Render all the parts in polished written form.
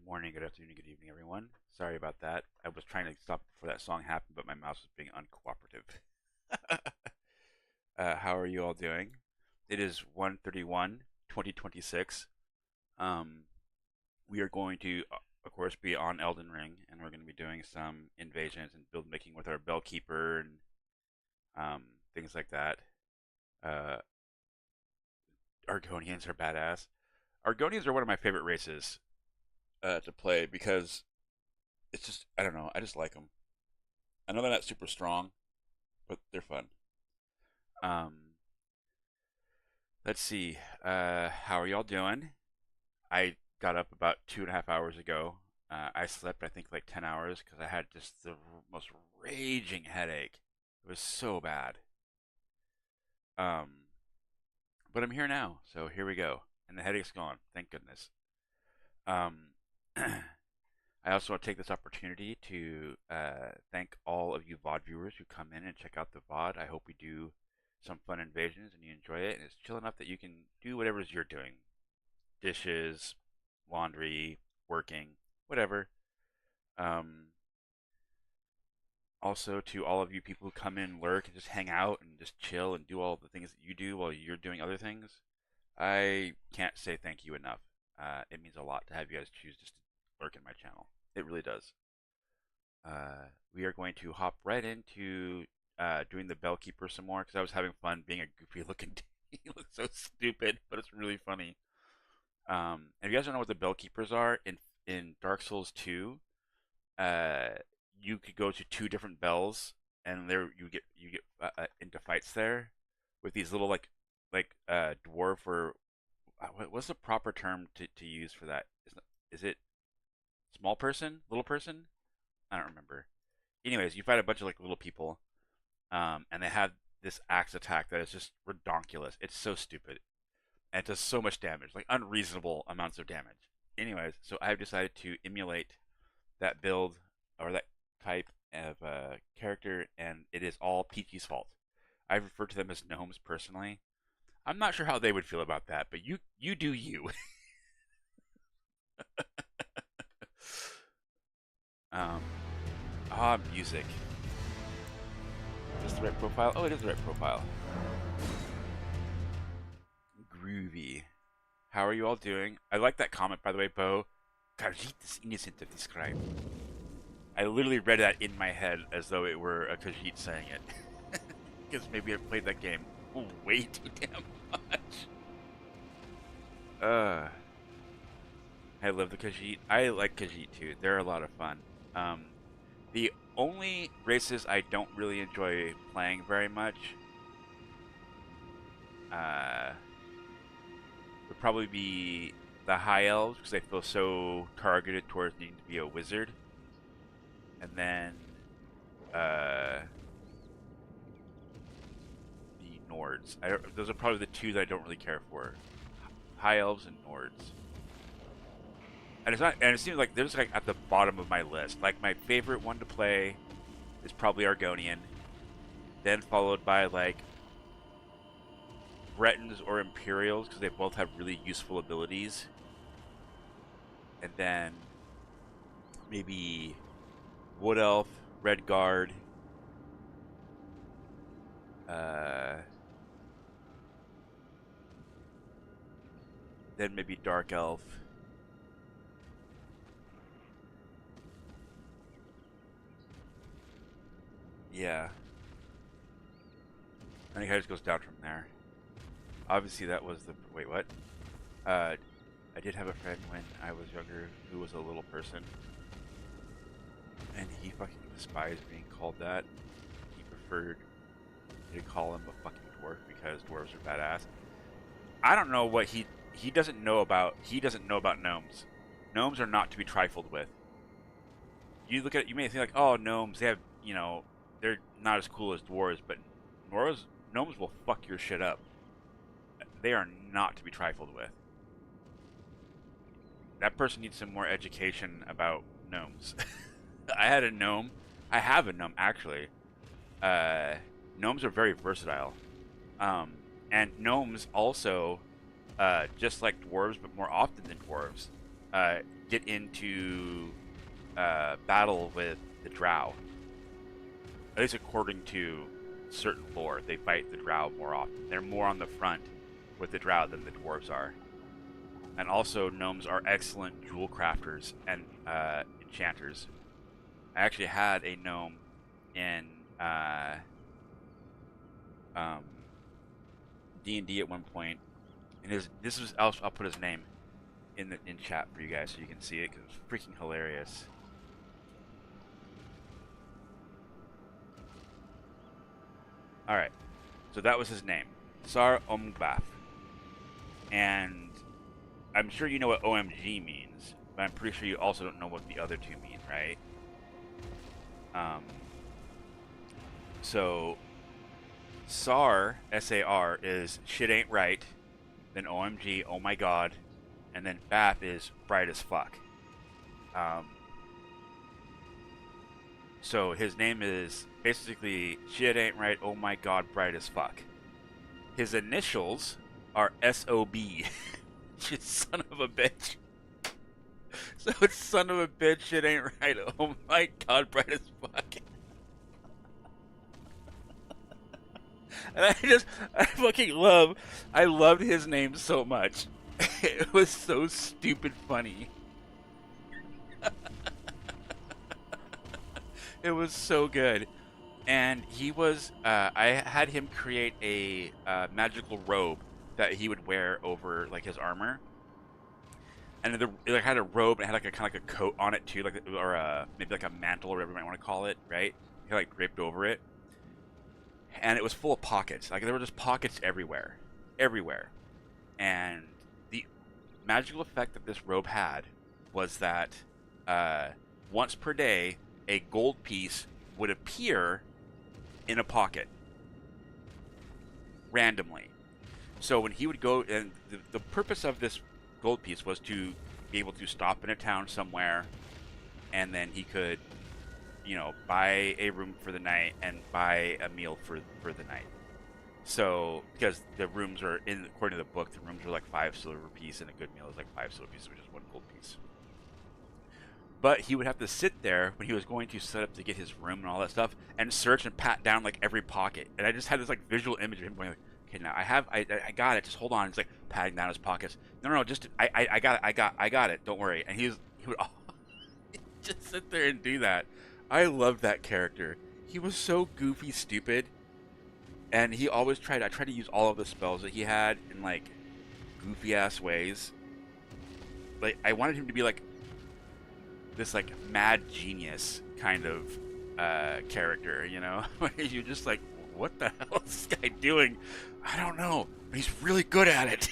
morning, good afternoon, good evening, everyone. Sorry about that. I was trying to stop before that song happened, but my mouse was being uncooperative. How are you all doing? It is 1:31, 2026. Um, we are going to, of course, be on Elden Ring, and we're going to be doing some invasions and build making with our Bellkeeper and um, things like that. Uh, Argonians are badass. Argonians are one of my favorite races to play because it's just I don't know. I just like them. I know they're not super strong, but they're fun. Um, let's see. How are y'all doing? I got up about 2.5 hours ago. I slept I think like 10 hours because I had just the most raging headache. It was so bad. Um, but I'm here now, so here we go, and the headache's gone. Thank goodness. Um, I also want to take this opportunity to thank all of you VOD viewers who come in and check out the VOD. I hope we do some fun invasions and you enjoy it. And it's chill enough that you can do whatever you're doing dishes, laundry, working, whatever. Um, Also, to all of you people who come in, lurk, and just hang out and just chill and do all the things that you do while you're doing other things, I can't say thank you enough. It means a lot to have you guys choose just to lurk in my channel. It really does. We are going to hop right into doing the Bellkeeper some more because I was having fun being a goofy looking. He looks so stupid, but it's really funny. And if you guys don't know what the Bellkeepers are in Dark Souls 2, uh, you could go to two different bells, and there you get into fights there with these little like dwarf or what's the proper term to use for that? Is it small person, little person? I don't remember. Anyways, you fight a bunch of like little people, and they have this axe attack that is just redonkulous. It's so stupid, and it does so much damage, like unreasonable amounts of damage. Anyways, so I've decided to emulate that build or that type of character, and it is all Peachy's fault. I refer to them as gnomes personally. I'm not sure how they would feel about that, but you do you. um, music. Is this the right profile? Oh, it is the right profile. Groovy. How are you all doing? I like that comment, by the way, Bo. Khajiit is innocent of this crime. I literally read that in my head as though it were a Khajiit saying it. Because maybe I played that game way too damn much. Uh, I love the Khajiit. I like Khajiit too. They're a lot of fun. The only races I don't really enjoy playing very much uh, would probably be the High Elves because they feel so targeted towards needing to be a wizard. And then the Nords. Those are probably the two that I don't really care for. High Elves and Nords. And it's not. And it seems like they're just like at the bottom of my list. Like my favorite one to play is probably Argonian, then followed by like Bretons or Imperials because they both have really useful abilities, and then maybe Wood Elf, Red Guard, then maybe Dark Elf. Yeah. I think it just goes down from there. Obviously, that was the. Wait, what? I did have a friend when I was younger who was a little person, and he fucking despised being called that. He preferred me to call him a fucking dwarf because dwarves are badass. I don't know what he doesn't know about. He doesn't know about gnomes. Gnomes are not to be trifled with. You look at it, you may think like, oh, gnomes, they have, they're not as cool as dwarves, but gnomes will fuck your shit up. They are not to be trifled with. That person needs some more education about gnomes. I had a gnome. I have a gnome actually. Gnomes are very versatile, and gnomes also, just like dwarves, but more often than dwarves, get into battle with the Drow. At least according to certain lore, they fight the Drow more often. They're more on the front with the Drow than the dwarves are. And also, gnomes are excellent jewel crafters and enchanters. I actually had a gnome in D&D at one point, and this was I'll put his name in chat for you guys so you can see it because it's freaking hilarious. All right, so that was his name, Sar Omgbaf, and I'm sure you know what OMG means, but I'm pretty sure you also don't know what the other two mean, right? So SAR, S-A-R, is shit ain't right, then OMG, oh my god, and then BAF is bright as fuck. So his name is basically shit ain't right, oh my god, bright as fuck. His initials are S-O-B, which is son of a bitch. So it's son of a bitch, shit ain't right, oh my god, bright as fuck. And I loved his name so much. It was so stupid funny. It was so good. And he was, I had him create a magical robe that he would wear over like his armor. And it had a robe and it had like a kind of like a coat on it too, like or maybe like a mantle or whatever you might want to call it, right? He like draped over it. And it was full of pockets. Like there were just pockets everywhere. Everywhere. And the magical effect that this robe had was that once per day, a gold piece would appear in a pocket. Randomly. So when he would go, and the purpose of this gold piece was to be able to stop in a town somewhere, and then he could, you know, buy a room for the night and buy a meal for the night. So, because the rooms are, according to the book, the rooms are like 5 silver piece, and a good meal is like 5 silver pieces, which is 1 gold piece. But he would have to sit there when he was going to set up to get his room and all that stuff, and search and pat down like every pocket. And I just had this like visual image of him going like, okay, now I got it. Just hold on. He's like patting down his pockets. No, just I got it. Don't worry. And he would just sit there and do that. I loved that character. He was so goofy, stupid, and he always tried. I tried to use all of the spells that he had in like goofy ass ways. Like I wanted him to be like this like mad genius kind of character, you know? You're just like, what the hell is this guy doing? I don't know, but he's really good at it.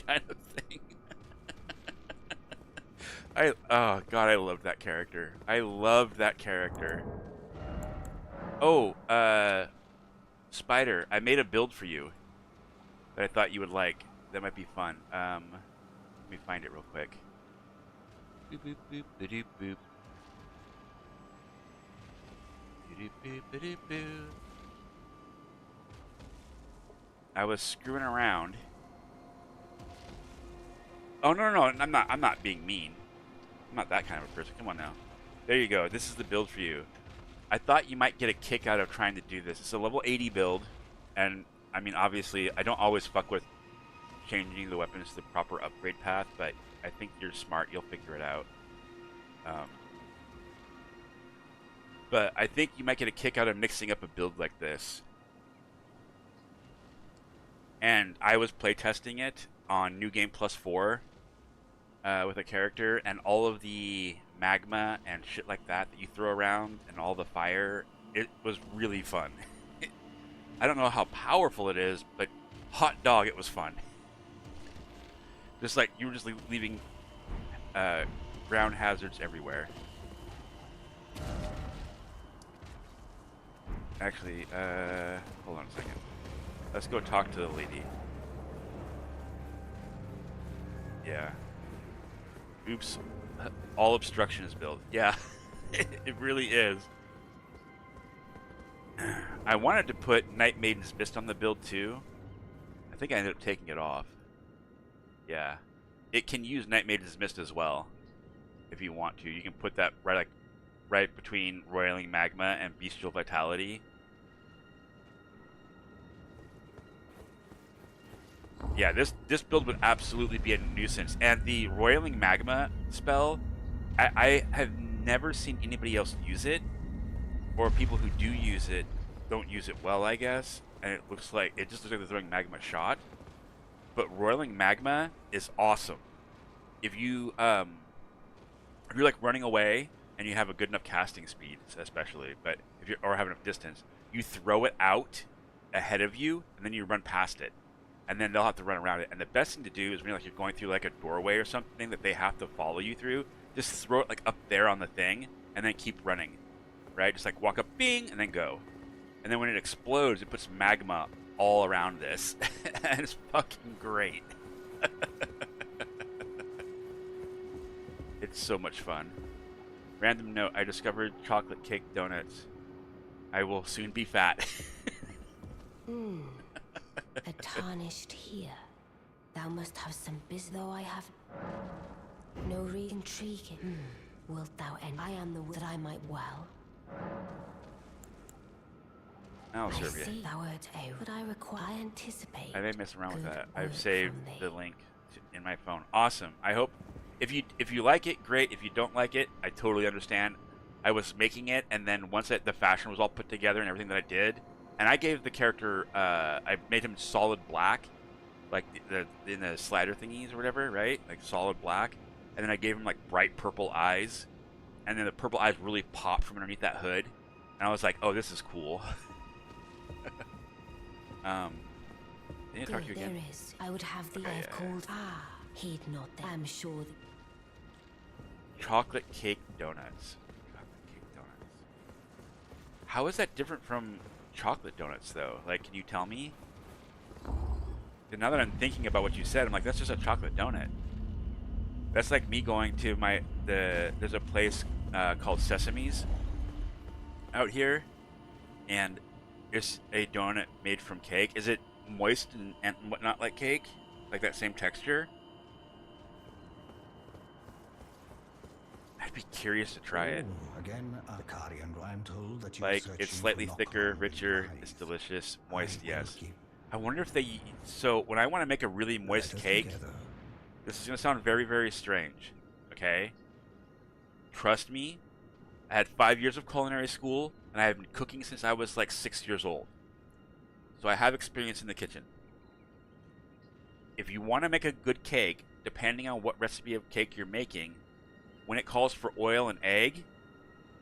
Kind of thing. Oh god, I loved that character. I loved that character. Oh, Spider, I made a build for you that I thought you would like. That might be fun. Let me find it real quick. Boop boop boop boop boop. Boop boop boop boop. I was screwing around. Oh no, I'm not being mean. I'm not that kind of a person. Come on now. There you go. This is the build for you. I thought you might get a kick out of trying to do this. It's a level 80 build, and I mean, obviously, I don't always fuck with changing the weapons to the proper upgrade path, but I think you're smart. You'll figure it out. But I think you might get a kick out of mixing up a build like this. And I was playtesting it on New Game Plus 4 with a character, and all of the magma and shit like that you throw around and all the fire, it was really fun. I don't know how powerful it is, but hot dog, it was fun. Just like you were just leaving ground hazards everywhere. Actually, hold on a second. Let's go talk to the lady. Yeah. Oops. All obstruction is built. Yeah. It really is. I wanted to put Night Maiden's Mist on the build too. I think I ended up taking it off. Yeah. it can use Night Maiden's Mist as well, if you want to. You can put that right between Roiling Magma and Bestial Vitality. Yeah, this build would absolutely be a nuisance. And the Roiling Magma spell, I have never seen anybody else use it, or people who do use it don't use it well, I guess. And it just looks like they're throwing magma shot. But Roiling Magma is awesome. If you're like running away and you have a good enough casting speed, especially, but if you or have enough distance, you throw it out ahead of you, and then you run past it, and then they'll have to run around it. And the best thing to do is when you're going through like a doorway or something that they have to follow you through, just throw it like up there on the thing, and then keep running, right? Just like walk up, bing, and then go. And then when it explodes, it puts magma all around this, and it's fucking great. It's so much fun. Random note, I discovered chocolate cake donuts. I will soon be fat. A tarnished here. Thou must have some biz, though I have no reason intriguing. Wilt thou end? I am the that I might well. I'll serve you. Thou art a but I require. I anticipate. I may mess around with that. I've saved the link in my phone. Awesome. I hope if you like it, great. If you don't like it, I totally understand. I was making it, and then once the fashion was all put together and everything that I did, and I gave the character, I made him solid black, like in the slider thingies or whatever, right? Like solid black, and then I gave him like bright purple eyes, and then the purple eyes really popped from underneath that hood, and I was like, oh, this is cool. I need to talk to you again. There is. I would have the Okay, called. Ah, heed not. I'm sure. Chocolate cake donuts. Chocolate cake donuts. How is that different from chocolate donuts, though? Like, can you tell me? And now that I'm thinking about what you said, I'm like, that's just a chocolate donut. That's like me going to there's a place called Sesame's out here, and it's a donut made from cake. Is it moist and whatnot like cake? Like that same texture? I'd be curious to try it. Again, I'm told that like, it's slightly thicker, richer, it's delicious, moist, yes. I wonder if they... So, when I want to make a really moist cake, this is going to sound very, very strange, okay? Trust me, I had 5 years of culinary school, and I have been cooking since I was like 6 years old. So I have experience in the kitchen. If you want to make a good cake, depending on what recipe of cake you're making, when it calls for oil and egg,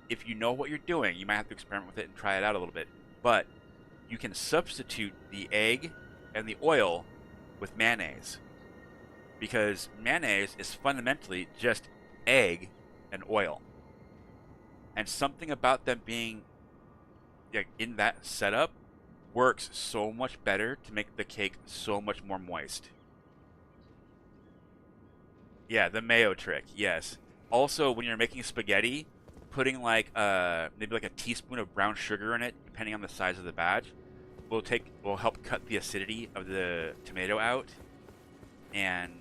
if you know what you're doing, you might have to experiment with it and try it out a little bit. But you can substitute the egg and the oil with mayonnaise. Because mayonnaise is fundamentally just egg and oil. And something about them being in that setup works so much better to make the cake so much more moist. Yeah, the mayo trick, yes. Also, when you're making spaghetti, putting like maybe like a teaspoon of brown sugar in it, depending on the size of the batch, will help cut the acidity of the tomato out and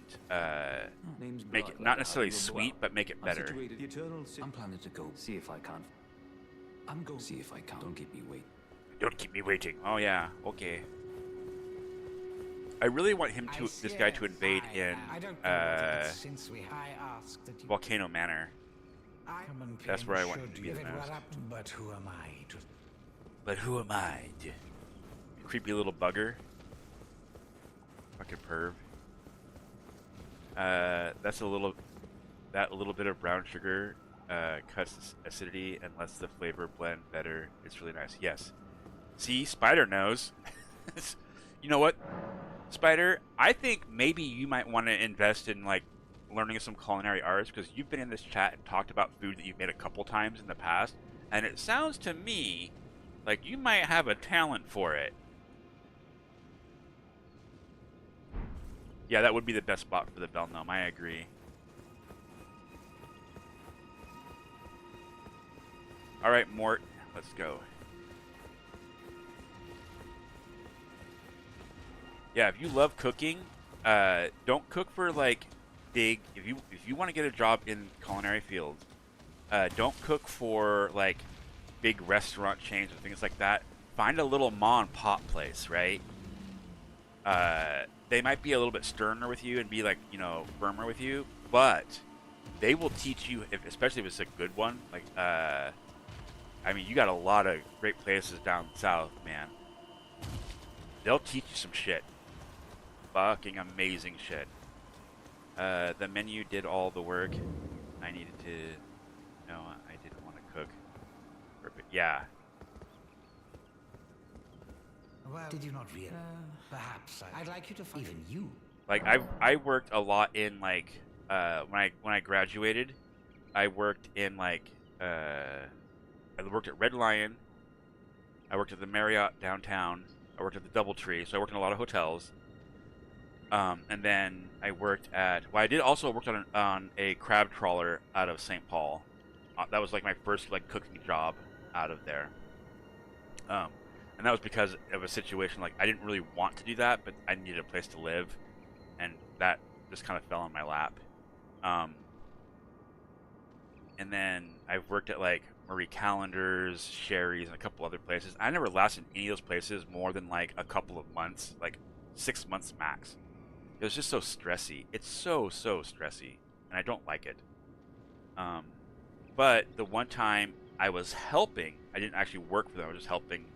make it not necessarily sweet, but make it better. I'm planning to go see if I can. I'm going to see if I can. Don't keep me waiting. Don't keep me waiting. Oh yeah, okay. I really want this guy to invade in Volcano Manor. That's where I want him to be the most. But who am I to... But who am I to... Creepy little bugger. Fucking perv. That little bit of brown sugar cuts acidity and lets the flavor blend better. It's really nice. Yes. See, Spider knows. You know what, Spider? I think maybe you might want to invest in like learning some culinary arts, because you've been in this chat and talked about food that you've made a couple times in the past, and it sounds to me like you might have a talent for it. Yeah, that would be the best spot for the bell gnome. I agree. All right, Mort, let's go. Yeah, if you love cooking, don't cook for like if you want to get a job in culinary fields, don't cook for like big restaurant chains or things like that. Find a little mom and pop place, right? They might be a little bit sterner with you and be like, you know, firmer with you, but they will teach you, especially if it's a good one. Like, I mean, you got a lot of great places down south, man. They'll teach you some shit. Fucking amazing shit. The menu did all the work. I needed to. No, I didn't want to cook. Yeah. Well, did you not really? Perhaps I'd like you to find even you. Like I worked a lot in like when I graduated, I worked in like I worked at Red Lion. I worked at the Marriott downtown. I worked at the DoubleTree, so I worked in a lot of hotels. And then I worked at. Well, I did also worked on a crab trawler out of St. Paul. That was like my first like cooking job out of there. And that was because of a situation like I didn't really want to do that, but I needed a place to live, and that just kind of fell in my lap. And then I've worked at like Marie Callender's, Sherry's, and a couple other places. I never lasted in any of those places more than like a couple of months, like 6 months max. It was just so stressy. It's so stressy, and I don't like it. But the one time I was helping, I didn't actually work for them. I was just helping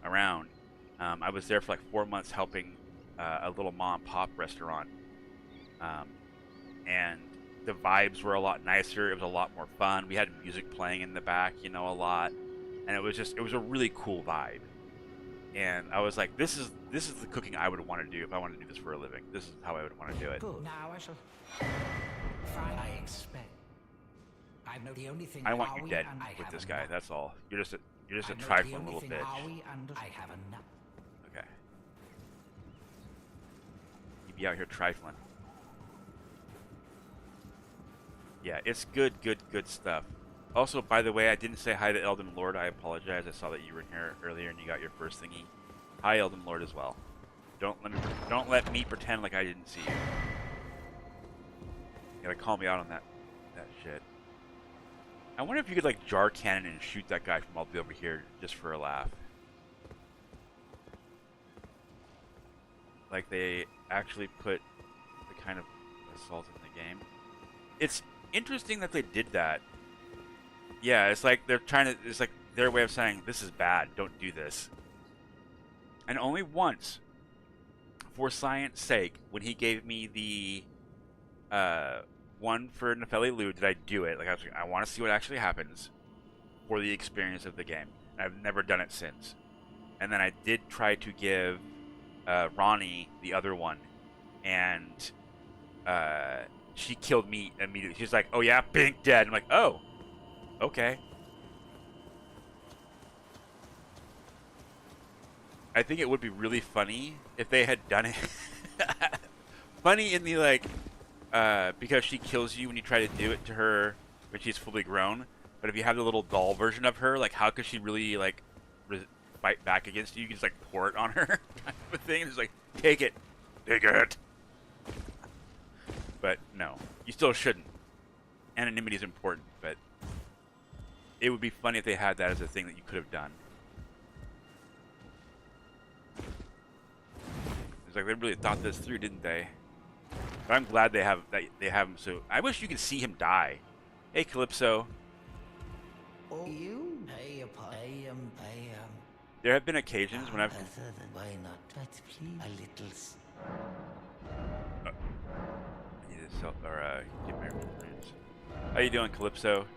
around. I was there for like 4 months helping a little mom and pop restaurant, and the vibes were a lot nicer. It was a lot more fun. We had music playing in the back, you know, a lot, and it was a really cool vibe. And I was like, this is the cooking I would want to do if I wanted to do this for a living. This is how I would want to do it. Good. Now I shall find. I expect. I know the only thing. I want you dead with this guy. That's all. You're just a trifling little bitch. I have enough. Okay. You be out here trifling. Yeah, it's good stuff. Also, by the way, I didn't say hi to Elden Lord. I apologize. I saw that you were in here earlier and you got your first thingy. Hi, Elden Lord, as well. Don't let me pretend like I didn't see you. You gotta call me out on that shit. I wonder if you could like jar cannon and shoot that guy from all the way over here just for a laugh. Like they actually put the kind of assault in the game. It's interesting that they did that. Yeah, it's like they're trying to. It's like their way of saying this is bad. Don't do this. And only once, for science sake, when he gave me the one for Nefeli Lu, did I do it. Like I want to see what actually happens for the experience of the game. And I've never done it since. And then I did try to give Ronnie the other one, and she killed me immediately. She's like, "Oh yeah, bink, dead." I'm like, "Oh, okay." I think it would be really funny if they had done it. Funny in the like, because she kills you when you try to do it to her when she's fully grown. But if you have the little doll version of her, like, how could she really like fight back against you? You can just like pour it on her, kind of a thing. It's like, take it. But no, you still shouldn't. Anonymity is important, but it would be funny if they had that as a thing that you could have done. It's like they really thought this through, didn't they? But I'm glad they have him. So I wish you could see him die. Hey, Calypso. Oh, you? There have been occasions when I've. Why not? But please, a little. I need to sell or get married to friends. How you doing, Calypso?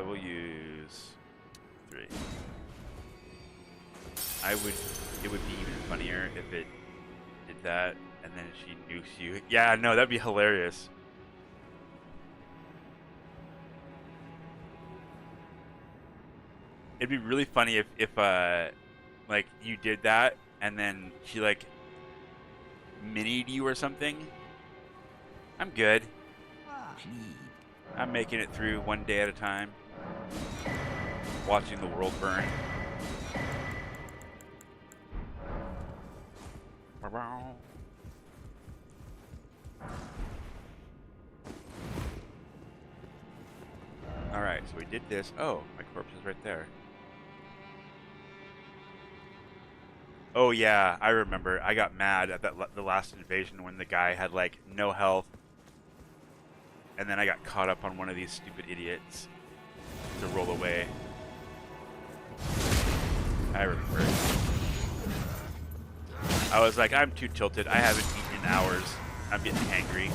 We'll use 3. It would be even funnier if it did that and then she nukes you. Yeah, no, that'd be hilarious. It'd be really funny if like you did that and then she like minied you or something. I'm good. I'm making it through one day at a time. Watching the world burn. Alright, so we did this. Oh, my corpse is right there. Oh yeah, I remember. I got mad at the last invasion when the guy had like no health, and then I got caught up on one of these stupid idiots to roll away. I remember. I was like, I'm too tilted. I haven't eaten in hours. I'm getting angry.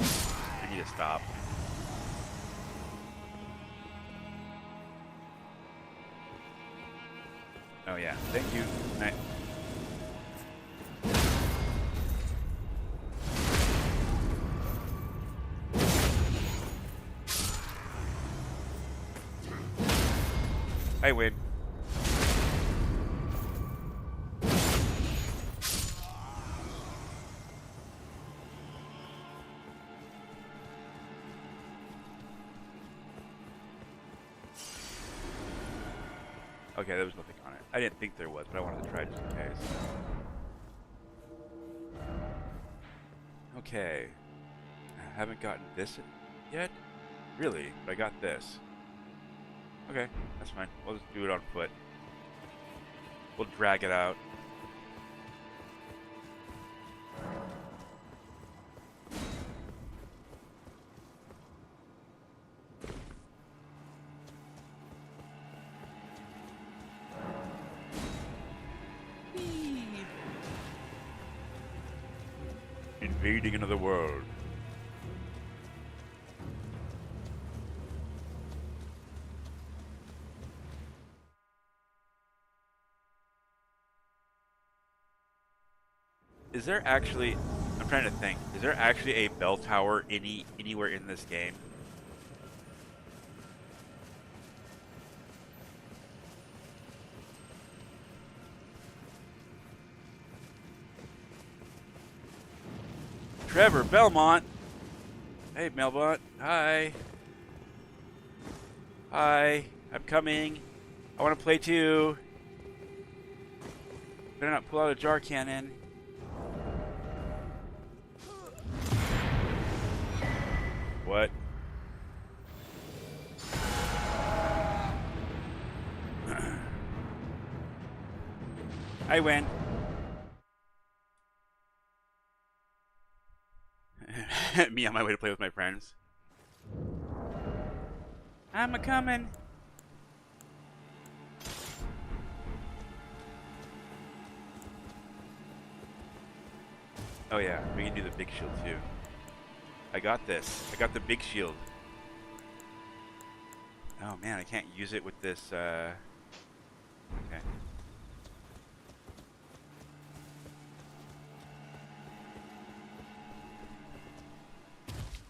I need to stop. Oh yeah, thank you. Night. I win. Okay, there was nothing on it. I didn't think there was, but I wanted to try just in case. Okay. I haven't gotten this yet? Really? But I got this. Okay, that's fine. We'll just do it on foot. We'll drag it out. Invading another world. Is there actually, I'm trying to think, is there actually a bell tower anywhere in this game? Trevor Belmont. Hey, Melbot. Hi. Hi. I'm coming. I want to play too. Better not pull out a jar cannon. What? I win. Me on my way to play with my friends. I'm a-coming. Oh yeah, we can do the big shield too. I got this. I got the big shield. Oh man, I can't use it with this, okay.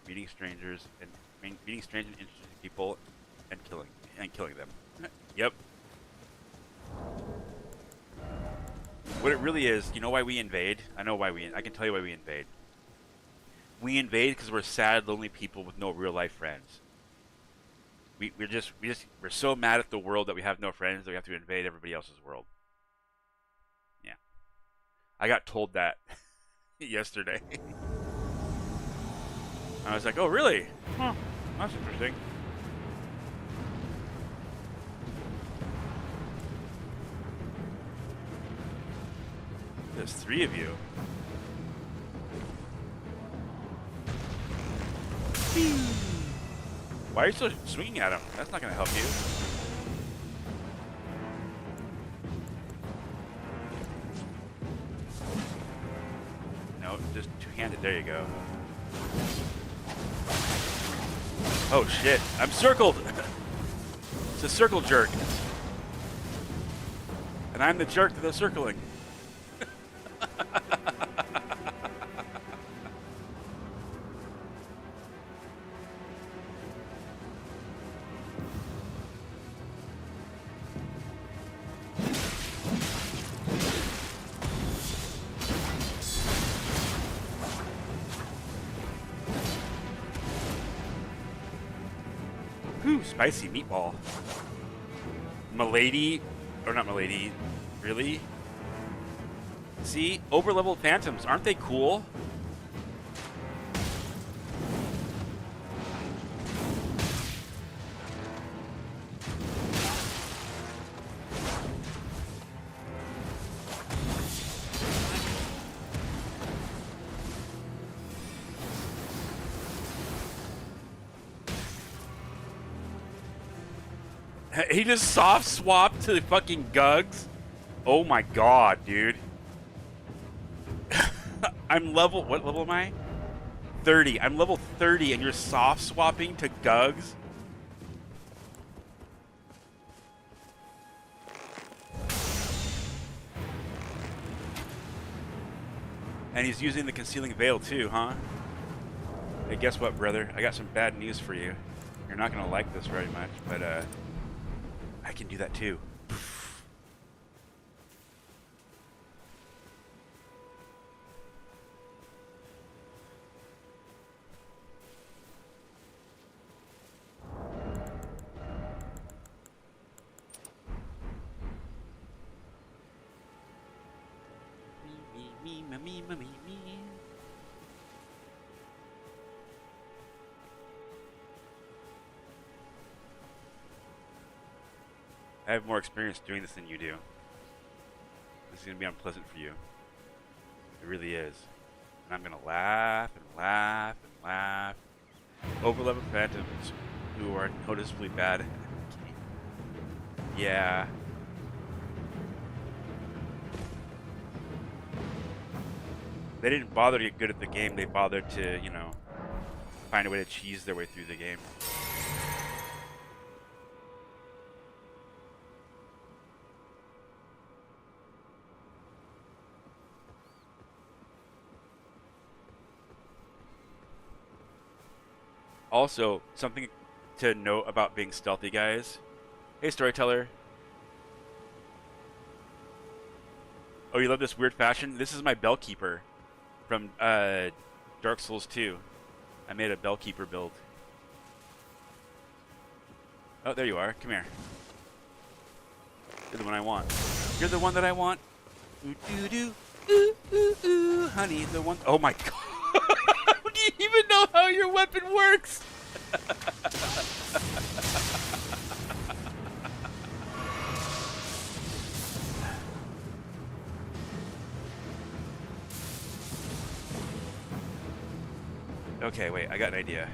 Meeting strangers and meeting strange and interesting people and killing them. Yep. What it really is, you know why we invade? I know why I can tell you why we invade. We invade because we're sad, lonely people with no real life friends. We're so mad at the world that we have no friends that we have to invade everybody else's world. Yeah. I got told that yesterday. I was like, oh really? Huh. That's interesting. There's 3 of you. Why are you still swinging at him? That's not going to help you. No, just two-handed. There you go. Oh shit, I'm circled! It's a circle jerk. And I'm the jerk to the circling. Spicy meatball. Milady, or not Milady, really? See? Overleveled phantoms. Aren't they cool? He just soft swapped to the fucking Gugs. Oh my god, dude. I'm level... What level am I? 30. I'm level 30 and you're soft swapping to Gugs? And he's using the Concealing Veil too, huh? Hey, guess what, brother? I got some bad news for you. You're not gonna like this very much, but I can do that too. Me. I have more experience doing this than you do. This is going to be unpleasant for you. It really is. And I'm going to laugh and laugh and laugh. Overleveled phantoms who are noticeably bad at the game. Yeah. They didn't bother to get good at the game. They bothered to, you know, find a way to cheese their way through the game. Also, something to note about being stealthy, guys. Hey, storyteller. Oh, you love this weird fashion? This is my Bellkeeper from Dark Souls 2. I made a Bellkeeper build. Oh, there you are. Come here. You're the one I want. You're the one that I want. Ooh, doo, doo. Ooh, ooh, ooh. Honey, the one. Oh my god. Do you even know how your weapon works? Okay, wait, I got an idea.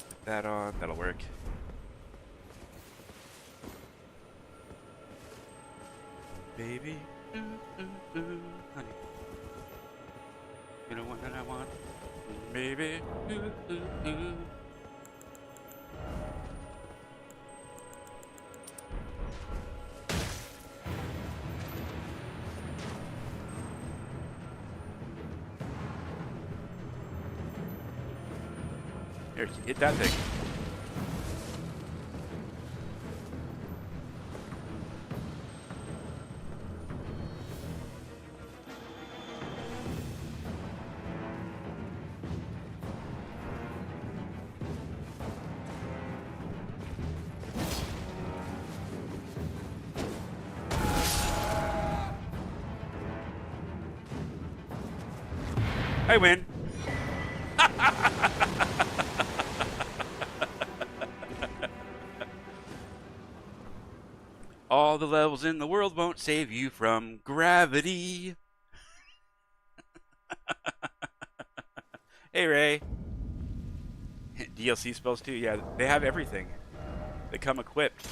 Put that on, that'll work. Baby, ooh, ooh, ooh, honey. You know what I want? Baby, ooh, ooh, ooh. Here, hit that thing. I win. All the levels in the world won't save you from gravity. Hey, Ray. DLC spells too? Yeah, they have everything. They come equipped.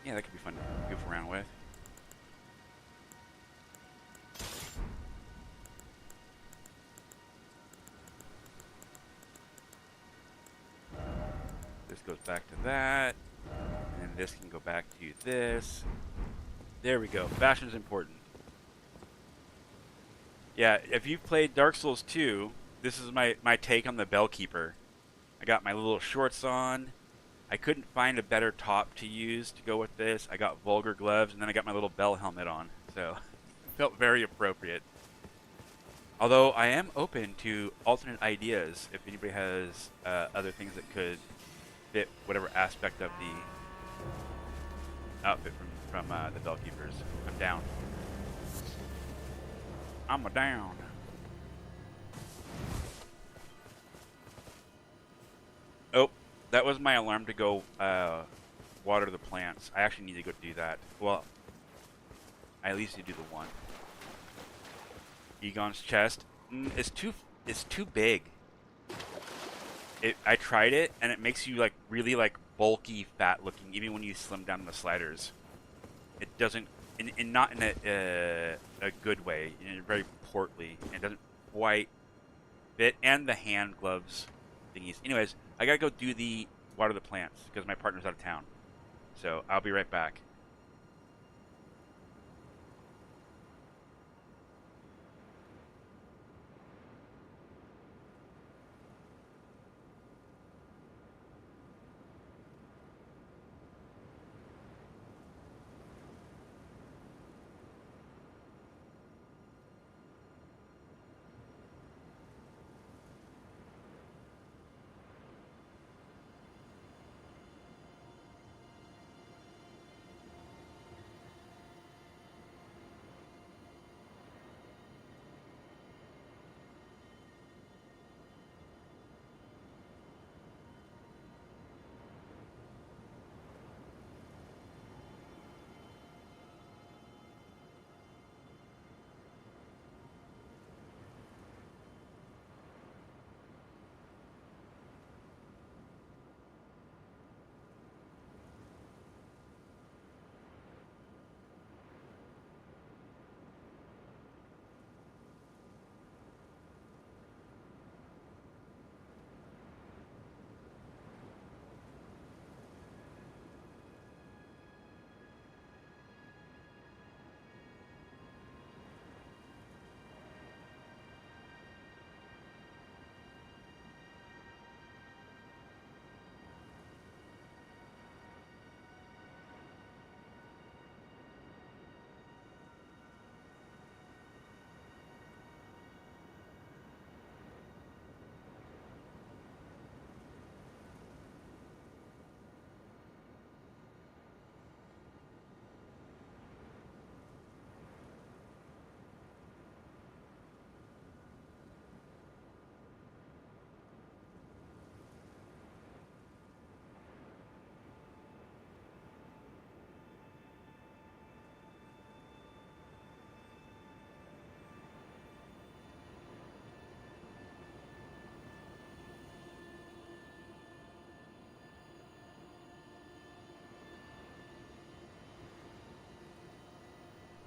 Yeah, that could be fun to goof around with. This goes back to that. And this can go back to this. There we go. Fashion's important. Yeah, if you've played Dark Souls 2, this is my take on the Bellkeeper. I got my little shorts on. I couldn't find a better top to use to go with this. I got vulgar gloves, and then I got my little bell helmet on, so it felt very appropriate. Although I am open to alternate ideas if anybody has other things that could fit whatever aspect of the outfit from the Bellkeepers. I'm down. I'm a down. Oh, that was my alarm to go water the plants. I actually need to go do that. Well, I at least need to do the one. Egon's chest. It's too big. I tried it, and it makes you like really like bulky, fat looking, even when you slim down the sliders. It doesn't, not in a good way, in a very portly. It doesn't quite fit, and the hand gloves thingies. Anyways, I gotta go do the water the plants because my partner's out of town. So I'll be right back.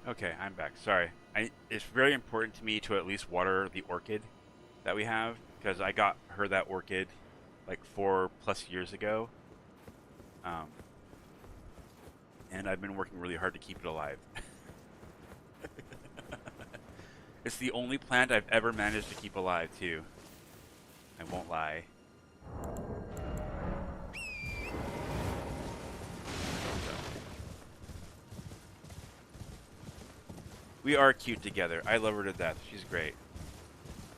Okay, I'm back. Sorry. It's very important to me to at least water the orchid that we have because I got her that orchid like 4+ years ago. And I've been working really hard to keep it alive. It's the only plant I've ever managed to keep alive, too. I won't lie. We are cute together. I love her to death. She's great.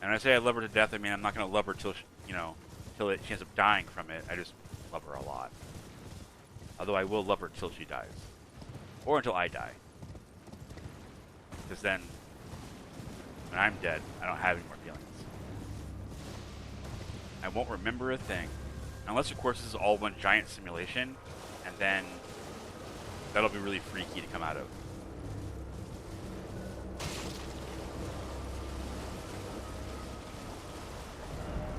And when I say I love her to death, I mean I'm not going to love her till, till she ends up dying from it. I just love her a lot. Although I will love her till she dies. Or until I die. Because then, when I'm dead, I don't have any more feelings. I won't remember a thing. Unless, of course, this is all one giant simulation. And then, that'll be really freaky to come out of.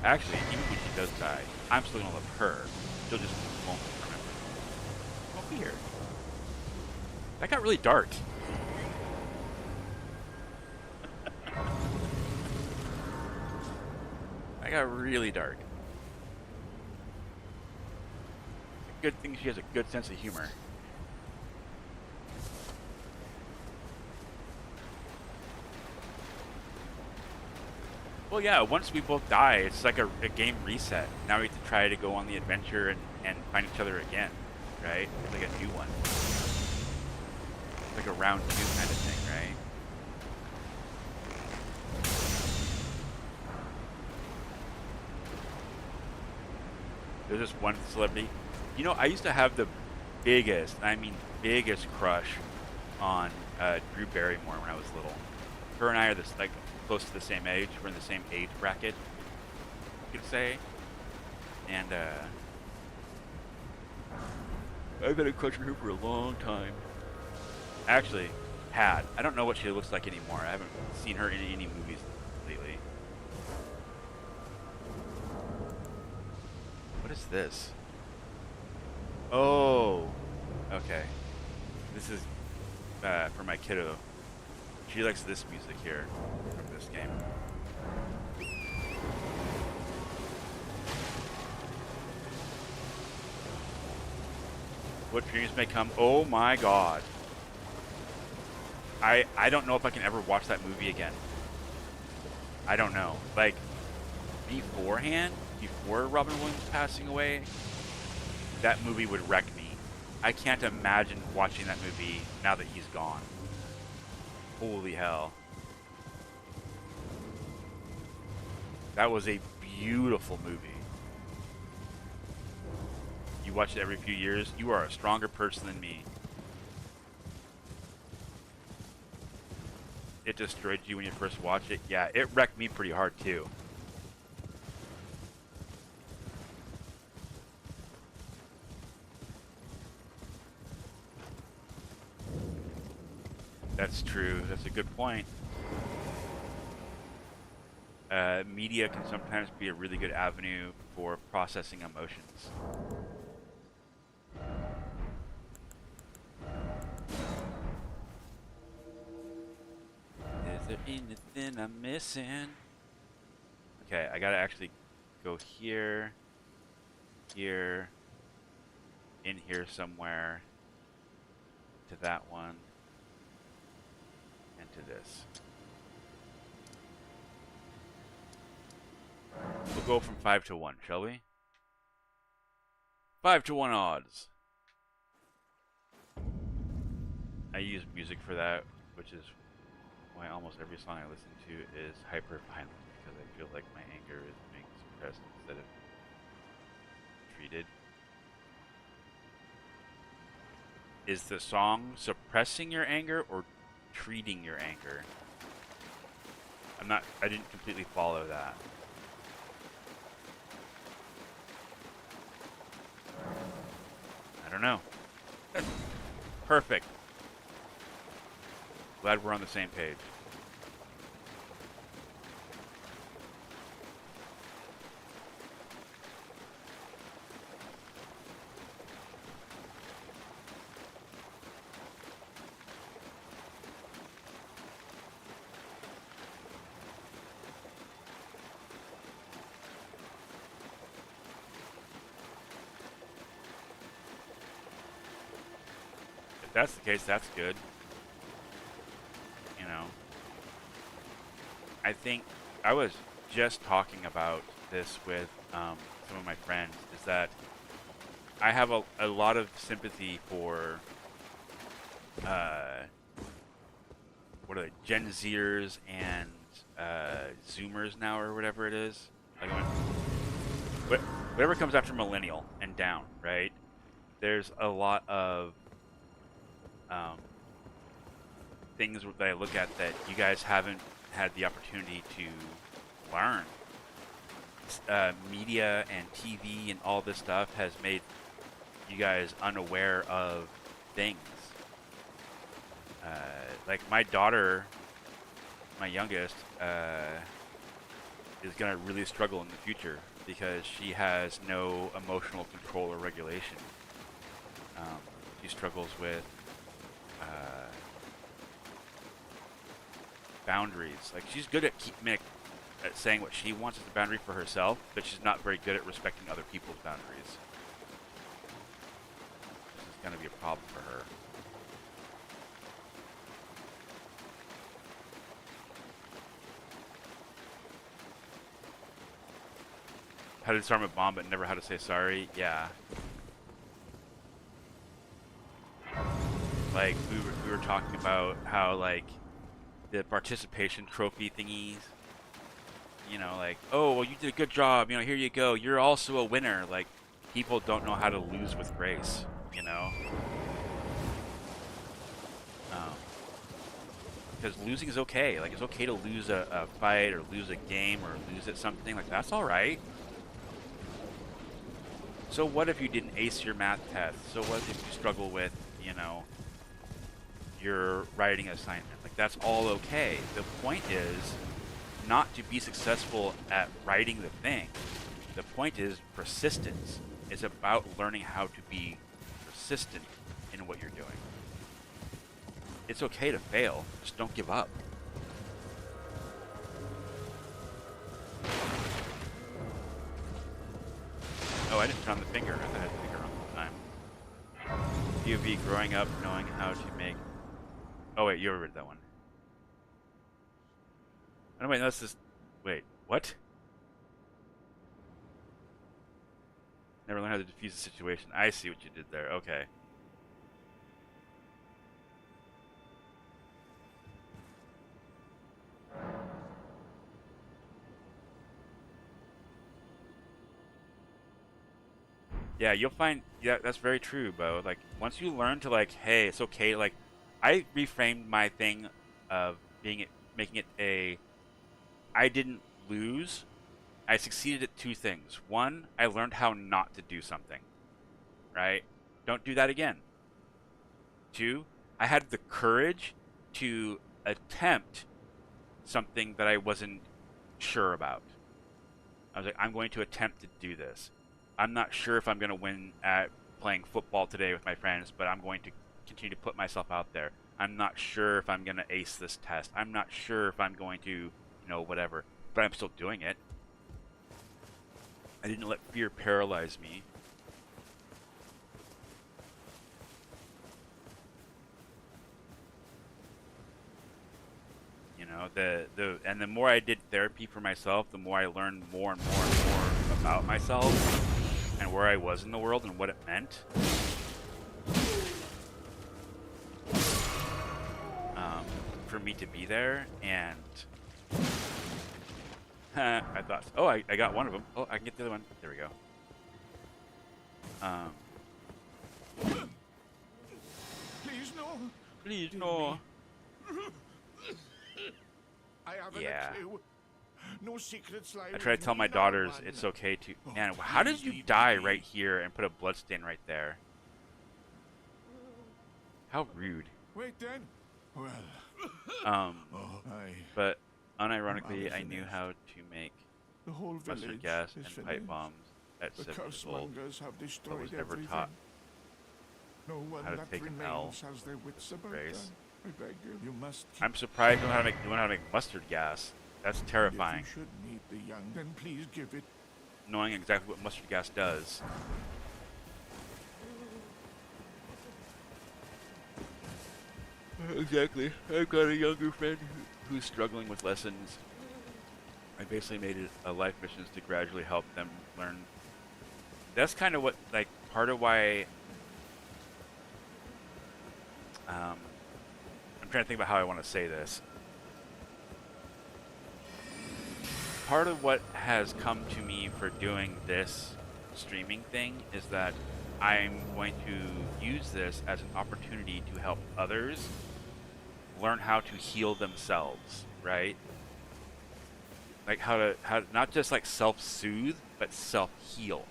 Actually, even when she does die, I'm still gonna love her. She'll just won't remember. Won't be here. That got really dark. That got really dark. It's a good thing she has a good sense of humor. Well, yeah, once we both die, it's like a game reset. Now we have to try to go on the adventure and and find each other again, right? It's like a new one. It's like a round 2 kind of thing, right? There's this one celebrity. You know, I used to have the biggest, I mean biggest crush on Drew Barrymore when I was little. Her and I are this like close to the same age. We're in the same age bracket, you could say. And I've had a crush on her for a long time. Actually, had. I don't know what she looks like anymore. I haven't seen her in any movies lately. What is this? Oh, okay. This is for my kiddo. She likes this music here from this game. What dreams may come? Oh my god. I don't know if I can ever watch that movie again. I don't know. Like, beforehand, before Robin Williams passing away, that movie would wreck me. I can't imagine watching that movie now that he's gone. Holy hell. That was a beautiful movie. You watch it every few years, you are a stronger person than me. It destroyed you when you first watched it. Yeah, it wrecked me pretty hard too. That's true. That's a good point. Media can sometimes be a really good avenue for processing emotions. Is there anything I'm missing? Okay, I gotta actually go here, here, in here somewhere, to that one, and to this. We'll go from 5 to 1, shall we? 5 to 1 odds. I use music for that, which is why almost every song I listen to is hyper violent, because I feel like my anger is being suppressed instead of treated. Is the song suppressing your anger or treating your anger? I didn't completely follow that. I don't know. Perfect. Glad we're on the same page. If that's the case, that's good. You know, I think I was just talking about this with some of my friends, is that I have a lot of sympathy for what are they, Gen Zers and Zoomers now, or whatever it is. Like whatever comes after millennial and down, right? There's a lot of things that I look at that you guys haven't had the opportunity to learn. Media and TV and all this stuff has made you guys unaware of things. Like my daughter, my youngest, is going to really struggle in the future because she has no emotional control or regulation. She struggles with boundaries. Like, she's good at at saying what she wants as a boundary for herself, but she's not very good at respecting other people's boundaries. This is going to be a problem for her. How to disarm a bomb, but never how to say sorry. Yeah. Like we were talking about how like the participation trophy thingies. You know, like, oh, well, you did a good job. You know, here you go. You're also a winner. Like, people don't know how to lose with grace. You know, because losing is okay. Like, it's okay to lose a fight or lose a game or lose at something. Like, that's all right. So what if you didn't ace your math test? So what if you struggle with, you know, your writing assignment? Like, that's all okay. The point is not to be successful at writing the thing. The point is persistence. It's about learning how to be persistent in what you're doing. It's okay to fail, just don't give up. Oh, I didn't turn on the finger. I thought I had the finger on the time. POV growing up knowing how to make... Oh wait, you already read that one. Oh wait, no, that's just... Wait, what? Never learned how to defuse the situation. I see what you did there, okay. Yeah, you'll find, yeah, that's very true, Bo. Like, once you learn to, like, hey, it's okay, like, I reframed my thing of making it a, I didn't lose, I succeeded at two things. One, I learned how not to do something, right? Don't do that again. Two, I had the courage to attempt something that I wasn't sure about. I was like, I'm going to attempt to do this. I'm not sure if I'm going to win at playing football today with my friends, but I'm going to continue to put myself out there. I'm not sure if I'm going to ace this test. I'm not sure if I'm going to, you know, whatever. But I'm still doing it. I didn't let fear paralyze me. You know, and the more I did therapy for myself, the more I learned more and more and more about myself and where I was in the world and what it meant. For me to be there, and I thought, oh, I got one of them. Oh, I can get the other one. There we go. Please no. Please no. I haven't Yeah. a clue. No secrets lie. I try to tell my daughters it's okay to. Man, how did you die right here and put a bloodstain right there? How rude. Wait then. Well. But unironically, I knew how to make The whole mustard village gas is and finished. pipe bombs at The 7 years old, cursemongers have but destroyed was never everything. taught No one how to that take an L remains has their wits about them. grace. I beg you. You must keep I'm surprised you know how to make mustard gas. That's terrifying. If you should meet the young, then please give it. Knowing exactly what mustard gas does. Exactly. I've got a younger friend who's struggling with lessons. I basically made it a life mission to gradually help them learn. That's kind of what, like, part of why I'm trying to think about how I want to say this. Part of what has come to me for doing this streaming thing is that I'm going to use this as an opportunity to help others learn how to heal themselves, right? Like how to not just like self-soothe, but self-heal.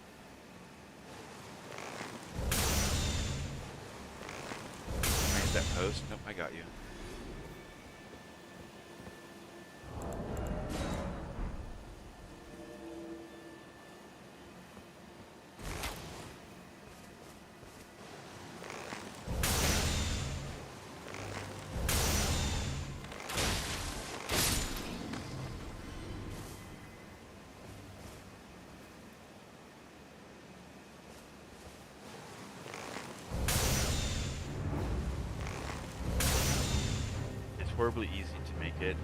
Can I hit that post? Nope, I got you. Horribly easy to make it.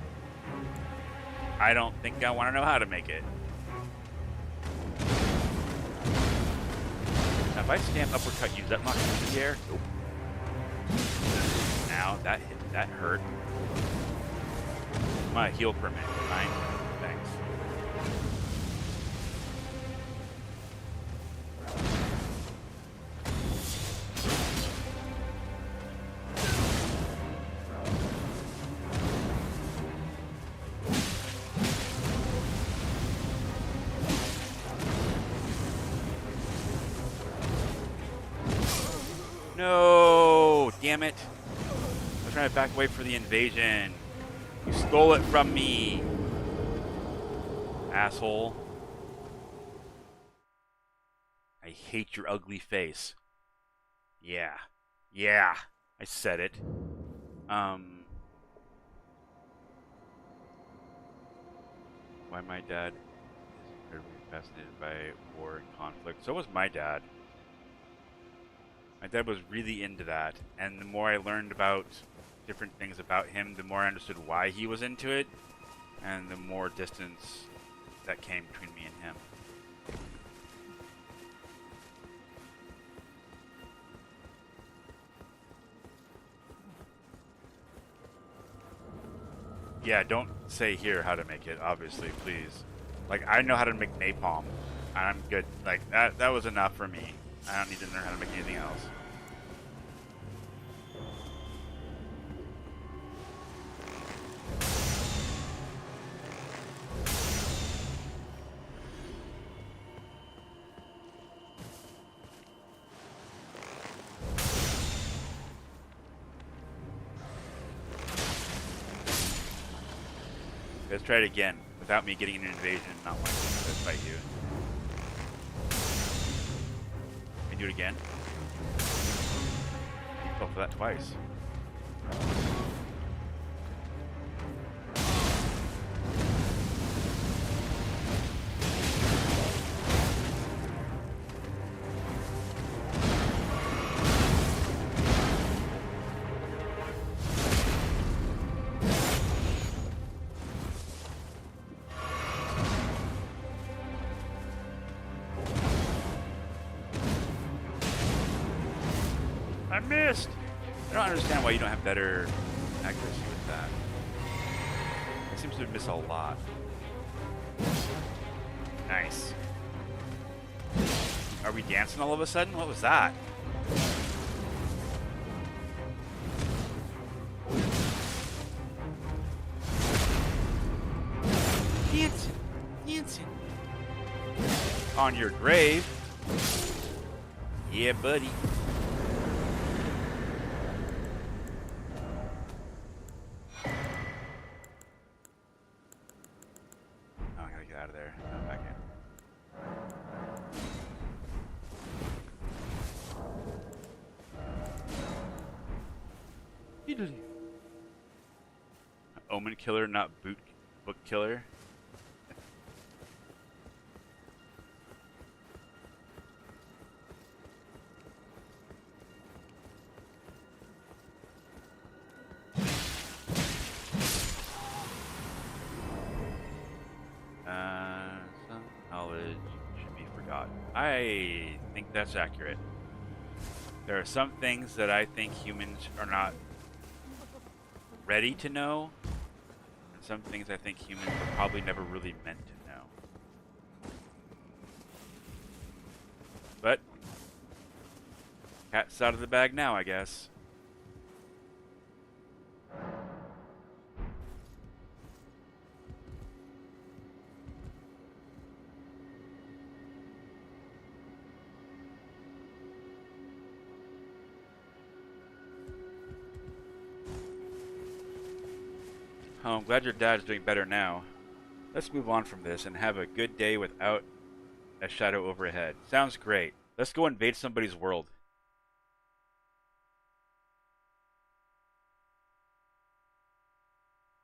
I don't think I want to know how to make it. Now, if I stand uppercut you, does that knock you into the air? Nope. Ow, that hurt. My heal per minute. Fine. Thanks. No! Damn it. I was trying to back away for the invasion. You stole it from me. Asshole. I hate your ugly face. Yeah. Yeah. I said it. Why my dad is incredibly fascinated by war and conflict. So was my dad. My dad was really into that, and the more I learned about different things about him, the more I understood why he was into it, and the more distance that came between me and him. Yeah, don't say here how to make it, obviously, please. Like, I know how to make napalm, and I'm good. Like, that was enough for me. I don't need to learn how to make anything else. Let's try it again, without me getting an invasion and not wanting to fight you. Can you do it again? You fell for that twice. I missed! I don't understand why you don't have better accuracy with that. It seems to miss a lot. Nice. Are we dancing all of a sudden? What was that? Dancing. Dancing. On your grave. Yeah, buddy. Out of there. Not back in. Omen killer, not book killer. Some knowledge should be forgotten. I think that's accurate. There are some things that I think humans are not ready to know, and some things I think humans were probably never really meant to know. But cat's out of the bag now, I guess. Oh, I'm glad your dad's doing better now. Let's move on from this and have a good day without a shadow overhead. Sounds great. Let's go invade somebody's world.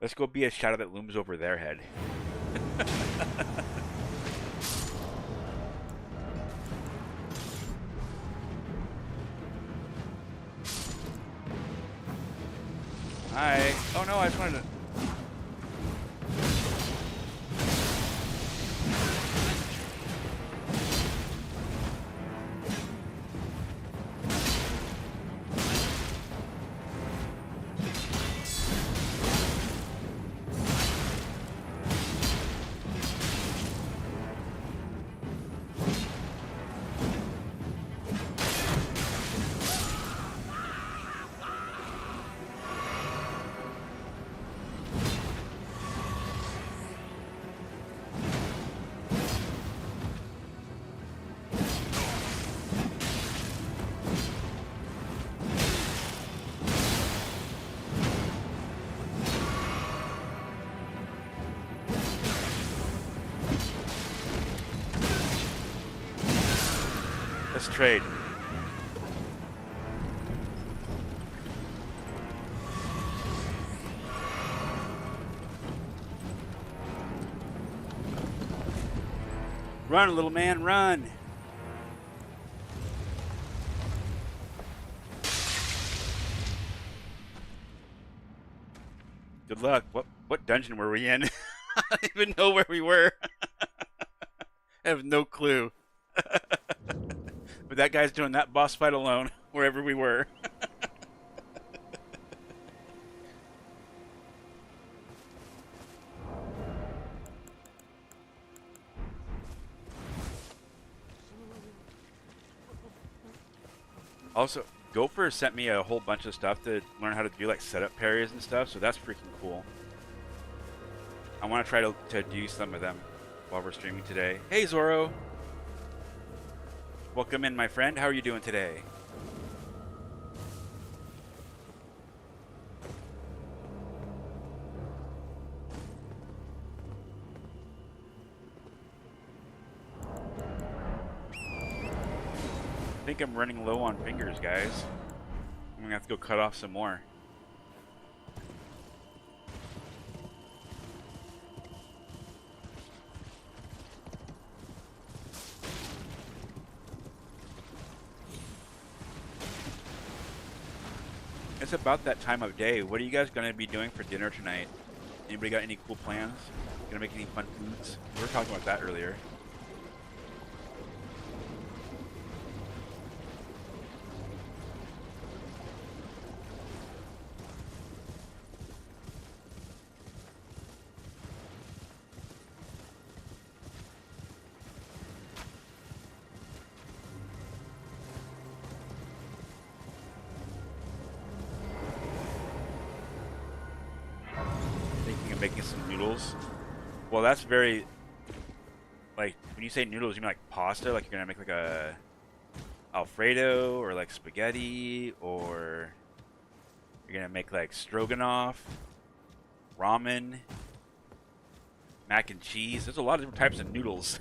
Let's go be a shadow that looms over their head. Hi. Oh no, I just wanted to... Let's trade. Run, little man, run! Good luck. What dungeon were we in? I don't even know where we were. I have no clue. But that guy's doing that boss fight alone, wherever we were. Also, Gopher sent me a whole bunch of stuff to learn how to do like setup parries and stuff, so that's freaking cool. I want to try to do some of them while we're streaming today. Hey Zoro! Welcome in, my friend. How are you doing today? I think I'm running low on fingers, guys. I'm gonna have to go cut off some more. It's about that time of day. What are you guys gonna be doing for dinner tonight? Anybody got any cool plans? Gonna make any fun foods? We were talking about that earlier. Making some noodles. Well, that's very, like, when you say noodles, you mean like pasta? Like you're gonna make like a Alfredo or like spaghetti, or you're gonna make like stroganoff, ramen, mac and cheese. There's a lot of different types of noodles.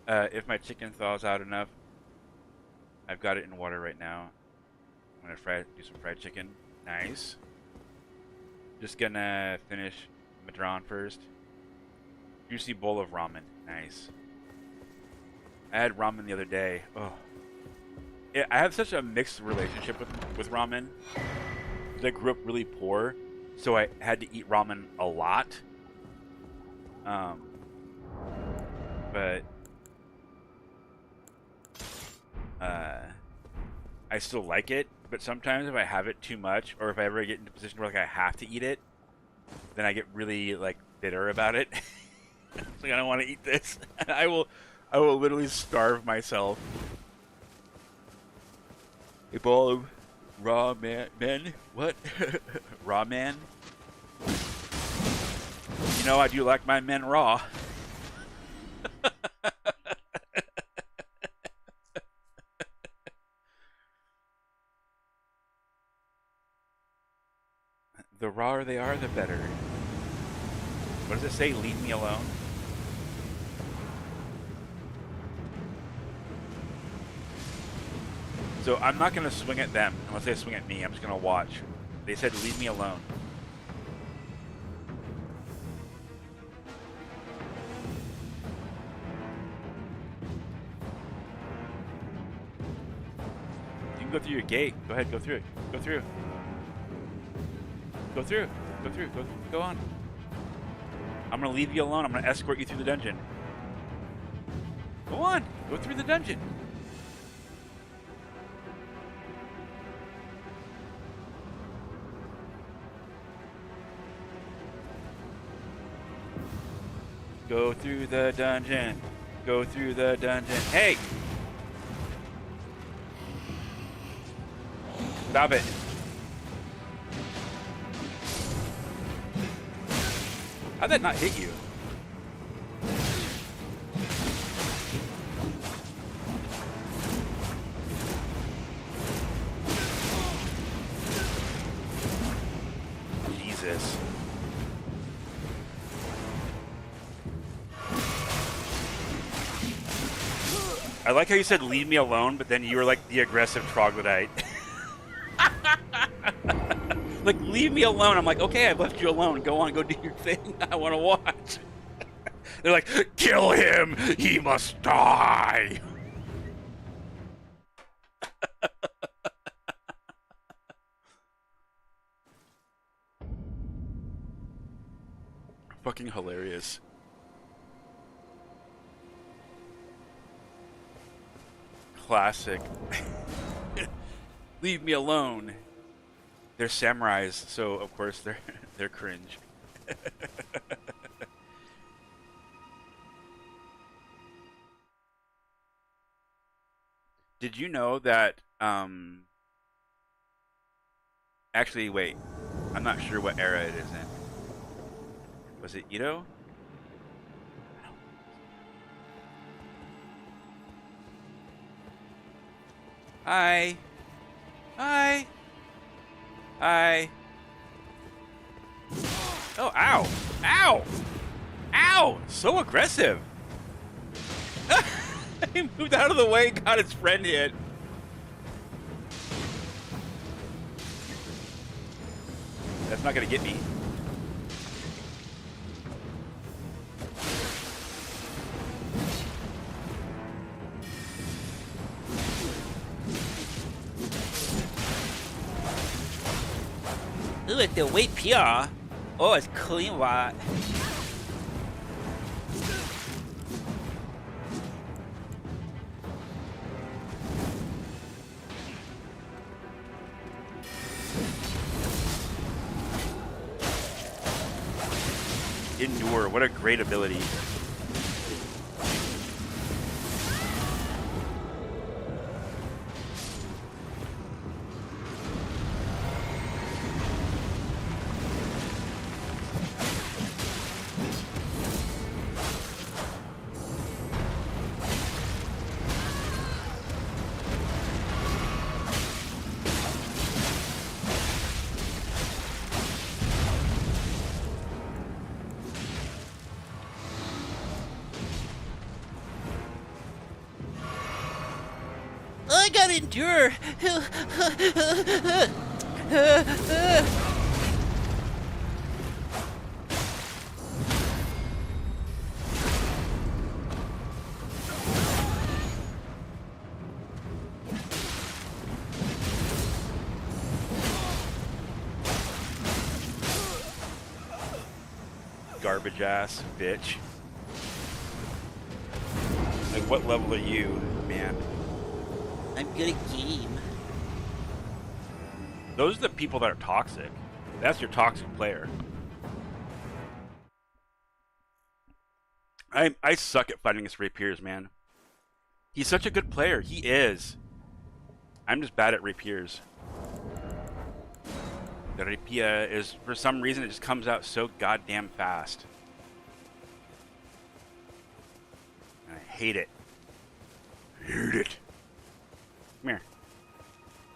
If my chicken thaws out enough, I've got it in water right now. I'm gonna do some fried chicken. Nice. Just gonna finish Madron first. Juicy bowl of ramen. Nice. I had ramen the other day. Oh. Yeah, I have such a mixed relationship with ramen. I grew up really poor, so I had to eat ramen a lot. But I still like it. But sometimes if I have it too much, or if I ever get into a position where like I have to eat it, then I get really like bitter about it. It's like I don't want to eat this. And I will literally starve myself. A bowl of raw men? What? Raw man? You know I do like my men raw. The rawer they are, the better. What does it say? Leave me alone? So I'm not going to swing at them unless they swing at me. I'm just going to watch. They said leave me alone. You can go through your gate. Go ahead, go through it. Go through. Go through. Go through. Go on. I'm going to leave you alone. I'm going to escort you through the dungeon. Go on. Go through the dungeon. Go through the dungeon. Go through the dungeon. Hey! Stop it. How'd that not hit you? Jesus. I like how you said leave me alone, but then you were like the aggressive troglodyte. Like, leave me alone. I'm like, okay, I've left you alone. Go on, go do your thing. I want to watch. They're like, kill him. He must die. Fucking hilarious. Classic. Leave me alone. They're samurais, so of course they're cringe. Did you know that actually wait, I'm not sure what era it is in. Was it Edo? Hi. Hi. Hi. Oh, ow. Ow. Ow. So aggressive. He moved out of the way, got his friend hit. That's not gonna get me. Ooh, it's the white pure. Oh, it's clean white. Endure, what a great ability. I gotta endure. Garbage ass bitch. Like, what level are you, man? I'm good at game. Those are the people that are toxic. That's your toxic player. I suck at fighting against rapiers, man. He's such a good player. He is. I'm just bad at rapiers. The rapier is, for some reason, it just comes out so goddamn fast. And I hate it. Hate it. Come here.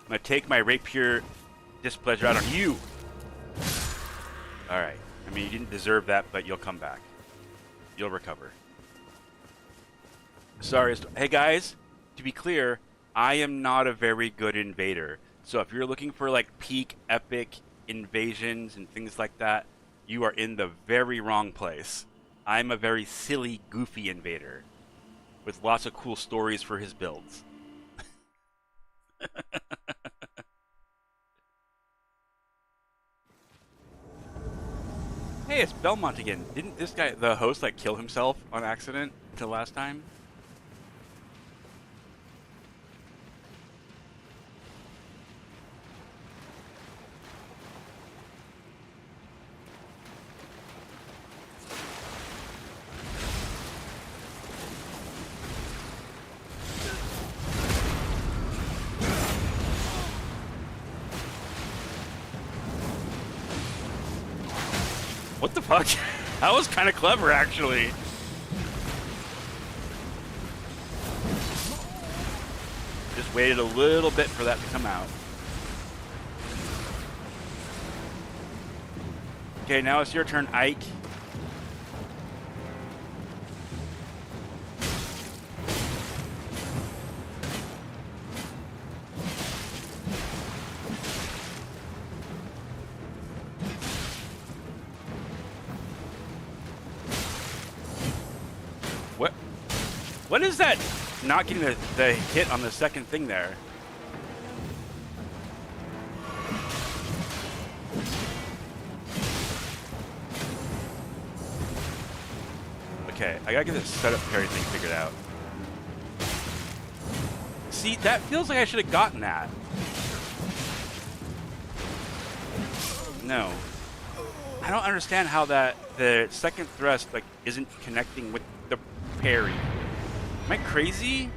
I'm gonna take my rapier displeasure out on you. Alright. I mean, you didn't deserve that, but you'll come back. You'll recover. Sorry. Hey, guys. To be clear, I am not a very good invader. So if you're looking for, like, peak epic invasions and things like that, you are in the very wrong place. I'm a very silly, goofy invader with lots of cool stories for his builds. Hey, it's Belmont again. Didn't this guy, the host, like kill himself on accident the last time? What the fuck? That was kind of clever, actually. Just waited a little bit for that to come out. Okay, now it's your turn, Ike. What? What is that? Not getting the hit on the second thing there. Okay, I gotta get this setup parry thing figured out. See, that feels like I should have gotten that. No. I don't understand how the second thrust like isn't connecting with the parry. Am I crazy?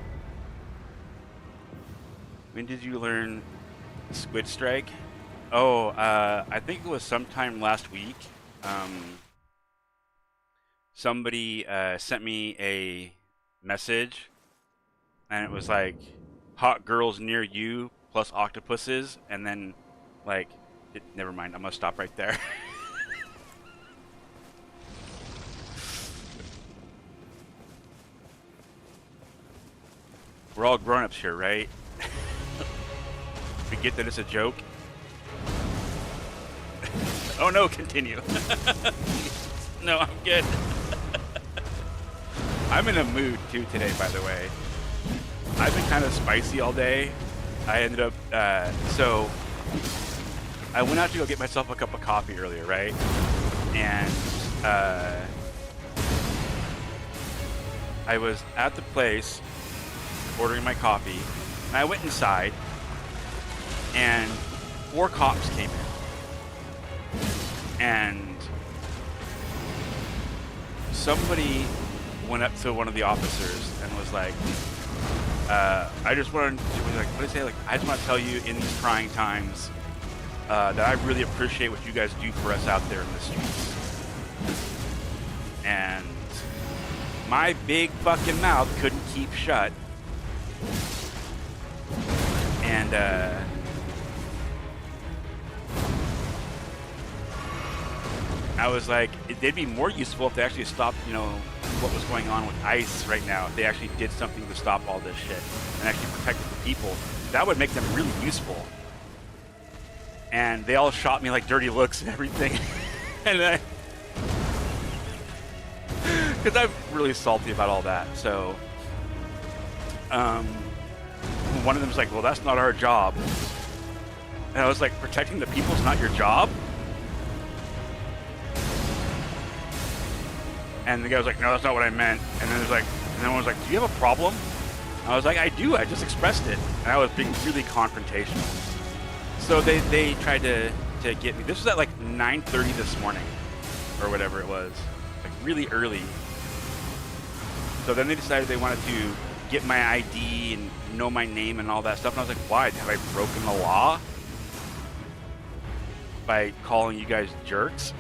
When did you learn Squid Strike? Oh, I think it was sometime last week. Somebody sent me a message, and it was like, hot girls near you plus octopuses, and then, like, never mind, I'm gonna stop right there. We're all grown-ups here, right? We get that it's a joke. Oh no, continue. No, I'm good. I'm in a mood too today, by the way. I've been kind of spicy all day. I ended up, so I went out to go get myself a cup of coffee earlier, right? And I was at the place ordering my coffee, and I went inside, and 4 cops came in. And somebody went up to one of the officers and was like, I just wanted to, like, what did I say? Like, I just want to tell you in these trying times that I really appreciate what you guys do for us out there in the streets. And my big fucking mouth couldn't keep shut. And I was like, they'd be more useful if they actually stopped, you know, what was going on with ICE right now. If they actually did something to stop all this shit and actually protected the people, that would make them really useful. And they all shot me like dirty looks and everything. And because I'm really salty about all that. So, one of them was like, well, that's not our job. And I was like, protecting the people's not your job? And the guy was like, no, that's not what I meant. And then there's like, and then one was like, do you have a problem? I was like, I do, I just expressed it. And I was being really confrontational. So they tried to get me. This was at like 9:30 this morning, or whatever it was. Like really early. So then they decided they wanted to get my ID and know my name and all that stuff. And I was like, why? Have I broken the law? By calling you guys jerks?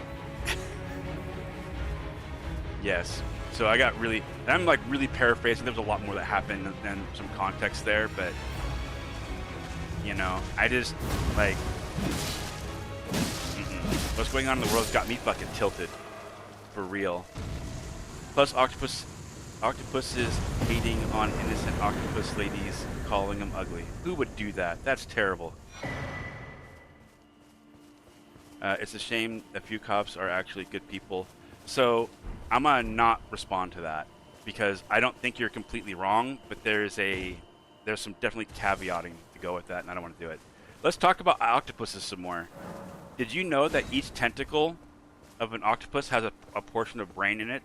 Yes. So I got really, and I'm like really paraphrasing. There was a lot more that happened and some context there, but you know, I just like, what's going on in the world's got me fucking tilted, for real. Plus octopuses hating on innocent octopus ladies, calling them ugly. Who would do that? That's terrible. It's a shame a few cops are actually good people. So I'm gonna not respond to that because I don't think you're completely wrong, but there's some definitely caveating to go with that, and I don't want to do it. Let's talk about octopuses some more. Did you know that each tentacle of an octopus has a portion of brain in it?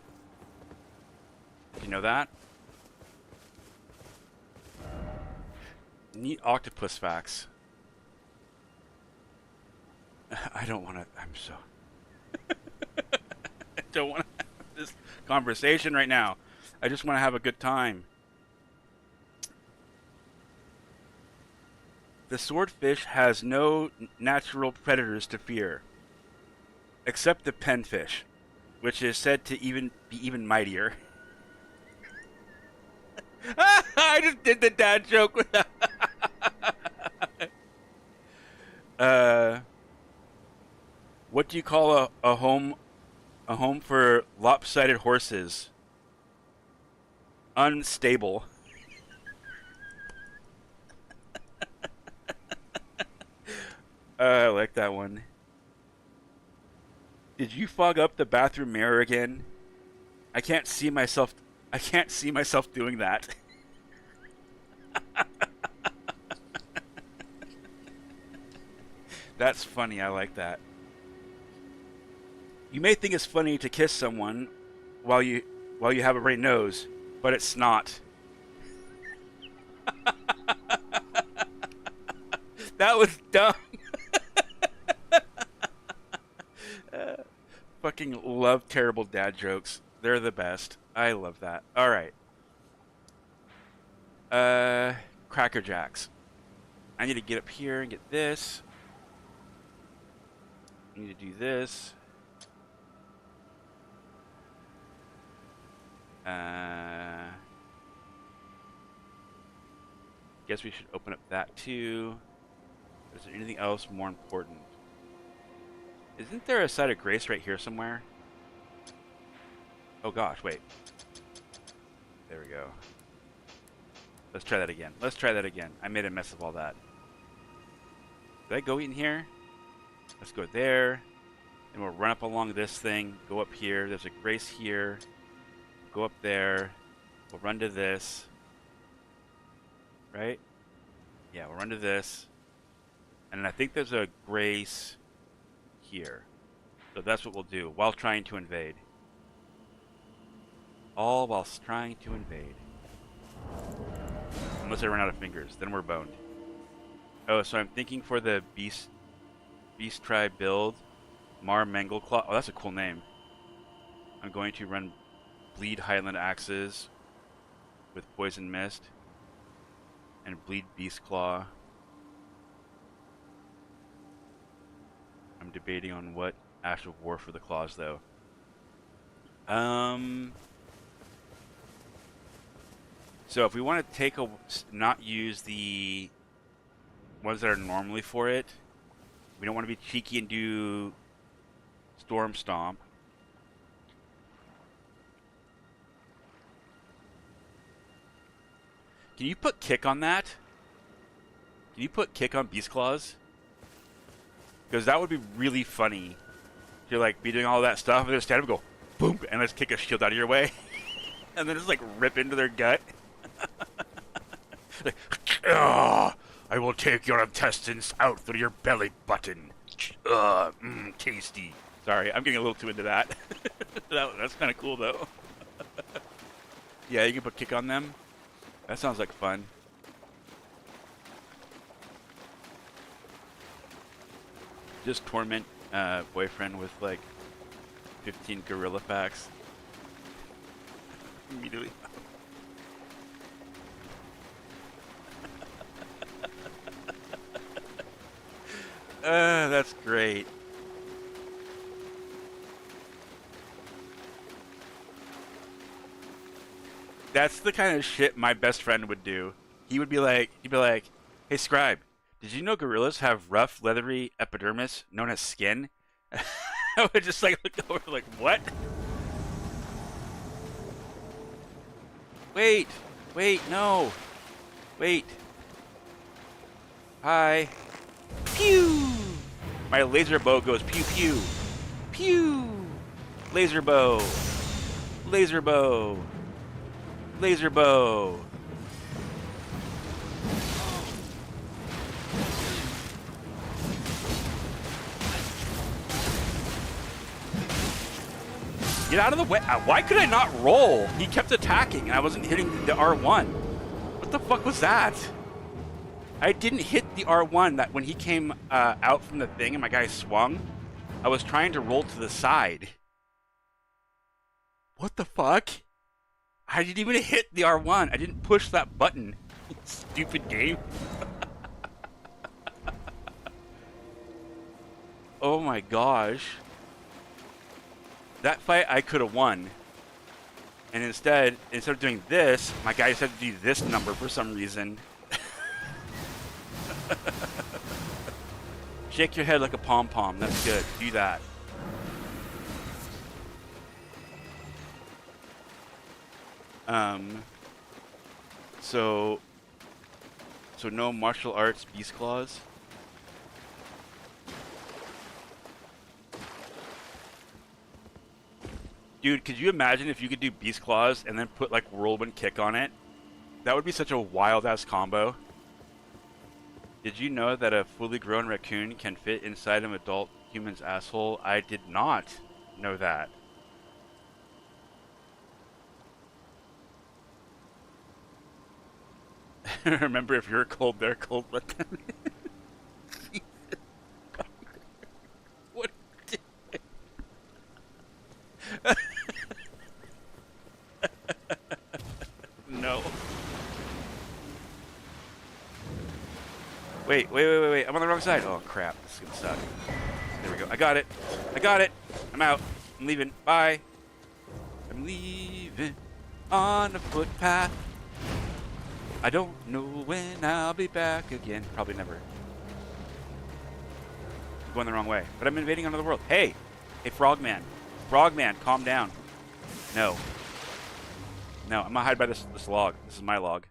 Did you know that? Neat octopus facts. I don't want to. I'm so. I don't want to have this conversation right now. I just want to have a good time. The swordfish has no natural predators to fear, except the penfish, which is said to be even mightier. I just did the dad joke with that. What do you call a home for lopsided horses? Unstable. I like that one. Did you fog up the bathroom mirror again? I can't see myself I can't see myself doing that. That's funny. I like that. You may think it's funny to kiss someone while you have a runny nose, but it's not. That was dumb. Fucking love terrible dad jokes. They're the best. I love that. All right. Cracker Jacks. I need to get up here and get this. I need to do this. Guess we should open up that too. Is there anything else more important? Isn't there a site of grace right here somewhere? Oh gosh, wait. There we go. Let's try that again. Let's try that again. I made a mess of all that. Did I go in here? Let's go there. And we'll run up along this thing. Go up here. There's a grace here. Go up there. We'll run to this. Right? Yeah, we'll run to this. And I think there's a grace here. So that's what we'll do while trying to invade. All whilst trying to invade. Unless I run out of fingers, then we're boned. Oh, so I'm thinking for the beast tribe build, Mar Mangleclaw. Oh, that's a cool name. I'm going to run Bleed Highland Axes with Poison Mist and Bleed Beastclaw. I'm debating on what Ash of War for the claws, though. So if we want to take not use the ones that are normally for it, we don't want to be cheeky and do Storm Stomp. Can you put kick on that? Can you put kick on Beast Claws? Because that would be really funny. You're like be doing all that stuff and then stand up and go boom and let's kick a shield out of your way. And then just like rip into their gut. Like, I will take your intestines out through your belly button. Tasty. Sorry, I'm getting a little too into that. That's kind of cool though. Yeah, you can put kick on them. That sounds like fun. Just torment boyfriend with like 15 gorilla packs. Immediately. That's great. That's the kind of shit my best friend would do. He'd be like, "Hey, Scribe, did you know gorillas have rough, leathery epidermis known as skin?" I would just like look over, like, what? Wait, no, wait. Hi. Pew! My laser bow goes pew pew, pew. Laser bow, laser bow. Laser bow. Get out of the way. Why could I not roll? He kept attacking and I wasn't hitting the R1. What the fuck was that? I didn't hit the R1 that when he came out from the thing and my guy swung. I was trying to roll to the side. What the fuck? I didn't even hit the R1. I didn't push that button. Stupid game. Oh my gosh. That fight I could have won. And instead of doing this, my guy decided to do this number for some reason. Shake your head like a pom-pom. That's good. Do that. So no martial arts beast claws. Dude, could you imagine if you could do Beast Claws and then put like Whirlwind Kick on it? That would be such a wild ass combo. Did you know that a fully grown raccoon can fit inside an adult human's asshole? I did not know that. Remember, if you're cold, they're cold. Let them. What? No. Wait. I'm on the wrong side. Oh, crap. This is going to suck. There we go. I got it. I'm out. I'm leaving. Bye. I'm leaving on a footpath. I don't know when I'll be back again. Probably never. I'm going the wrong way. But I'm invading another world. Hey, Frogman. Frogman, calm down. No, I'm gonna hide by this log. This is my log.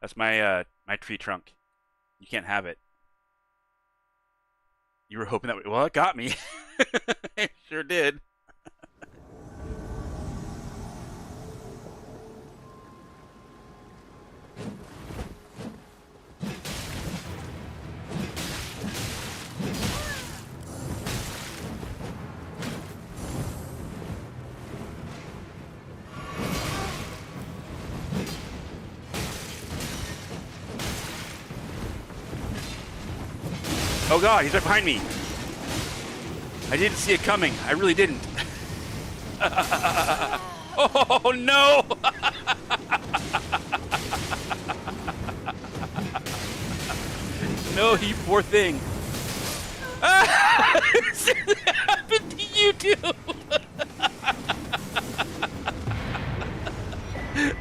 That's my my tree trunk. You can't have it. You were hoping that. Well, it got me. It sure did. Oh god, he's right behind me. I didn't see it coming. I really didn't. Oh no! No, you poor thing. This happened to you too.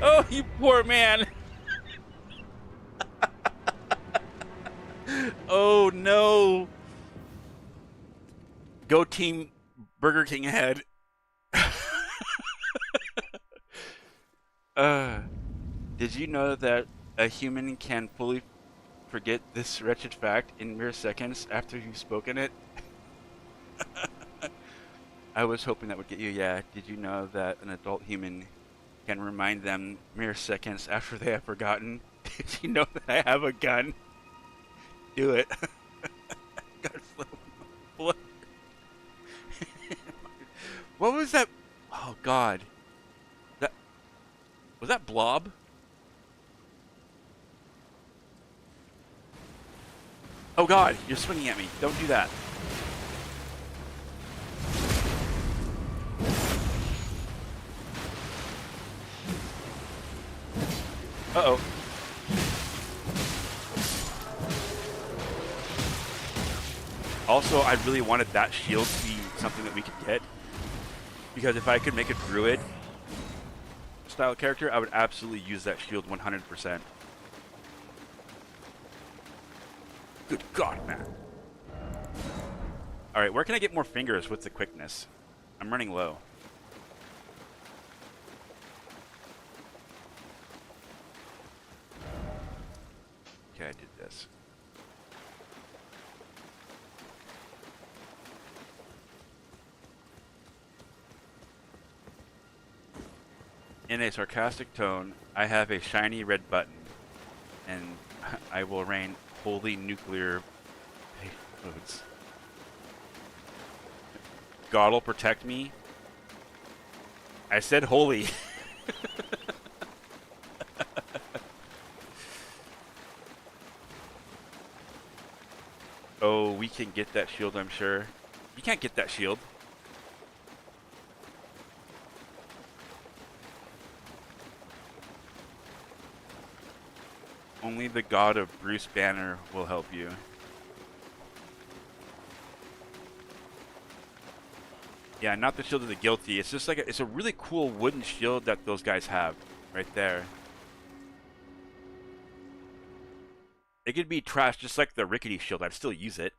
Oh, you poor man. Oh no! Go team Burger King ahead. Did you know that a human can fully forget this wretched fact in mere seconds after you've spoken it? I was hoping that would get you, yeah. Did you know that an adult human can remind them mere seconds after they have forgotten? Did you know that I have a gun? Do it. God, what? What was that? Oh God. That was that Blob? Oh God, you're swinging at me. Don't do that. Uh-oh. Also, I really wanted that shield to be something that we could get. Because if I could make a druid style character, I would absolutely use that shield 100%. Good God, man. Alright, where can I get more fingers with the quickness? I'm running low. Okay, I did this. In a sarcastic tone, I have a shiny red button, and I will rain holy nuclear payloads. God will protect me. I said holy. Oh, we can get that shield, I'm sure. You can't get that shield. Only the god of Bruce Banner will help you. Yeah, not the shield of the guilty. It's just like it's a really cool wooden shield that those guys have right there. It could be trash just like the rickety shield. I'd still use it.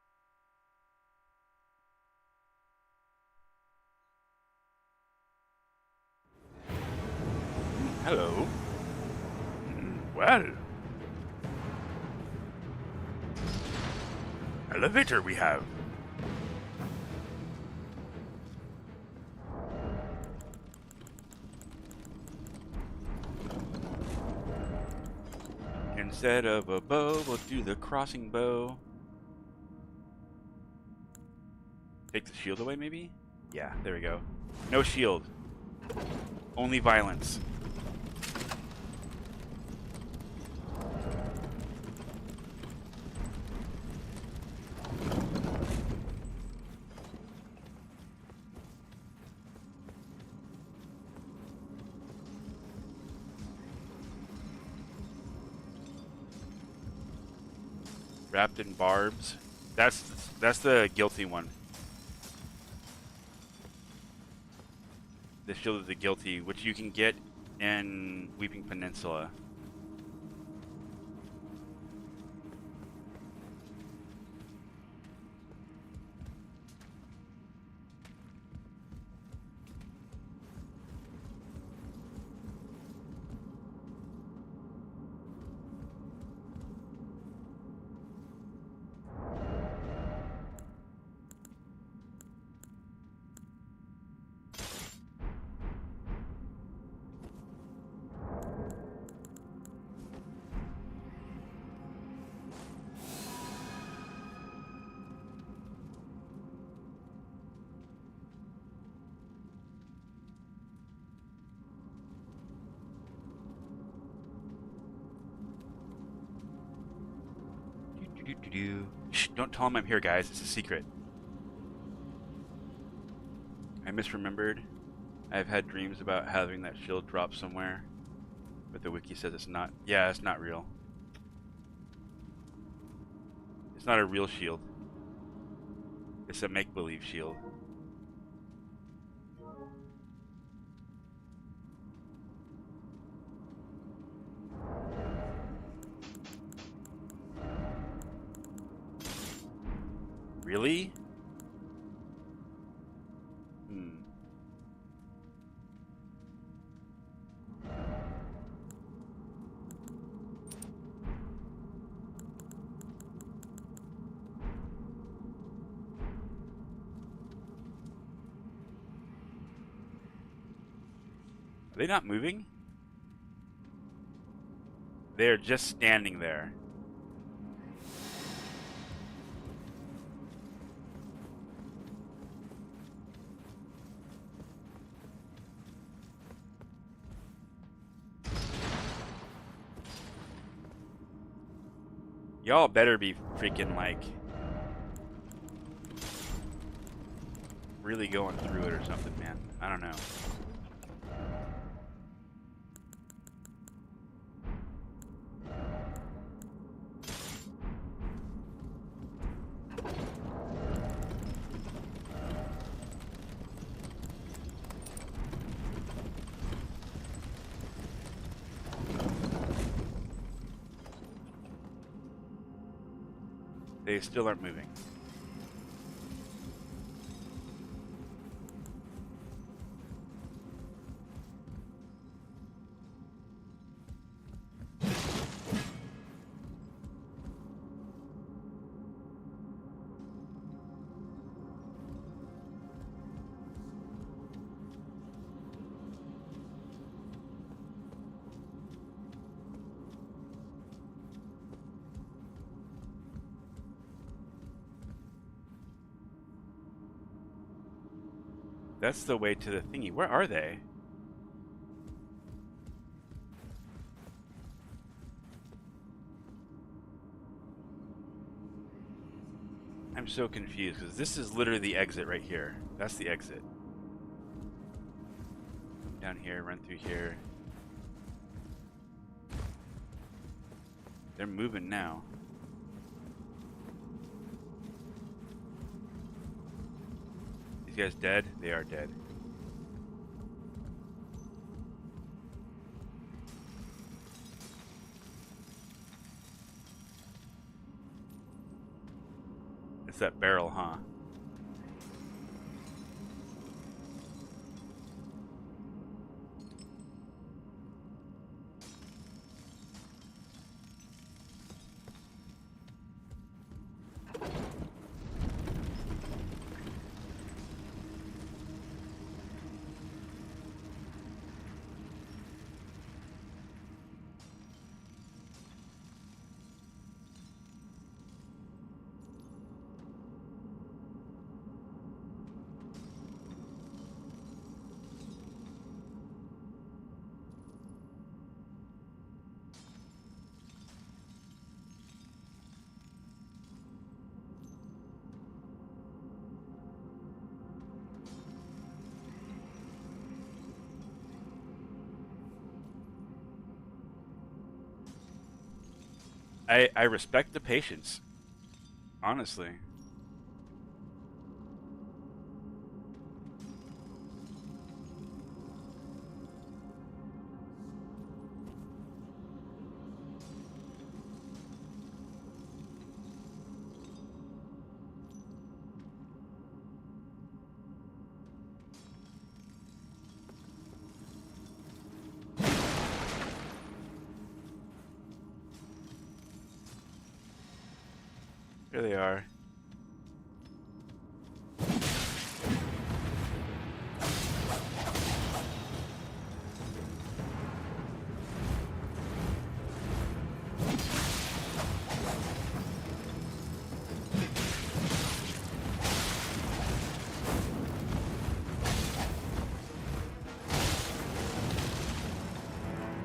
Hello. Well. Elevator we have. Instead of a bow, we'll do the crossing bow. Take the shield away, maybe? Yeah, there we go. No shield. Only violence. Wrapped in barbs. That's the guilty one. The shield of the guilty, which you can get in Weeping Peninsula. Shh, don't tell him I'm here, guys. It's a secret. I misremembered. I've had dreams about having that shield drop somewhere, but the wiki says it's not. Yeah, it's not real. It's not a real shield. It's a make-believe shield. Really? Are they not moving? They're just standing there. Y'all better be freaking like really going through it or something, man. I don't know. They still aren't moving. That's the way to the thingy. Where are they? I'm so confused because this is literally the exit right here. That's the exit. Down here, run through here. They're moving now. These guys dead? They are dead. It's that barrel, huh? I respect the patience, honestly. Here they are.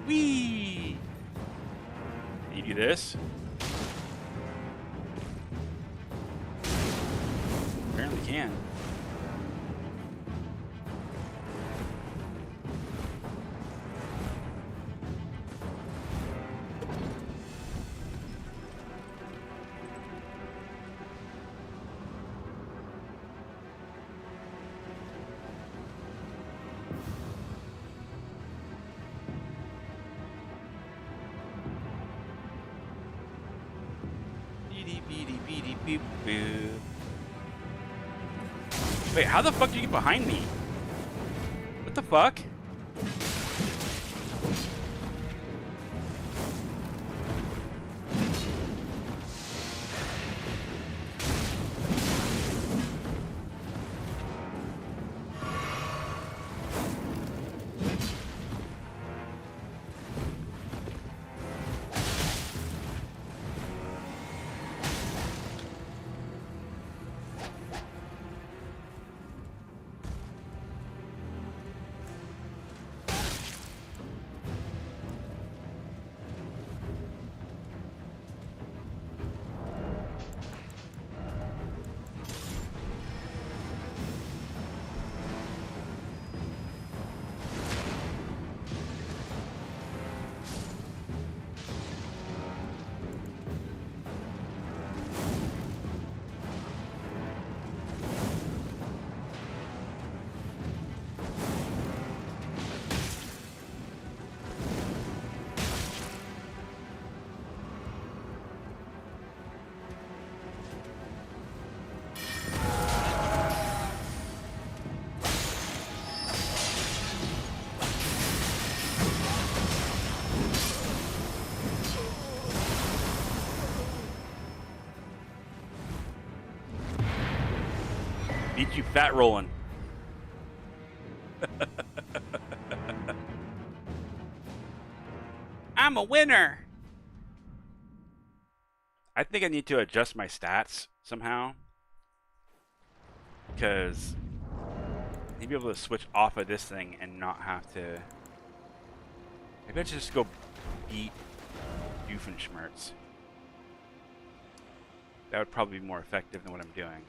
Whee! Can you do this? Apparently can. Beady beady beady boop boop. Wait, how the fuck did you get behind me? What the fuck? Beat you fat rolling. I'm a winner. I think I need to adjust my stats somehow, because I need to be able to switch off of this thing and not have to. Maybe I should just go beat Doofenshmirtz. That would probably be more effective than what I'm doing.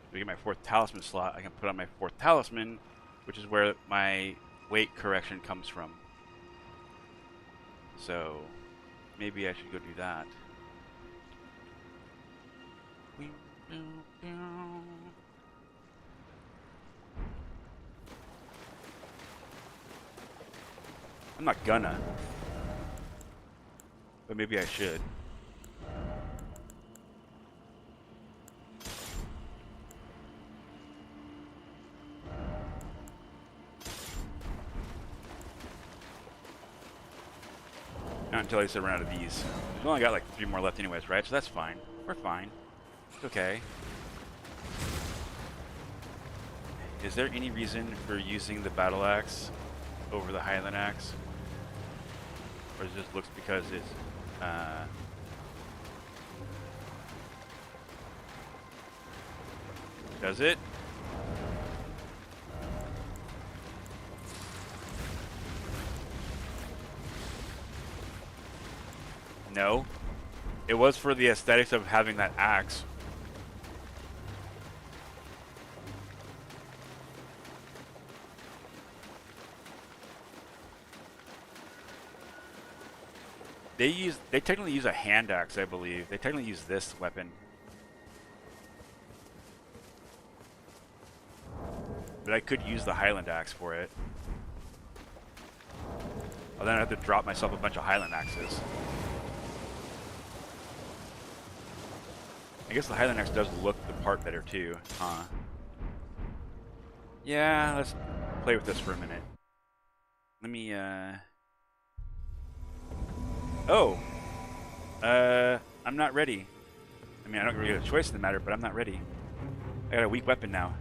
If we get my 4th talisman slot, I can put on my 4th talisman, which is where my weight correction comes from. So maybe I should go do that. I'm not gonna, but maybe I should. Not until I run out of these. We've only got like 3 more left anyways, right? So that's fine. We're fine. It's okay. Is there any reason for using the battle axe over the Highland axe? Or is it just looks because it's does it? No. It was for the aesthetics of having that axe. They technically use a hand axe, I believe. They technically use this weapon. But I could use the Highland axe for it. Well, then I have to drop myself a bunch of Highland axes. I guess the Highland axe does look the part better too, huh? Yeah, let's play with this for a minute. Let me, Oh! I'm not ready. I mean, I don't really get a choice in the matter, but I'm not ready. I got a weak weapon now.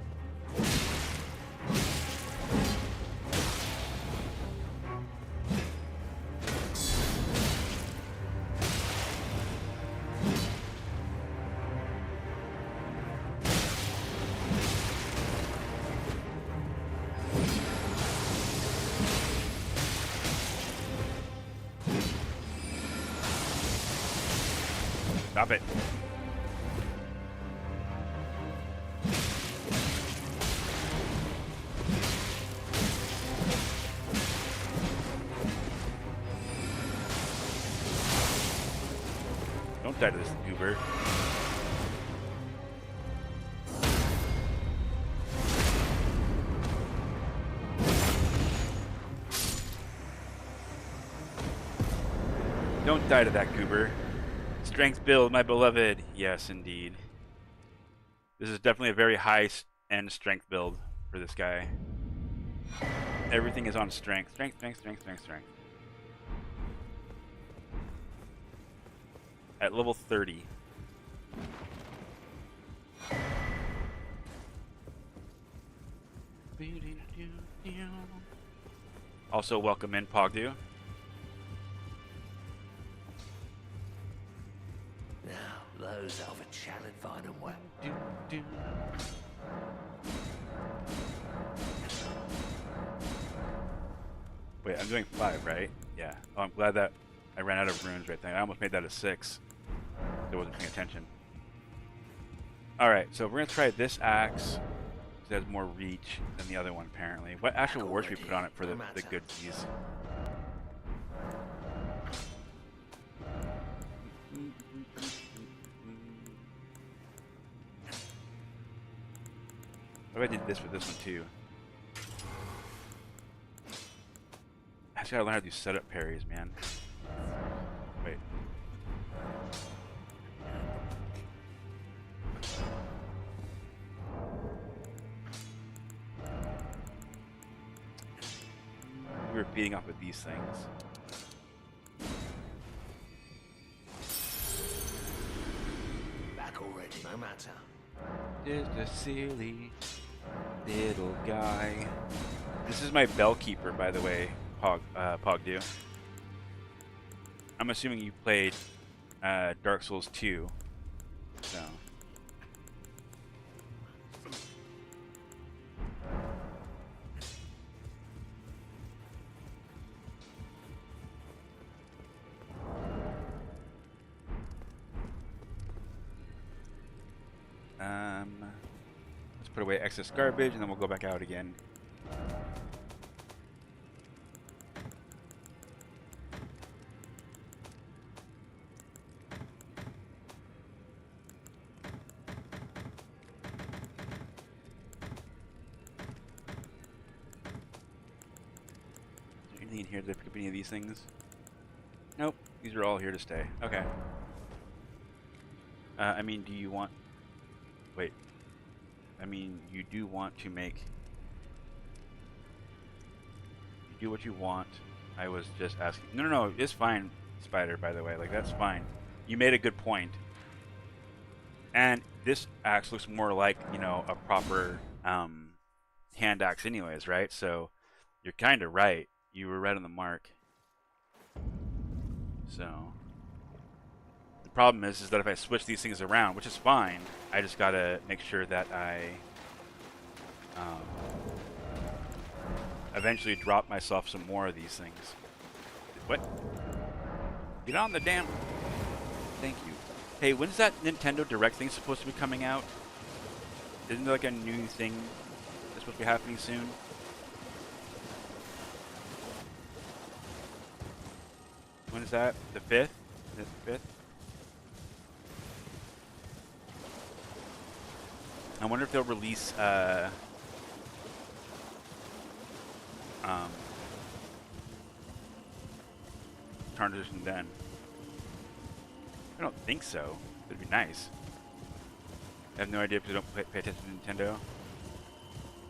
Stop it. Don't die to this goober. Don't die to that goober. Strength build, my beloved. Yes, indeed. This is definitely a very high-end strength build for this guy. Everything is on strength. Strength, strength, strength, strength, strength. At level 30. Also, welcome in, Pogdu. Now, those of a challenge fine and well. Wait, I'm doing 5, right? Yeah. Oh, I'm glad that I ran out of runes right there. I almost made that a 6. I wasn't paying attention. Alright, so we're going to try this axe. It has more reach than the other one, apparently. What actual word should we put on it for the good keys? What if I did this with this one, too? I just gotta learn how to do setup parries, man. Wait. We were beating up with these things. Back already, no matter. Just a silly little guy. This is my Bellkeeper, by the way, Pogdu. I'm assuming you played Dark Souls 2, so. Let's put away excess garbage, and then we'll go back out again. Is there anything in here? Did I pick up any of these things? Nope. These are all here to stay. Okay. I mean, do you want... Wait. I mean, you do want to make... You do what you want. I was just asking... No, no, no. It's fine, Spider, by the way. Like, that's fine. You made a good point. And this axe looks more like, you know, a proper hand axe anyways, right? So, you're kind of right. You were right on the mark. So... The problem is that if I switch these things around, which is fine, I just gotta make sure that I eventually drop myself some more of these things. What? Get on the damn... Thank you. Hey, when's that Nintendo Direct thing supposed to be coming out? Isn't there like a new thing that's supposed to be happening soon? When is that? The 5th? Is it the 5th? I wonder if they'll release Tarn Edition then. I don't think so. It'd be nice. I have no idea because I don't pay attention to Nintendo.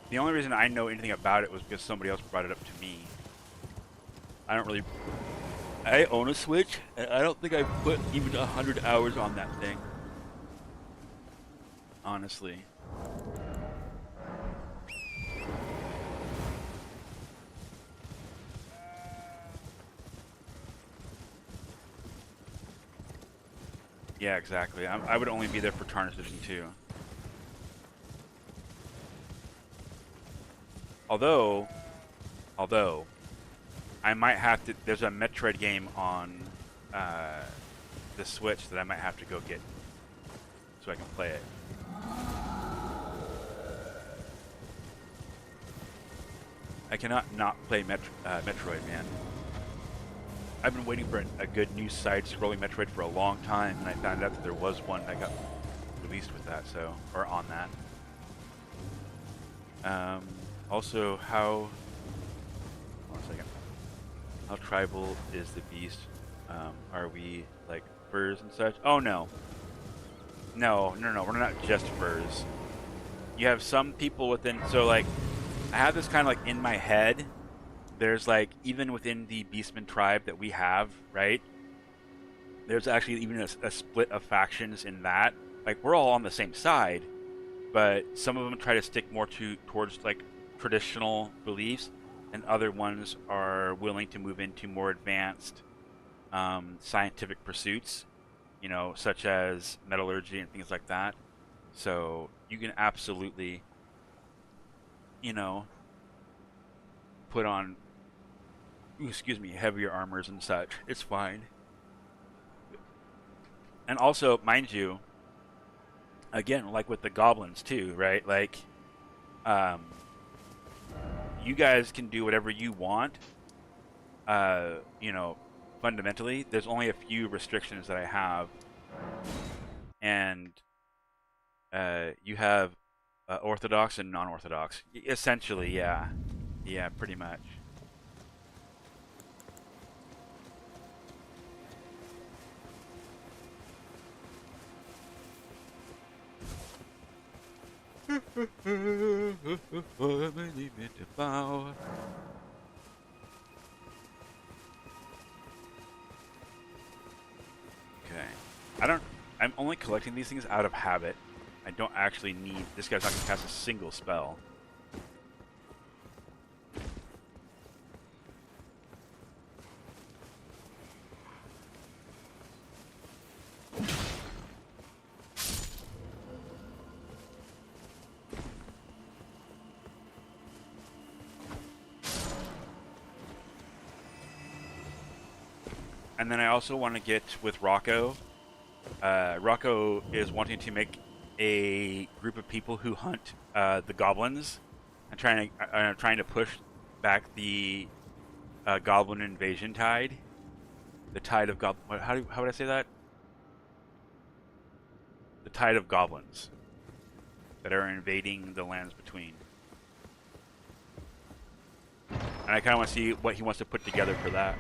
The only reason I know anything about it was because somebody else brought it up to me. I don't really... I own a Switch, and I don't think I put even 100 hours on that thing. Honestly. Yeah, exactly. I would only be there for Tarnished Edition 2. Although, I might have to. There's a Metroid game on the Switch that I might have to go get so I can play it. I cannot not play Metroid, man. I've been waiting for a good new side-scrolling Metroid for a long time, and I found out that there was one that got released with that, so, or on that. Also, how... Hold on a second. How tribal is the beast? Are we, like, furs and such? Oh, no. No, we're not just furs. You have some people within... So, like, I have this kind of, like, in my head... There's like, even within the Beastman tribe that we have, right? There's actually even a split of factions in that. Like, we're all on the same side, but some of them try to stick more towards like traditional beliefs, and other ones are willing to move into more advanced scientific pursuits, you know, such as metallurgy and things like that. So you can absolutely, you know, put on, excuse me, heavier armors and such. It's fine. And also, mind you, again, like with the goblins too, right? Like, you guys can do whatever you want. You know, fundamentally, there's only a few restrictions that I have, and you have orthodox and non-orthodox. Essentially, yeah, pretty much. Okay. I'm only collecting these things out of habit. I don't actually need... This guy's not going to cast a single spell. And then I also want to get with Rocco. Rocco is wanting to make a group of people who hunt the goblins, and trying to push back the goblin invasion tide. The tide of how would I say that? The tide of goblins that are invading the lands between. And I kind of want to see what he wants to put together for that.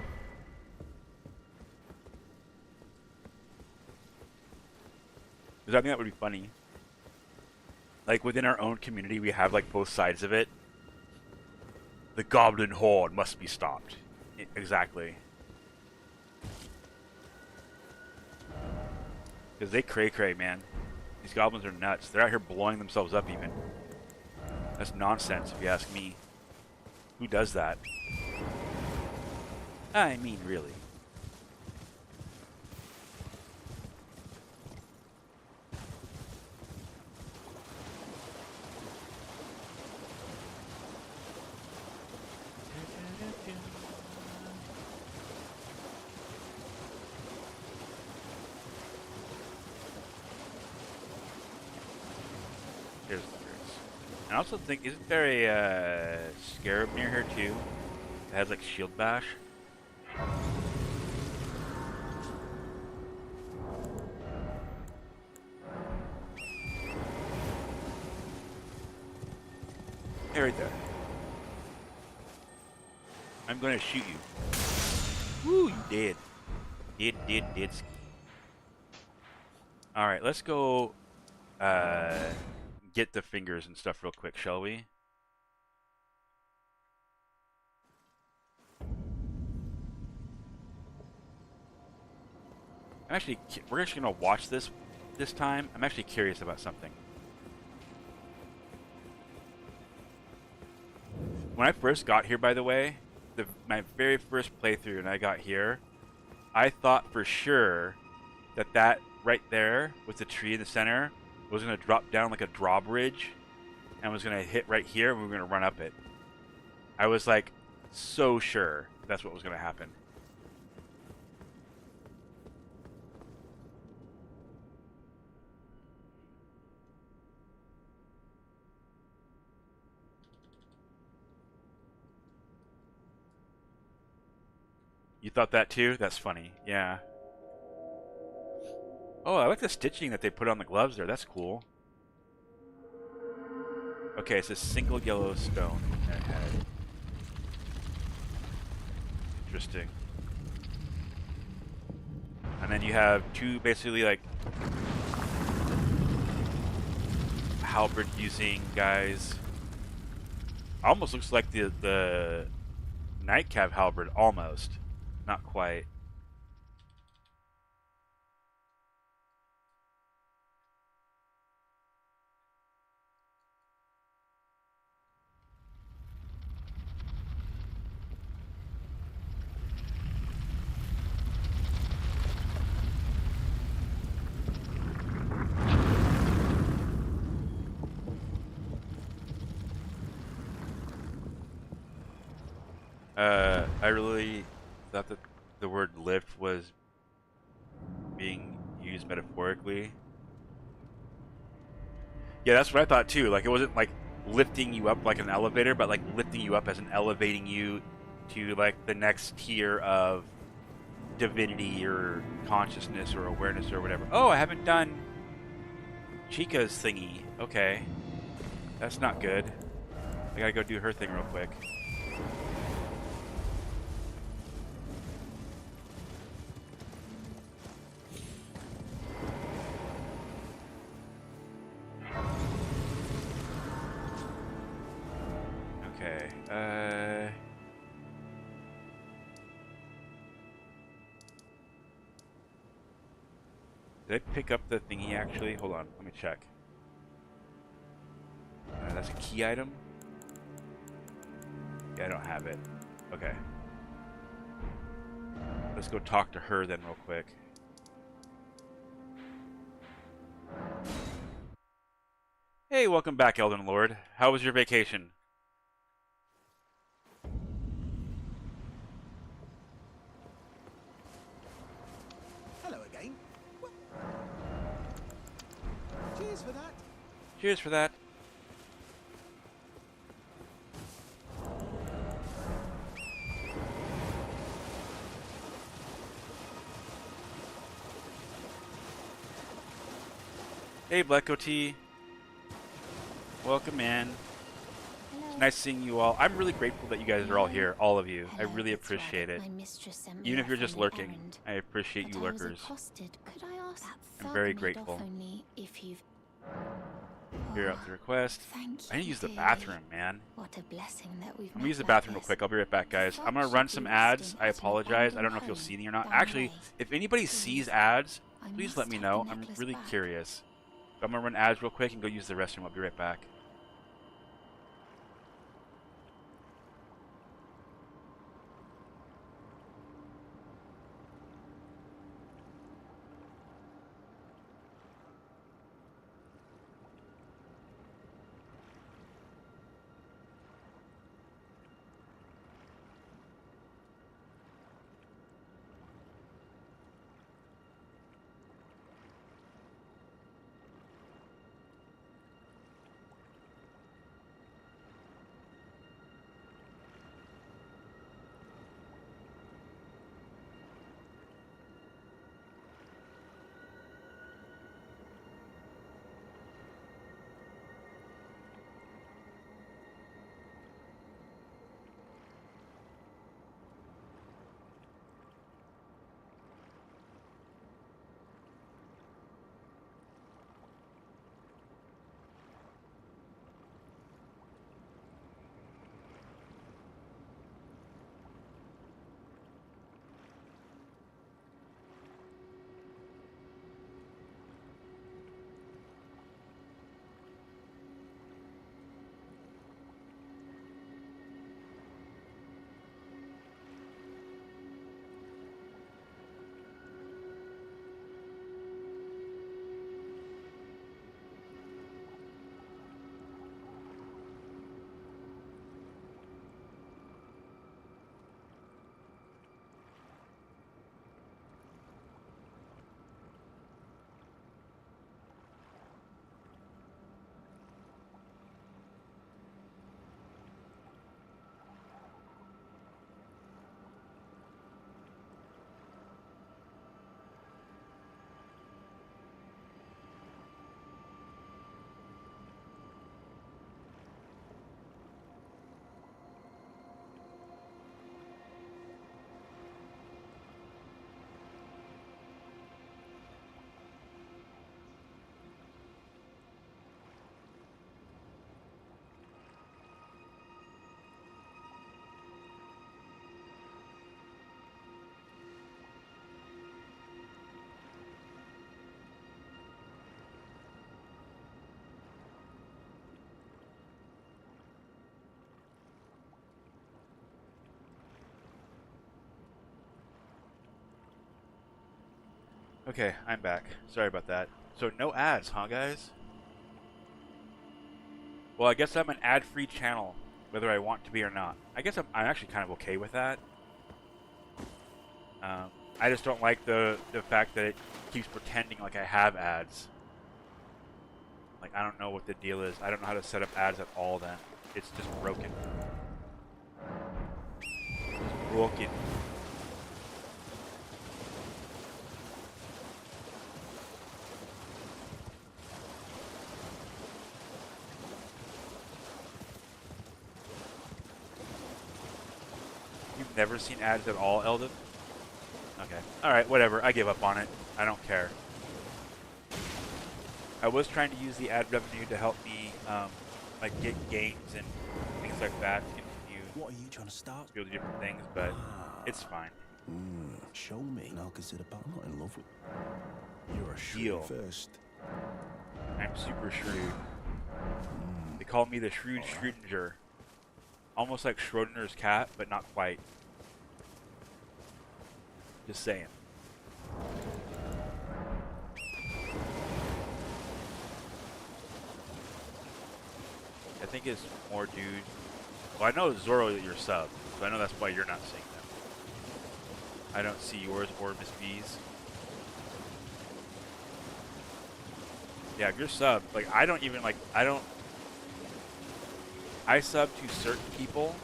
Because I think that would be funny. Like, within our own community, we have, like, both sides of it. The goblin horde must be stopped. Exactly. Because they cray-cray, man. These goblins are nuts. They're out here blowing themselves up, even. That's nonsense, if you ask me. Who does that? I mean, really. Here's the birds. And I also think, isn't there a scarab near here too? That has like shield bash? Hey, right there. I'm gonna shoot you. Woo, you did. Did. Alright, let's go get the fingers and stuff real quick, shall we? We're actually gonna watch this time. I'm actually curious about something. When I first got here, by the way, my very first playthrough and I got here, I thought for sure that right there with the tree in the center was gonna drop down like a drawbridge and was gonna hit right here and we were gonna run up it. I was like so sure that's what was gonna happen. You thought that too? That's funny. Yeah. Oh, I like the stitching that they put on the gloves there. That's cool. Okay, it's a single yellow stone in their head. Interesting. And then you have two basically like halberd using guys. Almost looks like the nightcap halberd, almost. Not quite. I really thought that the word lift was being used metaphorically. Yeah, that's what I thought too. Like it wasn't like lifting you up like an elevator, but like lifting you up as in elevating you to like the next tier of divinity or consciousness or awareness or whatever. Oh, I haven't done Chica's thingy. Okay. That's not good. I gotta go do her thing real quick. Okay. Did I pick up the thingy actually? Hold on, let me check. That's a key item? Yeah, I don't have it. Okay. Let's go talk to her then real quick. Hey, welcome back, Elden Lord. How was your vacation? Hello again. Cheers for that. Cheers for that. Hey, Black Goatee. Welcome in. It's nice seeing you all. I'm really grateful that you guys are all here, all of you. I really appreciate it. Even if you're just lurking, I appreciate you lurkers. I'm very grateful. Clear out the request. I need to use the bathroom, man. What a blessing that we've I'm gonna use the bathroom real quick. I'll be right back, guys. I'm gonna run some ads. I apologize. I don't know if you'll see them or not. Actually, if anybody sees ads, please let me know. I'm really curious. I'm gonna run ads real quick and go use the restroom. I'll be right back. Okay, I'm back. Sorry about that. So no ads, huh, guys? Well, I guess I'm an ad-free channel, whether I want to be or not. I guess I'm actually kind of okay with that. I just don't like the fact that it keeps pretending like I have ads. Like, I don't know what the deal is. I don't know how to set up ads at all then. It's just broken. It's broken. You've never seen ads at all, Eldon? Okay. Alright, whatever. I give up on it. I don't care. I was trying to use the ad revenue to help me, like, get games and things like that to continue What are you trying to start? to do different things, but it's fine. Show me, and I'll consider. But I'm not in love with. You're a Deal. shrew first. I'm super shrewd. They call me the Shrewd Schrödinger. Almost like Schrodinger's cat, but not quite. Just saying. I think it's more dude. Well, I know Zoro that you're sub, so I know that's why you're not seeing them. I don't see yours or Miss B's. Yeah, if you're sub, like I don't even like I sub to certain people,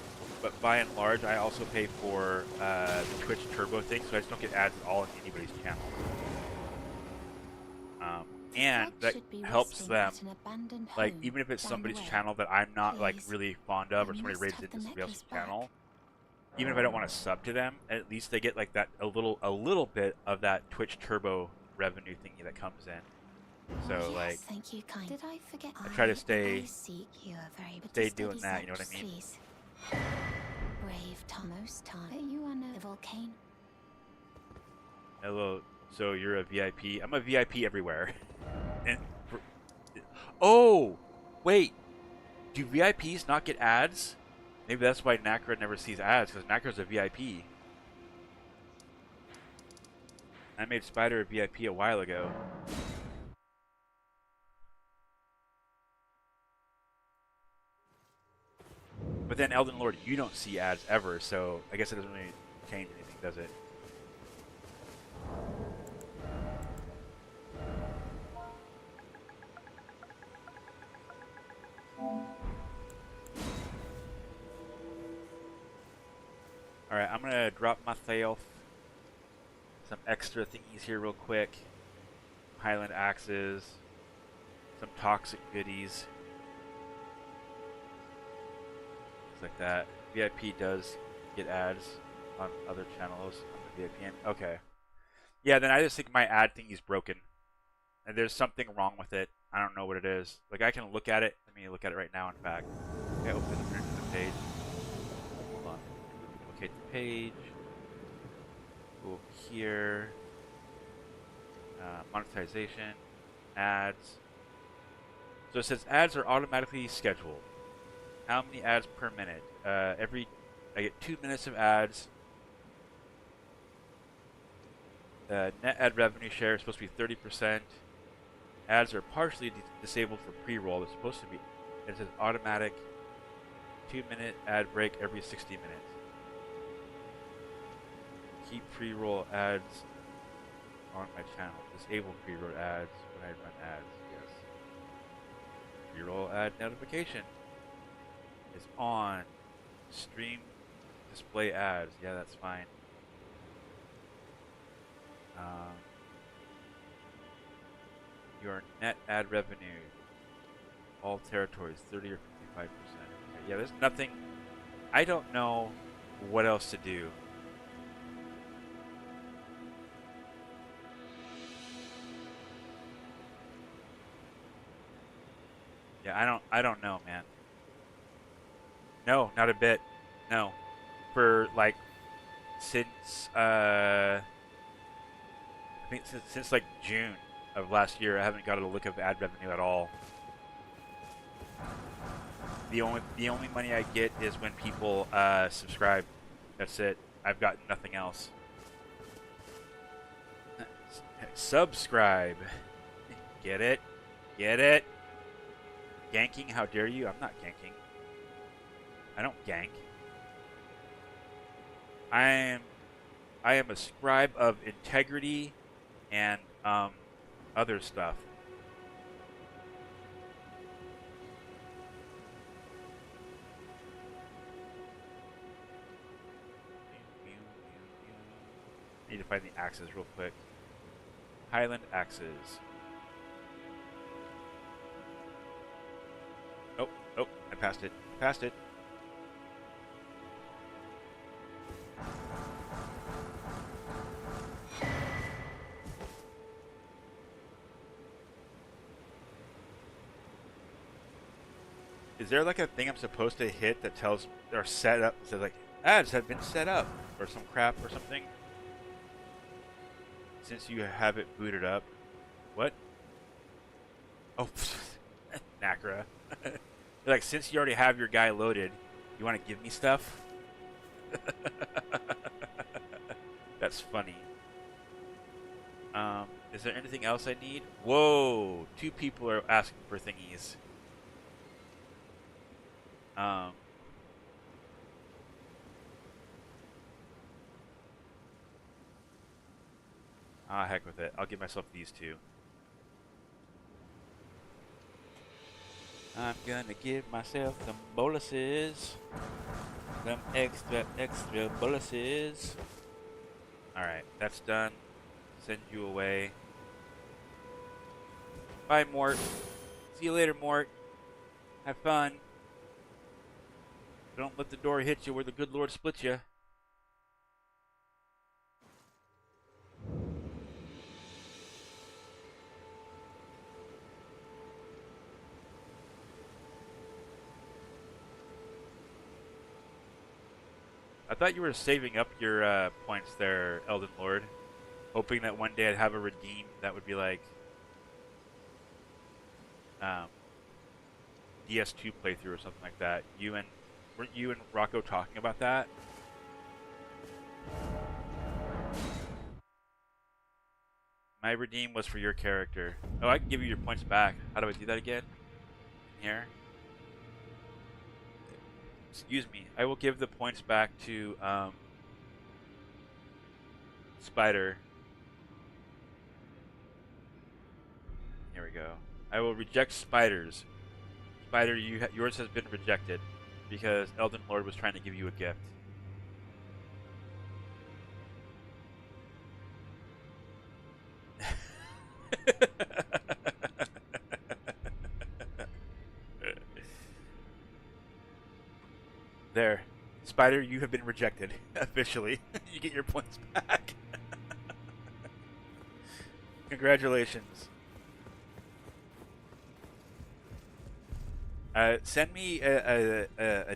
but by and large I also pay for the Twitch Turbo thing, so I just don't get ads at all on anybody's channel. And that helps them, like even if it's somebody's channel that I'm not like really fond of, or somebody raised into somebody else's channel, even if I don't want to sub to them, at least they get like that a little bit of that Twitch Turbo revenue thingy that comes in. So like, thank you, kind. Did I forget? I try to stay doing studies that. You know what I mean? please. Brave Thomas Tan. You are no volcano. Hello. So you're a VIP. I'm a VIP everywhere. And oh, wait. Do VIPs not get ads? Maybe that's why Nakra never sees ads, because Nakra's a VIP. I made Spider a VIP a while ago. But then Elden Lord, you don't see ads ever, so I guess it doesn't really change anything, does it? Alright, I'm gonna drop myself some extra thingies here real quick. Highland axes, some toxic goodies. Things like that. VIP does get ads on other channels on the VIP. Okay. Yeah, then I just think my ad thingy's broken. And there's something wrong with it. I don't know what it is. Like, I can look at it. Let me look at it right now, in fact. Okay, open the page. Hold on. Locate the page. Go over here. Monetization. Ads. So it says ads are automatically scheduled. How many ads per minute? I get 2 minutes of ads. Net ad revenue share is supposed to be 30%. Ads are partially disabled for pre-roll. It's supposed to be. It says automatic 2-minute ad break every 60 minutes. Keep pre-roll ads on my channel. Disable pre-roll ads when I run ads. Yes. Pre-roll ad notification is on. Stream display ads. Yeah, that's fine. Your net ad revenue, all territories, 30 or 55%. Okay, yeah, there's nothing. I don't know what else to do. Yeah, I don't know, man. No, not a bit. No. For like since I think since like June of last year, I haven't got a look of ad revenue at all. The only money I get is when people subscribe. That's it. I've got nothing else. Subscribe. Get it? Get it? Ganking? How dare you? I'm not ganking. I don't gank. I am a scribe of integrity and other stuff. Need to find the axes real quick. Highland axes. Oh, oh, I passed it. Passed it. Is there like a thing I'm supposed to hit that tells or set up says like ads have been set up or some crap or something? Since you have it booted up. What? Oh, Nacra. Like, since you already have your guy loaded, you want to give me stuff? That's funny. Is there anything else I need? Whoa! 2 people are asking for thingies. Ah, heck with it. I'll give myself these 2. I'm gonna give myself some boluses. Some extra boluses. Alright, that's done. Send you away. Bye, Mort. See you later, Mort. Have fun. Don't let the door hit you where the good Lord splits you. I thought you were saving up your points there, Elden Lord. Hoping that one day I'd have a redeem that would be like DS2 playthrough or something like that. Weren't you and Rocco talking about that? My redeem was for your character. Oh, I can give you your points back. How do I do that again? Here. Excuse me. I will give the points back to Spider. Here we go. I will reject Spider's. Spider, yours has been rejected because Elden Lord was trying to give you a gift. There. Spider, you have been rejected. Officially. You get your points back. Congratulations. Send me a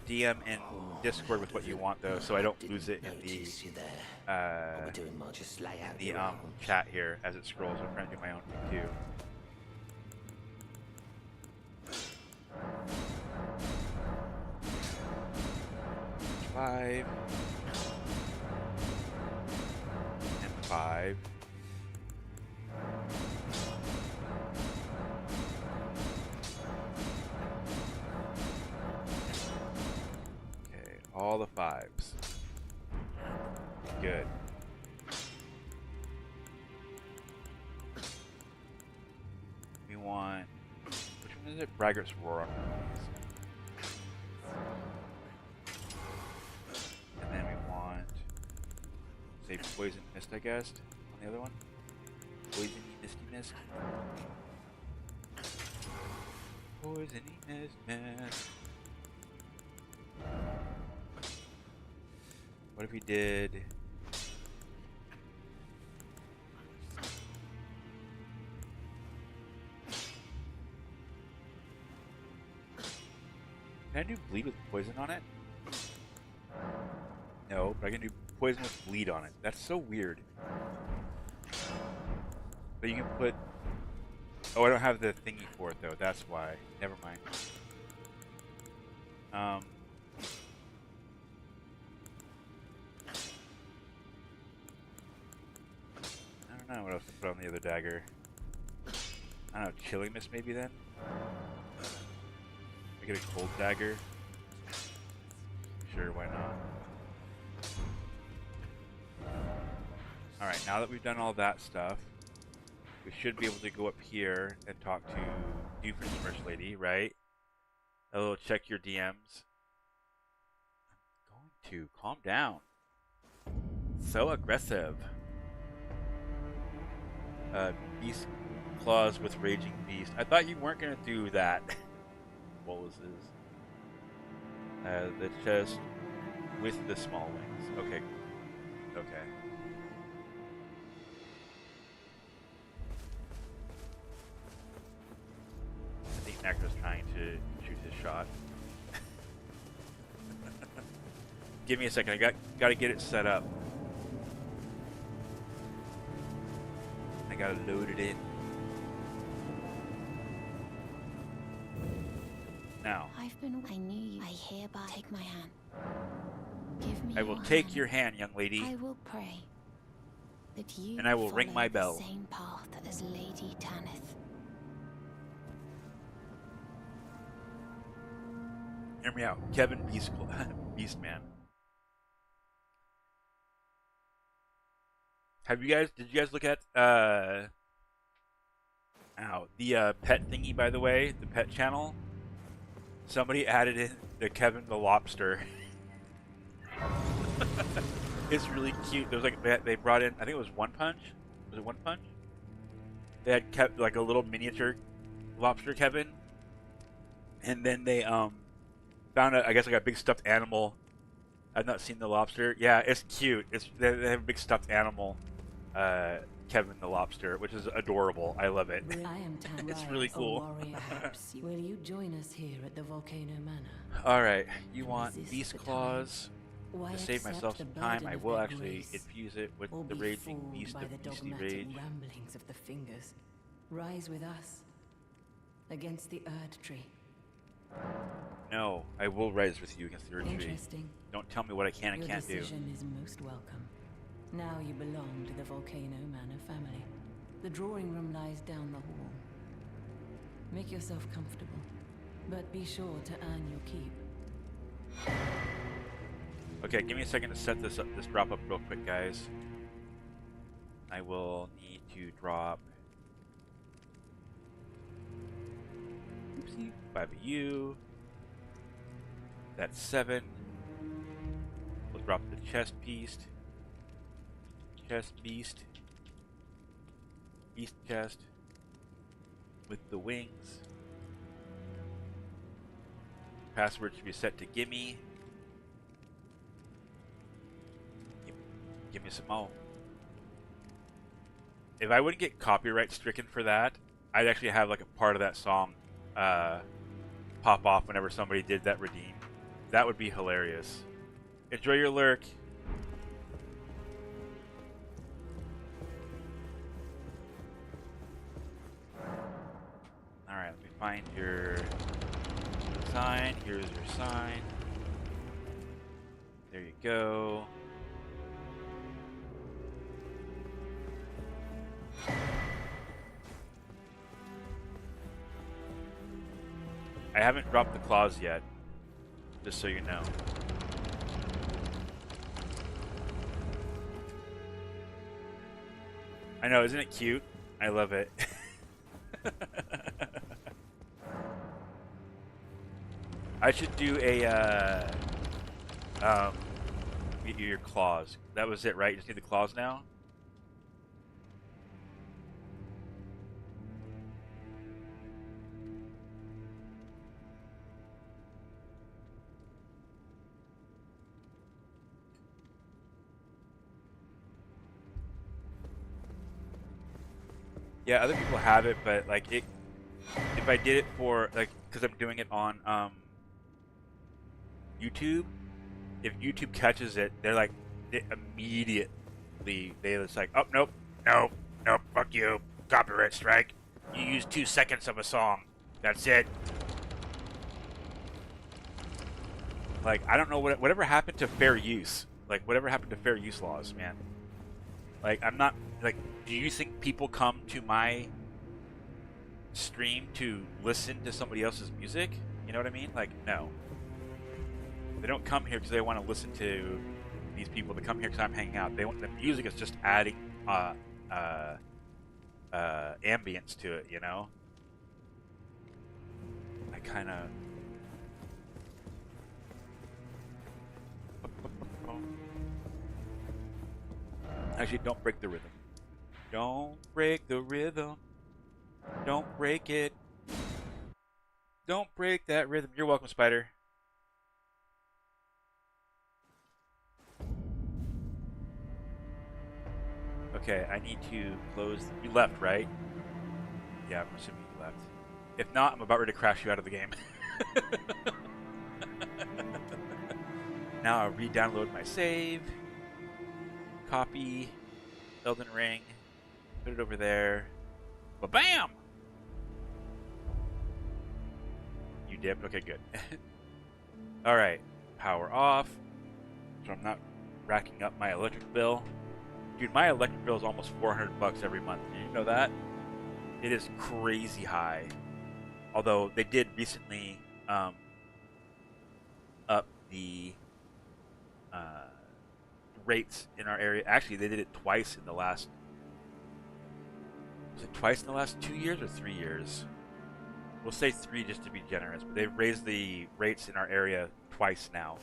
DM in Discord with what you want, though, so I don't lose it in the chat here as it scrolls. I'm trying to do my own thing, too. Five. And 5. Okay, all the 5s. Good. We want... Which one is it? Braggart's Roar on one of these. And then we want... Say Poison Mist, I guess, on the other one. Poisony Misty Mist. Poisony Mist. What if we did... Can I do bleed with poison on it? No, but I can do poison with bleed on it. That's so weird. But you can put... Oh, I don't have the thingy for it, though. That's why. Never mind. I don't know what else to put on the other dagger. I don't know, chilling mist maybe then? We get a cold dagger. Sure, why not? Alright, now that we've done all that stuff, we should be able to go up here and talk to Doofenshmirtz lady, right? Oh, check your DMs. I'm going to. Calm down. So aggressive. Beast claws with raging beast. I thought you weren't gonna do that. Boluses. The chest with the small wings. Okay. Okay. I think Necro's trying to shoot his shot. Give me a second. I gotta get it set up. I gotta load it in. Now. I knew you. I hereby take my hand. Give me I will your take hand. your hand, young lady. I will pray that you And I will ring follow my the bell. same path as Lady Tanith. Hear me out. Kevin Beastman. Did you guys look at the pet thingy, by the way, the pet channel? Somebody added in the Kevin the Lobster. It's really cute. There's like they brought in, I think it was One Punch. Was it One Punch? They had kept like a little miniature lobster Kevin, and then they found I guess like a big stuffed animal. I've not seen the lobster. Yeah, it's cute. They have a big stuffed animal, Kevin the Lobster, which is adorable. I love it. I am Tam It's Ryan, really a cool. warrior. Will you join us here at the Volcano Manor? All right, you To want resist beast the claws? Why To save accept myself the some time, burden I of will their actually grace, infuse it with or the be raging fooled beast by of the beastly dogmatic rage. ramblings of the fingers? Rise with us against the Erd Tree. No, I will rise with you against the Earth Tree. Interesting. Don't tell me what I can and Your can't do. decision is most welcome. Now you belong to the Volcano Manor family. The drawing room lies down the hall. Make yourself comfortable, but be sure to earn your keep. Okay, give me a second to set this drop up real quick, guys. I will need to drop. Oopsie, 5 of you. That's 7. We'll drop the chest beast. Chest beast. Beast chest. With the wings. Password should be set to gimme. Give me some more. If I wouldn't get copyright stricken for that, I'd actually have like a part of that song pop off whenever somebody did that redeem. That would be hilarious. Enjoy your lurk. Alright, let me find your sign. Here's your sign. There you go. I haven't dropped the claws yet, just so you know. I know, isn't it cute? I love it. I should do a, your claws. That was it, right? You just need the claws now? Yeah, other people have it, but like it, if I did it for like, because I'm doing it on YouTube, if YouTube catches it, they're like, immediately they just like, oh nope, nope, nope, fuck you, copyright strike. You used 2 seconds of a song. That's it. Like I don't know whatever happened to fair use. Like whatever happened to fair use laws, man. Like, I'm not like. Do you think people come to my stream to listen to somebody else's music? You know what I mean? Like, no. They don't come here because they want to listen to these people. They come here because I'm hanging out. They want the music is just adding ambience to it. You know. I kind of. Actually, don't break the rhythm. Don't break the rhythm. Don't break it. Don't break that rhythm. You're welcome, Spider. Okay, I need to close. You left, right? Yeah, I'm assuming you left. If not, I'm about ready to crash you out of the game. Now I'll re-download my save. Copy. Elden Ring. Put it over there. Ba-bam! You dipped? Okay, good. Alright. Power off. So I'm not racking up my electric bill. Dude, my electric bill is almost $400 every month. Did you know that? It is crazy high. Although they did recently up the rates in our area. Actually, they did it twice in the last. Was it twice in the last 2 years or 3 years? We'll say 3 just to be generous. But they've raised the rates in our area twice now,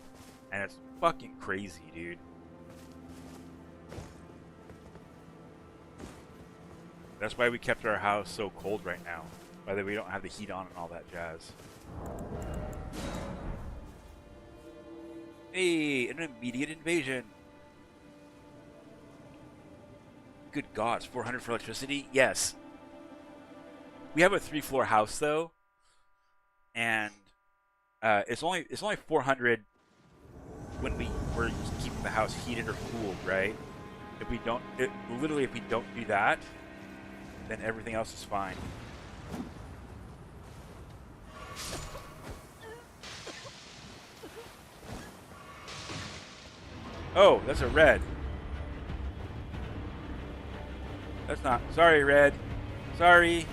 and it's fucking crazy, dude. That's why we kept our house so cold right now. By the way, we don't have the heat on and all that jazz. Hey, an immediate invasion. Good God, it's 400 for electricity? Yes. We have a 3-floor house though, and it's only 400 when we're keeping the house heated or cooled, right? If we don't, literally, if we don't do that, then everything else is fine. Oh, that's a red. That's not. Sorry, red. Sorry.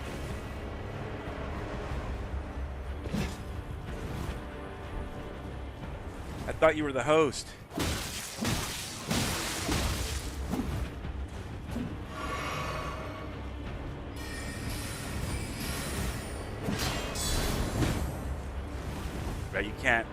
I thought you were the host. Right, you can't.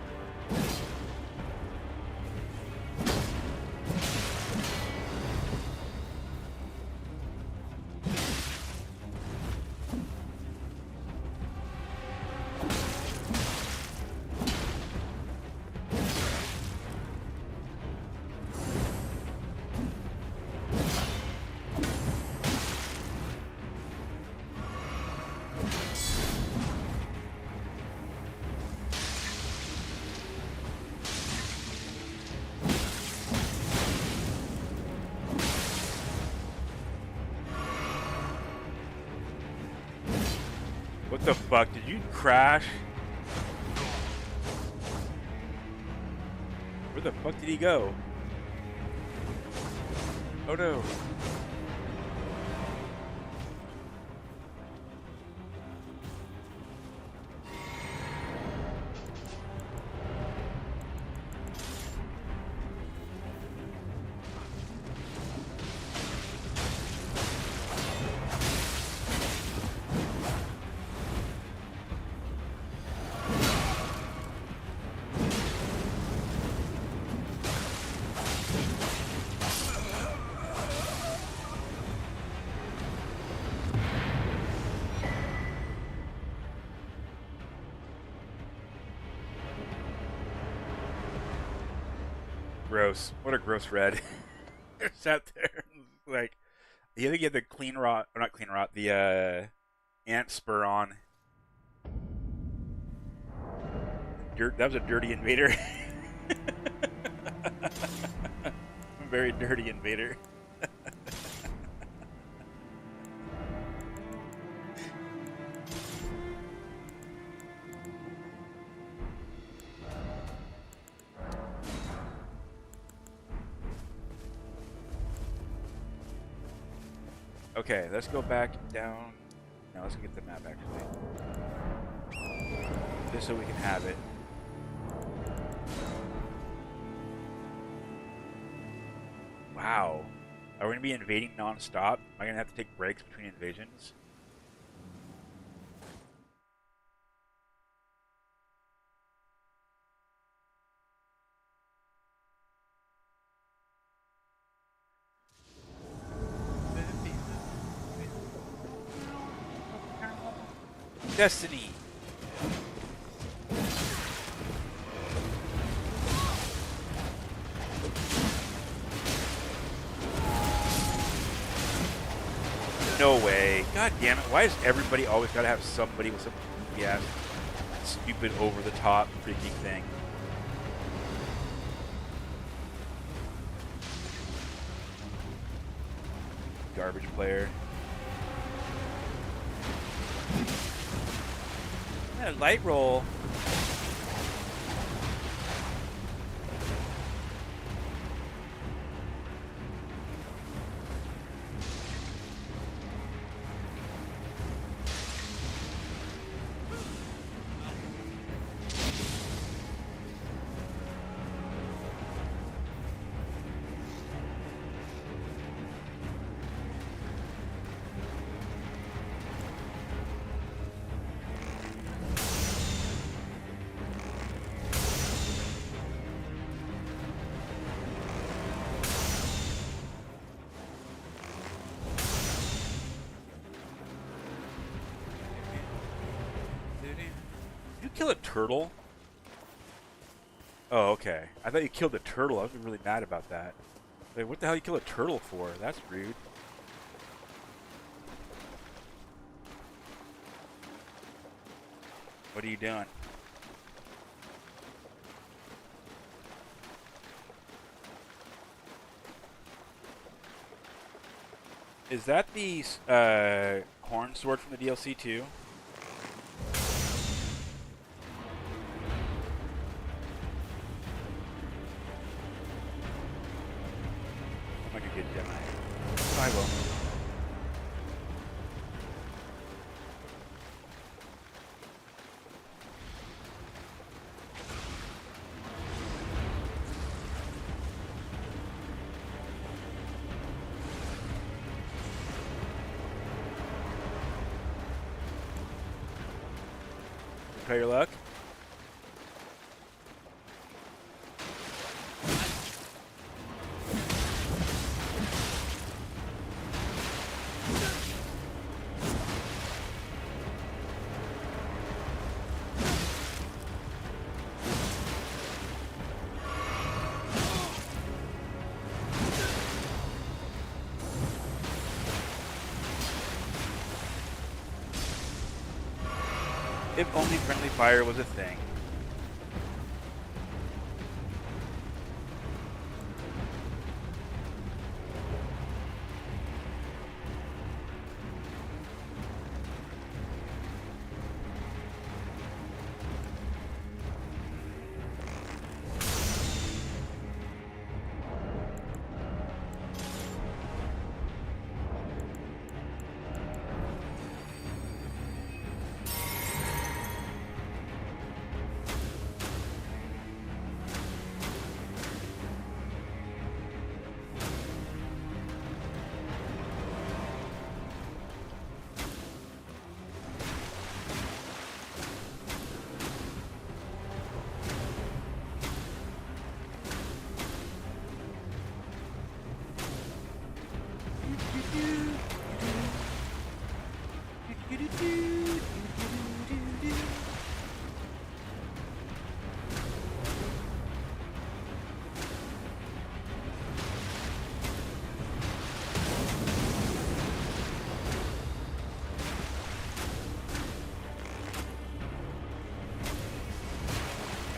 What the fuck? Did you crash? Where the fuck did he go? Oh no. Gross. What a gross red. It's out there. Like, you think you had the clean rot, or not clean rot, the ant spur on. Dirt. That was a dirty invader. Very dirty invader. Okay, let's go back down. No, let's get the map actually. Just so we can have it. Wow. Are we going to be invading non-stop? Am I going to have to take breaks between invasions? Destiny! No way. God damn it. Why does everybody always gotta have somebody with some goofy-ass, stupid, over-the-top, freaking thing? Garbage player. Yeah, light roll. You kill a turtle? Oh, okay. I thought you killed a turtle. I was really mad about that. Like, what the hell you kill a turtle for? That's rude. What are you doing? Is that the horn sword from the DLC too? I'm like a good Jedi. I will. Try your luck. If only friendly fire was a thing.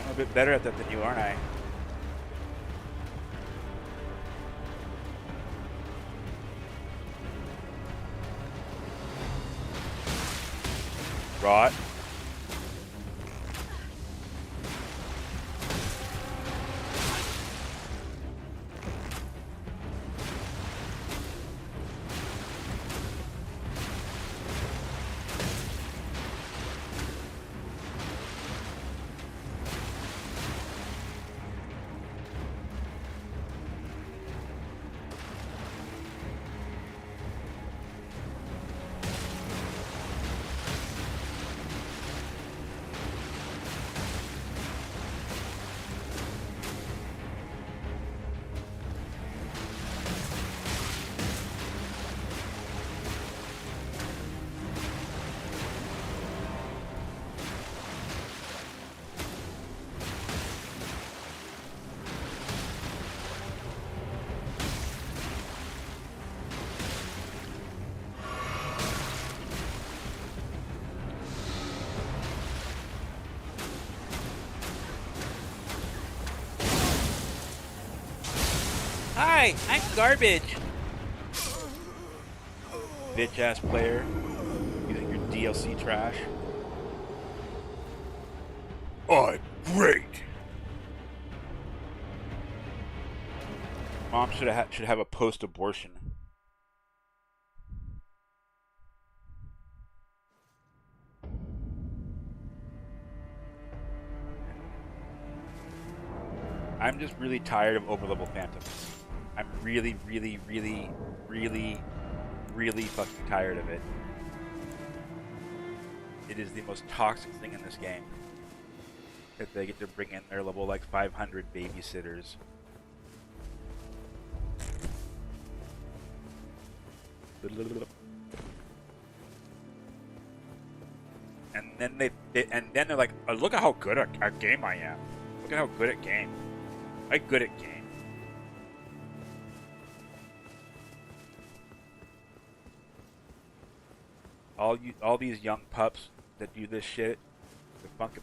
I'm a bit better at that than you, aren't I? Rot. Hi, I'm garbage. Bitch ass player. Using your DLC trash. I'm great. Mom should have a post-abortion. I'm just really tired of overlevel phantoms. I'm really, really, really, really, really fucking tired of it. It is the most toxic thing in this game. That they get to bring in their level like 500 babysitters. And then they're like, oh, look at how good at game I am. Look at how good at game. I'm good at game. All these young pups that do this shit, they're fucking.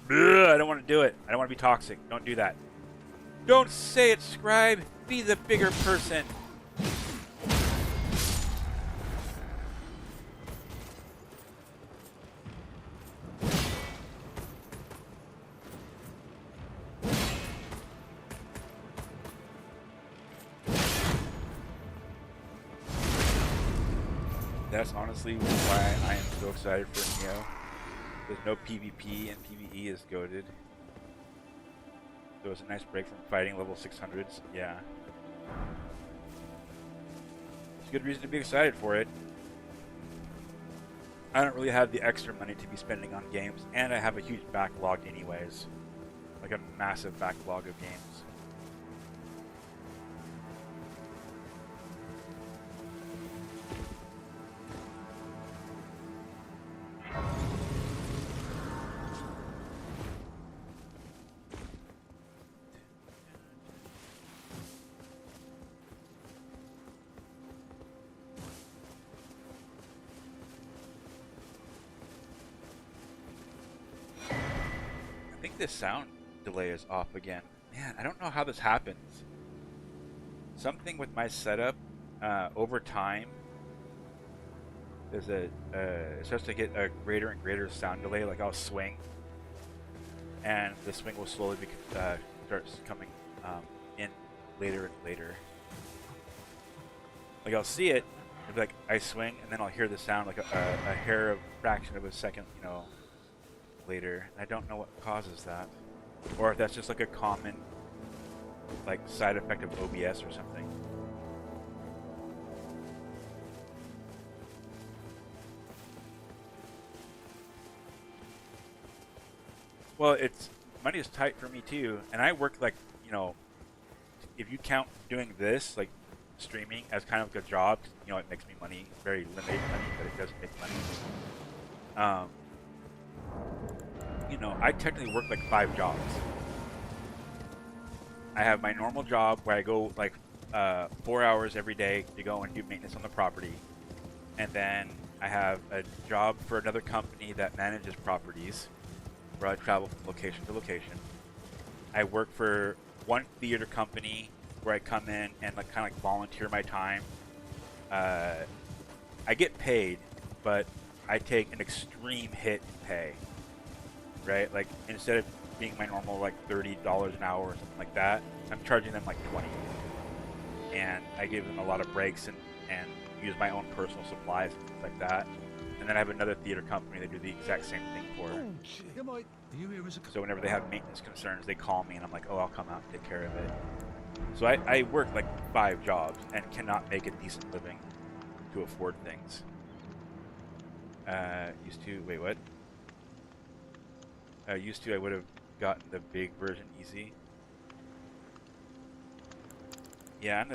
Ugh, I don't want to do it. I don't want to be toxic. Don't do that. Don't say it, Scribe. Be the bigger person. That's honestly why I am so excited for Neo. There's no PvP and PvE is goated. So it's a nice break from fighting level 600s. Yeah. It's a good reason to be excited for it. I don't really have the extra money to be spending on games, and I have a huge backlog anyways. Like a massive backlog of games. I think this sound delay is off again. Man, I don't know how this happens. Something with my setup, over time, it starts to get a greater and greater sound delay. Like I'll swing, and the swing will slowly starts coming in later and later. Like I'll see it, it'll be like I swing, and then I'll hear the sound like a hair of fraction of a second, later. I don't know what causes that, or if that's just like a common like side effect of OBS or something. Well, money is tight for me too, and I work like, if you count doing this like streaming as kind of like a job, it makes me money, very limited money, but it does make money. I technically work like 5 jobs. I have my normal job where I go like 4 hours every day to go and do maintenance on the property. And then I have a job for another company that manages properties where I travel from location to location. I work for one theater company where I come in and like kind of like volunteer my time. I get paid, but I take an extreme hit in pay. Right? Like instead of being my normal like $30 an hour or something like that, I'm charging them like 20. And I give them a lot of breaks and use my own personal supplies and things like that. And then I have another theater company that do the exact same thing for. So whenever they have maintenance concerns, they call me and I'm like, oh, I'll come out and take care of it. So I work like 5 jobs and cannot make a decent living to afford things. Wait, what? Used to, I would have gotten the big version easy. Yeah, and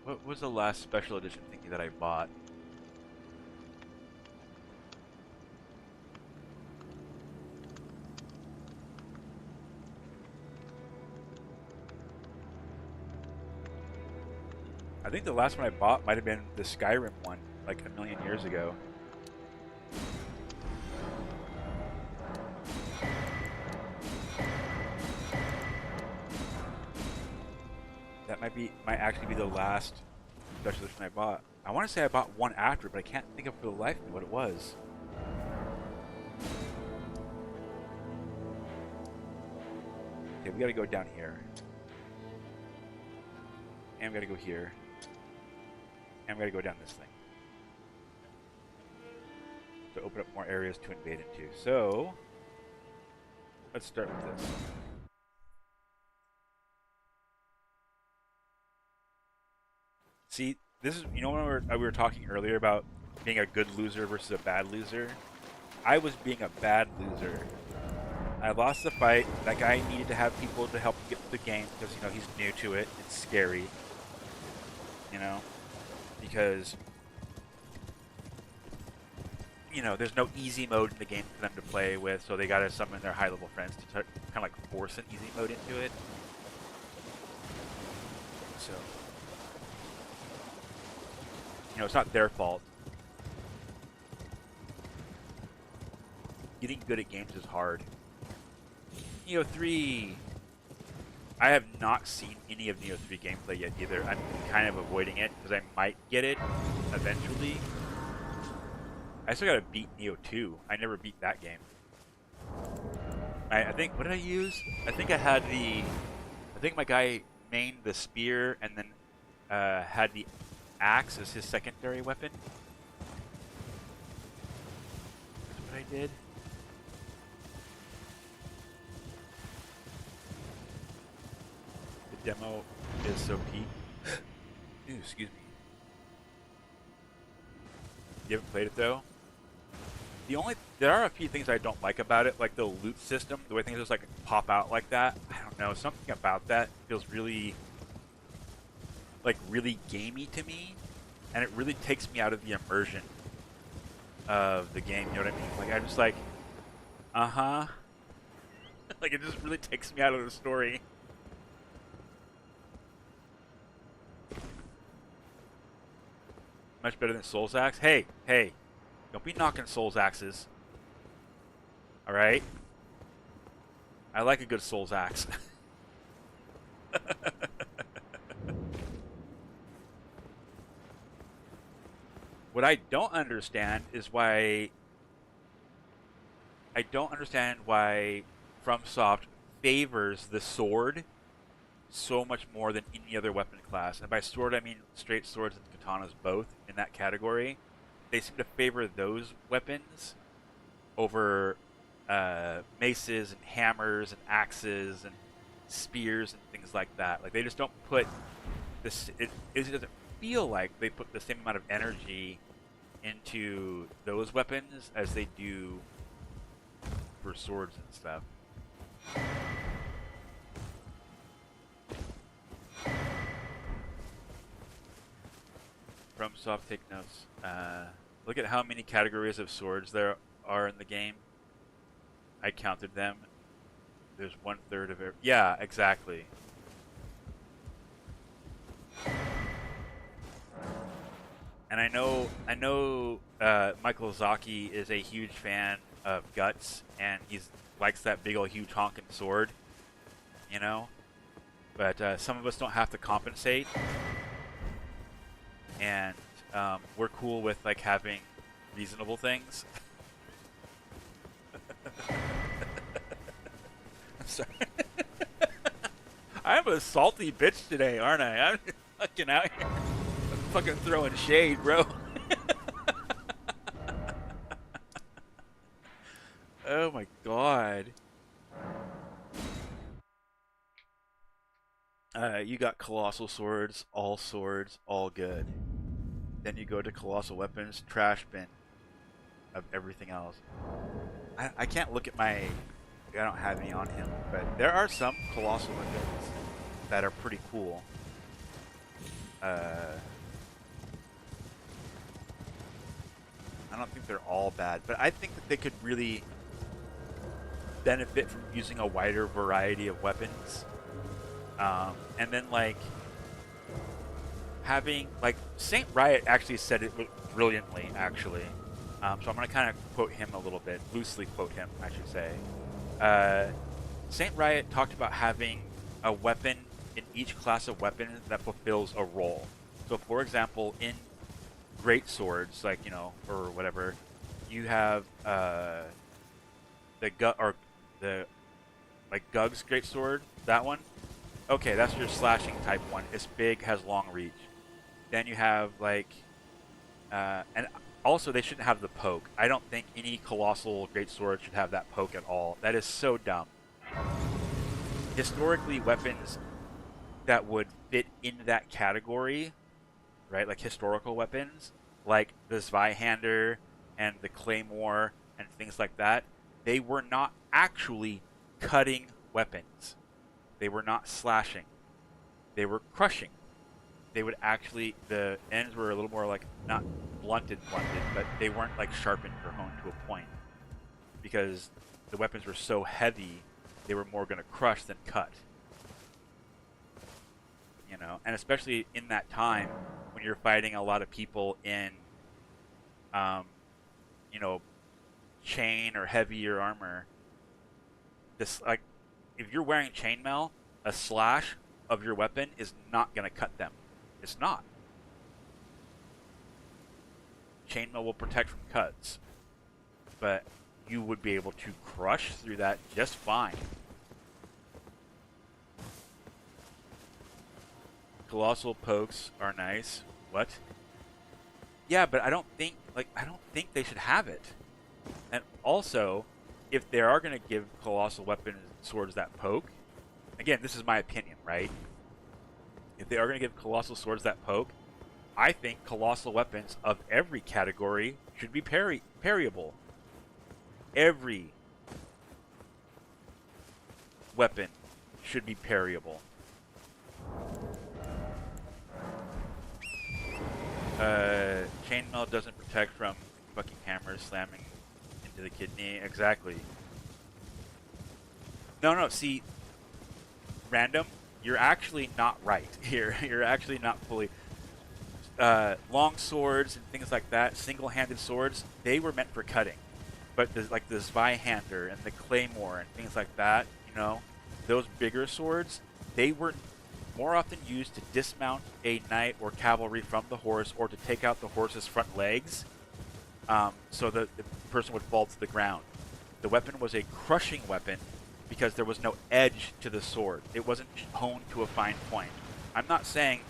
what was the last special edition thingy that I bought? I think the last one I bought might have been the Skyrim one, like a million years ago. That might actually be the last special edition I bought. I want to say I bought one after, but I can't think of for the life of me what it was. Okay, we gotta go down here. And we gotta go here. And we gotta go down this thing. To open up more areas to invade into. So, let's start with this. See, this is, you know, when we were talking earlier about being a good loser versus a bad loser? I was being a bad loser. I lost the fight. That guy needed to have people to help him get through the game because, you know, he's new to it. It's scary. You know? Because, you know, there's no easy mode in the game for them to play with, so they gotta summon their high-level friends to kind of like force an easy mode into it. So, you know, it's not their fault. Getting good at games is hard. Neo 3. I have not seen any of Neo 3 gameplay yet either. I'm kind of avoiding it because I might get it eventually. I still gotta beat Neo 2. I never beat that game. I think, what did I use? I think my guy mained the spear and then had the axe as his secondary weapon. That's what I did. The demo is so peak. Ew, excuse me. You haven't played it though? There are a few things I don't like about it, like the loot system, the way things just like pop out like that. I don't know, something about that feels really, like really gamey to me, and it really takes me out of the immersion of the game. You know what I mean? Like I'm just like, like it just really takes me out of the story. Much better than Souls Axe. Hey, don't be knocking Souls Axes. Alright? I like a good Souls Axe. What I don't understand is why... I don't understand why FromSoft favors the sword so much more than any other weapon class. And by sword, I mean straight swords and katanas both in that category. They seem to favor those weapons over maces and hammers and axes and spears and things like that. Like they just don't put this. It doesn't feel like they put the same amount of energy into those weapons as they do for swords and stuff. FromSoft, take notes. Look at how many categories of swords there are in the game. I counted them. There's 1/3 of it. Yeah, exactly. And I know Michael Zaki is a huge fan of Guts, and he likes that big old huge honking sword, you know? But some of us don't have to compensate. And we're cool with like having reasonable things. I'm sorry. I'm a salty bitch today, aren't I? I'm fucking out here. I'm fucking throwing shade, bro. Oh my god. You got colossal swords, all good. Then you go to colossal weapons, trash bin of everything else. I can't look at my... I don't have any on him, but there are some colossal weapons that are pretty cool. I don't think they're all bad, but I think that they could really benefit from using a wider variety of weapons. And then like having like Saint Riot actually said it brilliantly actually. So I'm going to kind of quote him a little bit, loosely quote him, I should say. Saint Riot talked about having a weapon in each class of weapon that fulfills a role. So, for example, in great swords, like, you know, or whatever, you have the Gug's great sword. That one. Okay, that's your slashing type one. It's big, has long reach. Then you have like, and also they shouldn't have the poke. I don't think any colossal greatsword should have that poke at all. That is so dumb. Historically, weapons that would fit in that category, right? Like historical weapons, like the Zweihander and the Claymore and things like that, they were not actually cutting weapons. They were not slashing. They were crushing. They would actually, the ends were a little more like, not blunted, but they weren't like sharpened or honed to a point. Because the weapons were so heavy, they were more going to crush than cut. You know, and especially in that time when you're fighting a lot of people in, you know, chain or heavier armor, this, like, if you're wearing chainmail, a slash of your weapon is not going to cut them. It's not. Chainmail will protect from cuts, but you would be able to crush through that just fine. Colossal pokes are nice. What? Yeah, but I don't think they should have it. And also, if they are going to give colossal weapon swords that poke, again, this is my opinion, right? If they are going to give colossal swords that poke, I think colossal weapons of every category should be parryable. Every weapon should be parryable. Chainmail doesn't protect from fucking hammers slamming into the kidney. Exactly. No, see, random, you're actually not right here. You're actually not fully... long swords and things like that, single-handed swords, they were meant for cutting. But like the Zweihander and the Claymore and things like that, you know, those bigger swords, they were more often used to dismount a knight or cavalry from the horse or to take out the horse's front legs, so that the person would fall to the ground. The weapon was a crushing weapon because there was no edge to the sword. It wasn't honed to a fine point. I'm not saying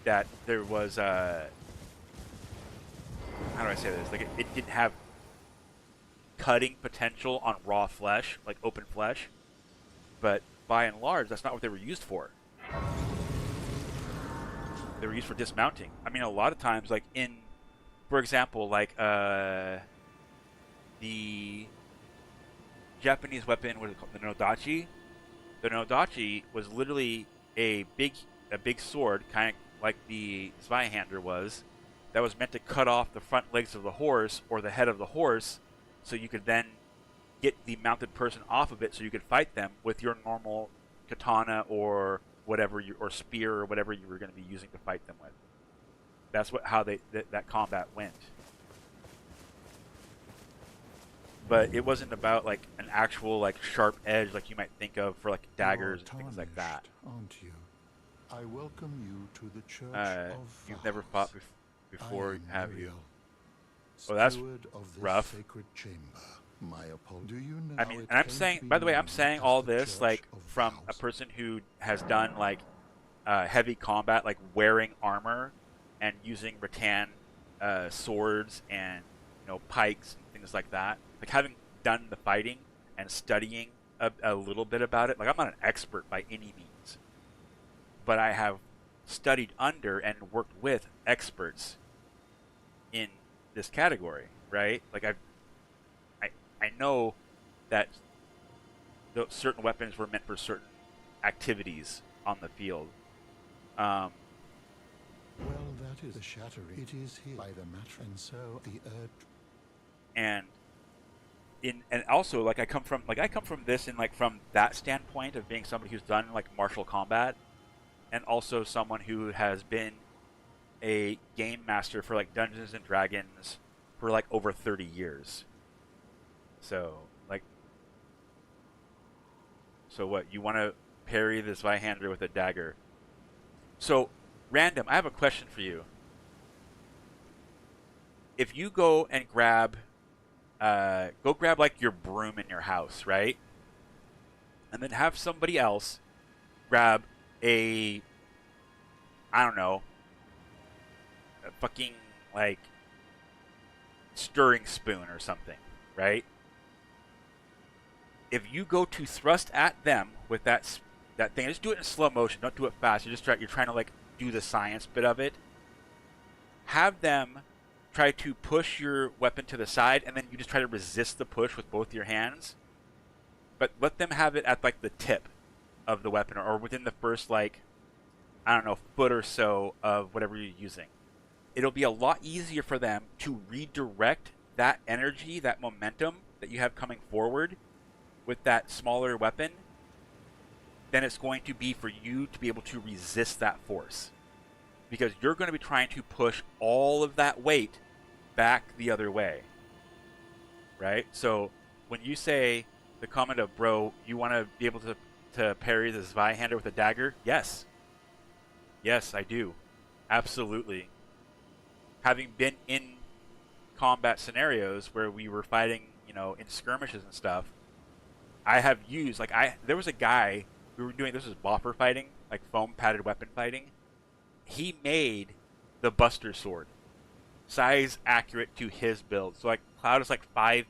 that there was how do I say this? Like it didn't have cutting potential on raw flesh, like open flesh, but by and large, that's not what they were used for. They were used for dismounting. I mean, a lot of times, like in, for example, like the Japanese weapon, what is it called? The Nodachi. The Nodachi was literally a big sword, kind of like the Zweihander was, that was meant to cut off the front legs of the horse or the head of the horse, so you could then get the mounted person off of it, so you could fight them with your normal katana or whatever, or spear or whatever you were going to be using to fight them with. That's how that combat went. But it wasn't about like an actual like sharp edge like you might think of for like daggers and things like that. Aren't you? I welcome you to the Church of You've never Vows. fought before, have you? Muriel, Oh, that's steward of this rough. Sacred chamber. My apologies. Do you know I mean, it and I'm came saying, to be by the way, I'm known saying as all the this Church like of from a Vows? person who has done like heavy combat, like wearing armor and using rattan swords and, you know, pikes and things like that. Like having done the fighting and studying a little bit about it. Like I'm not an expert by any means, but I have studied under and worked with experts in this category, right? Like I know that certain weapons were meant for certain activities on the field. Well, that is the shattering. It is here by the matter, and so the And also like I come from this and like from that standpoint of being somebody who's done like martial combat, and also someone who has been a game master for like Dungeons and Dragons for like over 30 years. So what, you want to parry the Zweihander with a dagger. So, random, I have a question for you. If you go and grab like your broom in your house, right? And then have somebody else grab I don't know, a fucking, like, stirring spoon or something, right? If you go to thrust at them with that thing, just do it in slow motion. Don't do it fast. You're trying to, like, do the science bit of it. Have them try to push your weapon to the side, and then you just try to resist the push with both your hands. But let them have it at, like, the tip of the weapon, or within the first, like, I don't know, foot or so of whatever you're using. It'll be a lot easier for them to redirect that energy, that momentum that you have coming forward with that smaller weapon than it's going to be for you to be able to resist that force. Because you're going to be trying to push all of that weight back the other way. Right? So when you say the comment of, bro, you want to be able to parry the Zweihander with a dagger? Yes. Yes, I do. Absolutely. Having been in combat scenarios where we were fighting, in skirmishes and stuff, I have used, there was a guy, we were doing, this was boffer fighting, like foam padded weapon fighting. He made the Buster Sword, size accurate to his build. So, like, Cloud is like 5'10",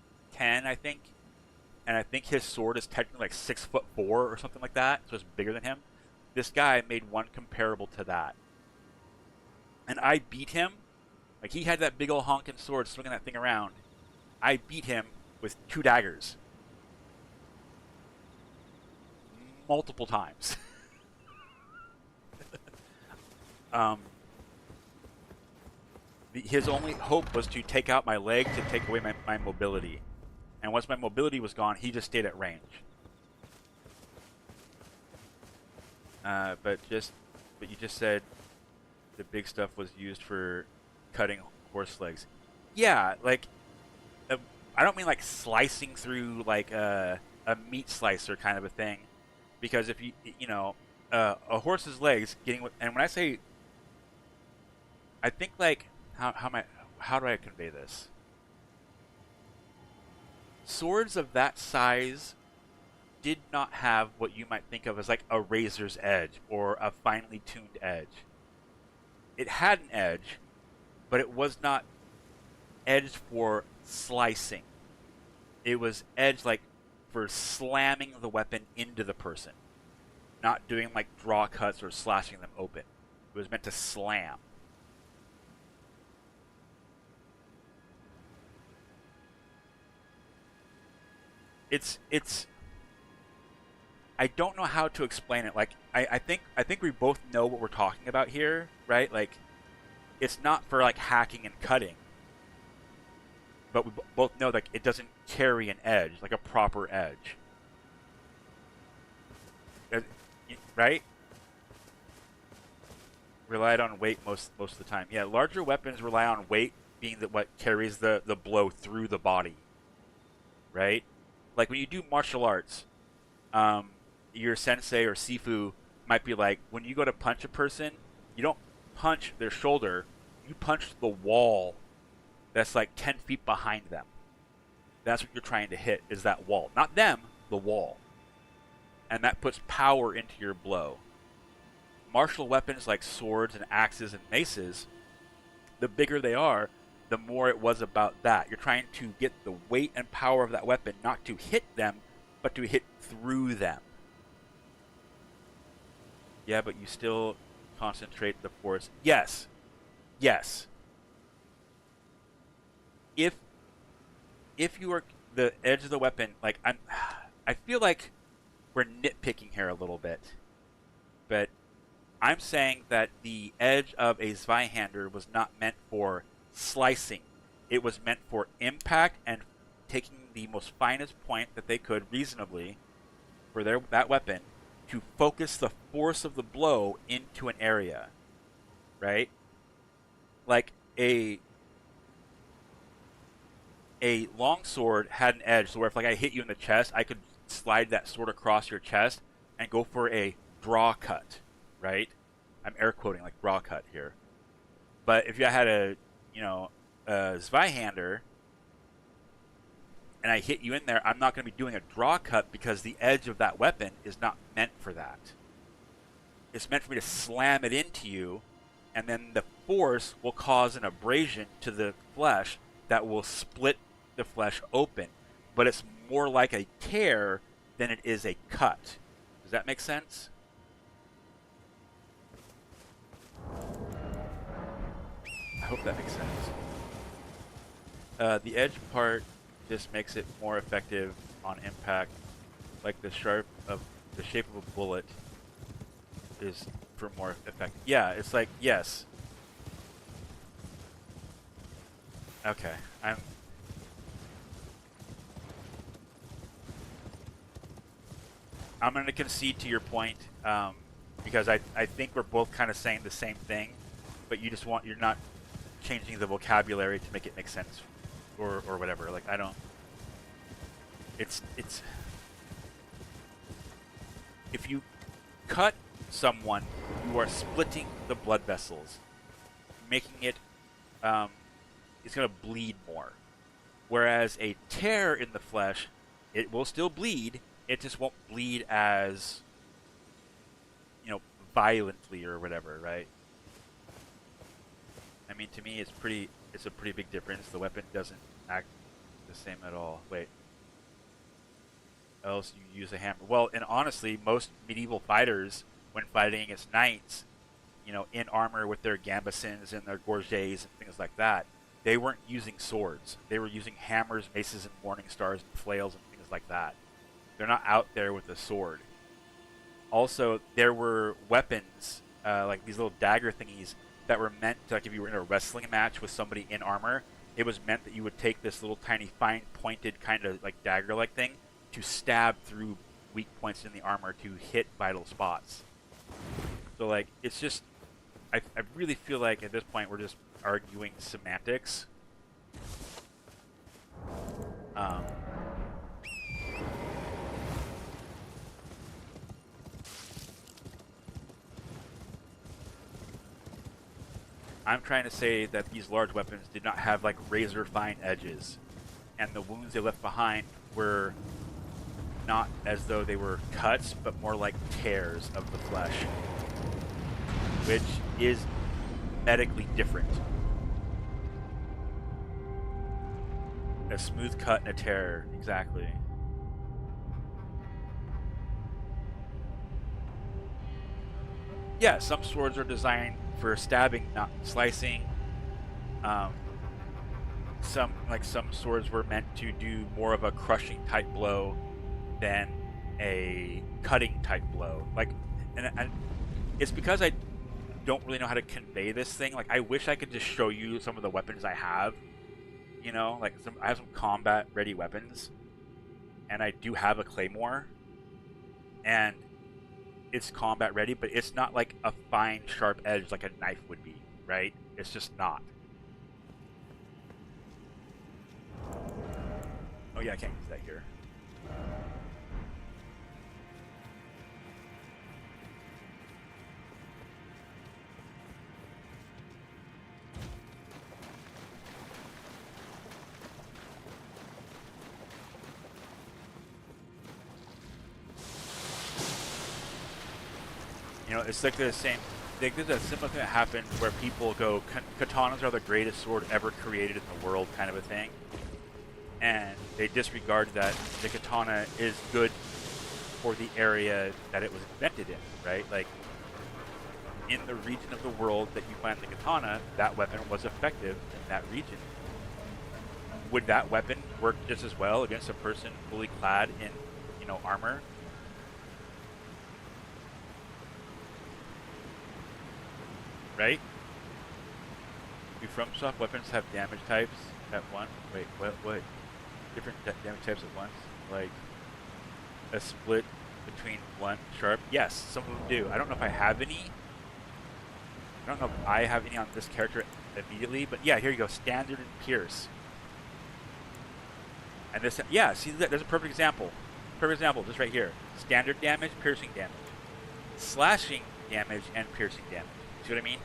I think, and I think his sword is technically like 6'4" or something like that, so it's bigger than him. This guy made one comparable to that, and I beat him. Like, he had that big old honking sword swinging that thing around. I beat him with 2 daggers. Multiple times. His only hope was to take out my leg to take away my mobility. And once my mobility was gone, he just stayed at range. But you just said the big stuff was used for cutting horse legs. Yeah, like, I don't mean like slicing through like a meat slicer kind of a thing, because if a horse's legs and when I say, I think, like, how do I convey this? Swords of that size did not have what you might think of as like a razor's edge or a finely tuned edge. It had an edge, but it was not edged for slicing. It was edged like for slamming the weapon into the person, not doing like draw cuts or slashing them open. It was meant to slam. It's I don't know how to explain it. Like, I think we both know what we're talking about here, right? Like, it's not for like hacking and cutting, but we both know like it doesn't carry an edge, like a proper edge, right? Relied on weight most of the time. Yeah, larger weapons rely on weight being what carries the blow through the body, right? Like when you do martial arts, your sensei or sifu might be like, when you go to punch a person, you don't punch their shoulder, you punch the wall that's like 10 feet behind them. That's what you're trying to hit, is that wall. Not them, the wall. And that puts power into your blow. Martial weapons like swords and axes and maces, the bigger they are, the more it was about that. You're trying to get the weight and power of that weapon not to hit them, but to hit through them. Yeah, but you still concentrate the force. Yes. Yes. If you are the edge of the weapon, like, I feel like we're nitpicking here a little bit, but I'm saying that the edge of a Zweihander was not meant for slicing. It was meant for impact and taking the most finest point that they could reasonably for that weapon to focus the force of the blow into an area, right? Like a long sword had an edge, so where if like I hit you in the chest, I could slide that sword across your chest. and go for a draw cut, right? I'm air quoting like draw cut here. But if you had a Zweihander and I hit you in there, I'm not going to be doing a draw cut because the edge of that weapon is not meant for that. It's meant for me to slam it into you, and then the force will cause an abrasion to the flesh that will split the flesh open. But it's more like a tear than it is a cut. Does that make sense? I hope that makes sense. The edge part just makes it more effective on impact, like the shape of a bullet is for more effective. Yeah, it's like, yes. Okay, I'm going to concede to your point, because I think we're both kind of saying the same thing, but you're not changing the vocabulary to make it make sense, or whatever. Like, I don't. It's if you cut someone, you are splitting the blood vessels, making it it's going to bleed more. Whereas a tear in the flesh, it will still bleed. It just won't bleed as, violently or whatever, right? I mean, to me, it's a pretty big difference. The weapon doesn't act the same at all. Wait. Else you use a hammer. Well, and honestly, most medieval fighters, when fighting against knights, in armor with their gambesons and their gorgets and things like that, they weren't using swords. They were using hammers, maces, and morning stars and flails and things like that. They're not out there with a sword. Also, there were weapons, like these little dagger thingies, that were meant to, like, if you were in a wrestling match with somebody in armor, it was meant that you would take this little tiny fine pointed kind of like dagger like thing to stab through weak points in the armor to hit vital spots. So, like, it's just, I really feel like at this point we're just arguing semantics. I'm trying to say that these large weapons did not have like razor fine edges, and the wounds they left behind were not as though they were cuts, but more like tears of the flesh, which is medically different. A smooth cut and a tear, exactly. Yeah, some swords are designed for stabbing, not slicing. Some swords were meant to do more of a crushing type blow than a cutting type blow. Like, and it's because I don't really know how to convey this thing. Like, I wish I could just show you some of the weapons I have. Like I have some combat ready weapons, and I do have a claymore, and it's combat ready, but it's not like a fine sharp edge like a knife would be, right? It's just not. Oh yeah, I can't use that here. It's like the same. Like, there's a similar thing that happened where people go, katanas are the greatest sword ever created in the world, kind of a thing, and they disregard that the katana is good for the area that it was invented in, right? Like, in the region of the world that you find the katana, that weapon was effective in that region. Would that weapon work just as well against a person fully clad in, armor? Right? Do FromSoft weapons have damage types at once? Wait, what? Different damage types at once? Like a split between blunt, sharp? Yes, some of them do. I don't know if I have any. I don't know if I have any on this character immediately, but yeah, here you go. Standard and Pierce. And this, yeah, see, there's a perfect example. Perfect example, just right here. standard damage, piercing damage, slashing damage, and piercing damage. See what I mean?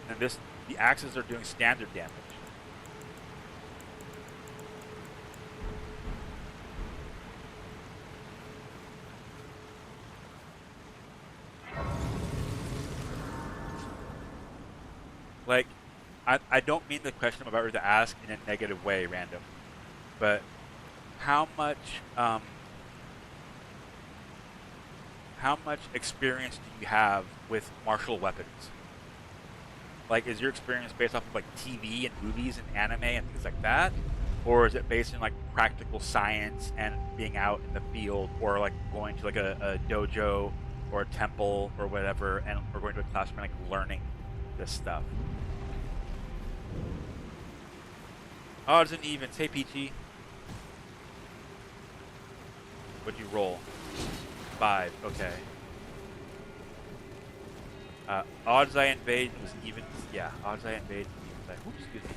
And the axes are doing standard damage. Like, I don't mean the question I'm about to ask in a negative way, random, but how much experience do you have with martial weapons? Like, is your experience based off of like TV and movies and anime and things like that, or is it based in like practical science and being out in the field, or like going to like a dojo or a temple or whatever, and or going to a classroom and like learning this stuff? Odds and evens. Hey, Peachy. What'd you roll? 5. Okay. Odds I invade was evens. Yeah, odds I invade was evens. Oops, excuse me.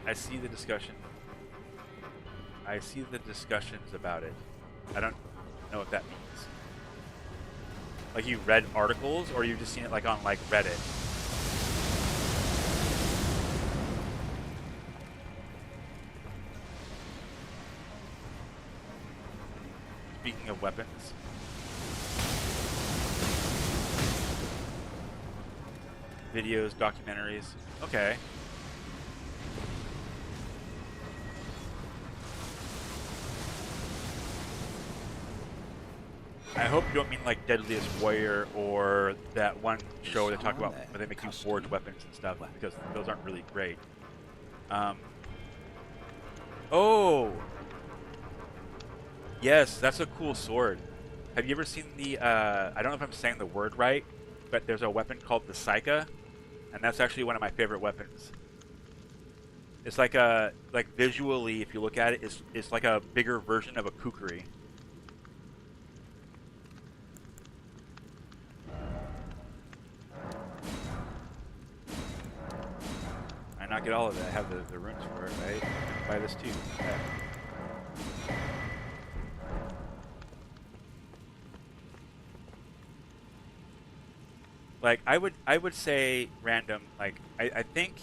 I see the discussion. I see the discussions about it. I don't know what that means. Like you read articles, or you've just seen it like on like Reddit? Speaking of weapons. Videos, documentaries. Okay. I hope you don't mean like Deadliest Warrior or that one show they talk about where they make you forge weapons and stuff, because those aren't really great. Oh! Yes, that's a cool sword. Have you ever seen the, I don't know if I'm saying the word right, but there's a weapon called the Psycha, and that's actually one of my favorite weapons. It's like visually, if you look at it, it's like a bigger version of a kukri. I not get all of it. I have the runes for it, right? I can buy this too. Yeah. Like I would say random. Like I think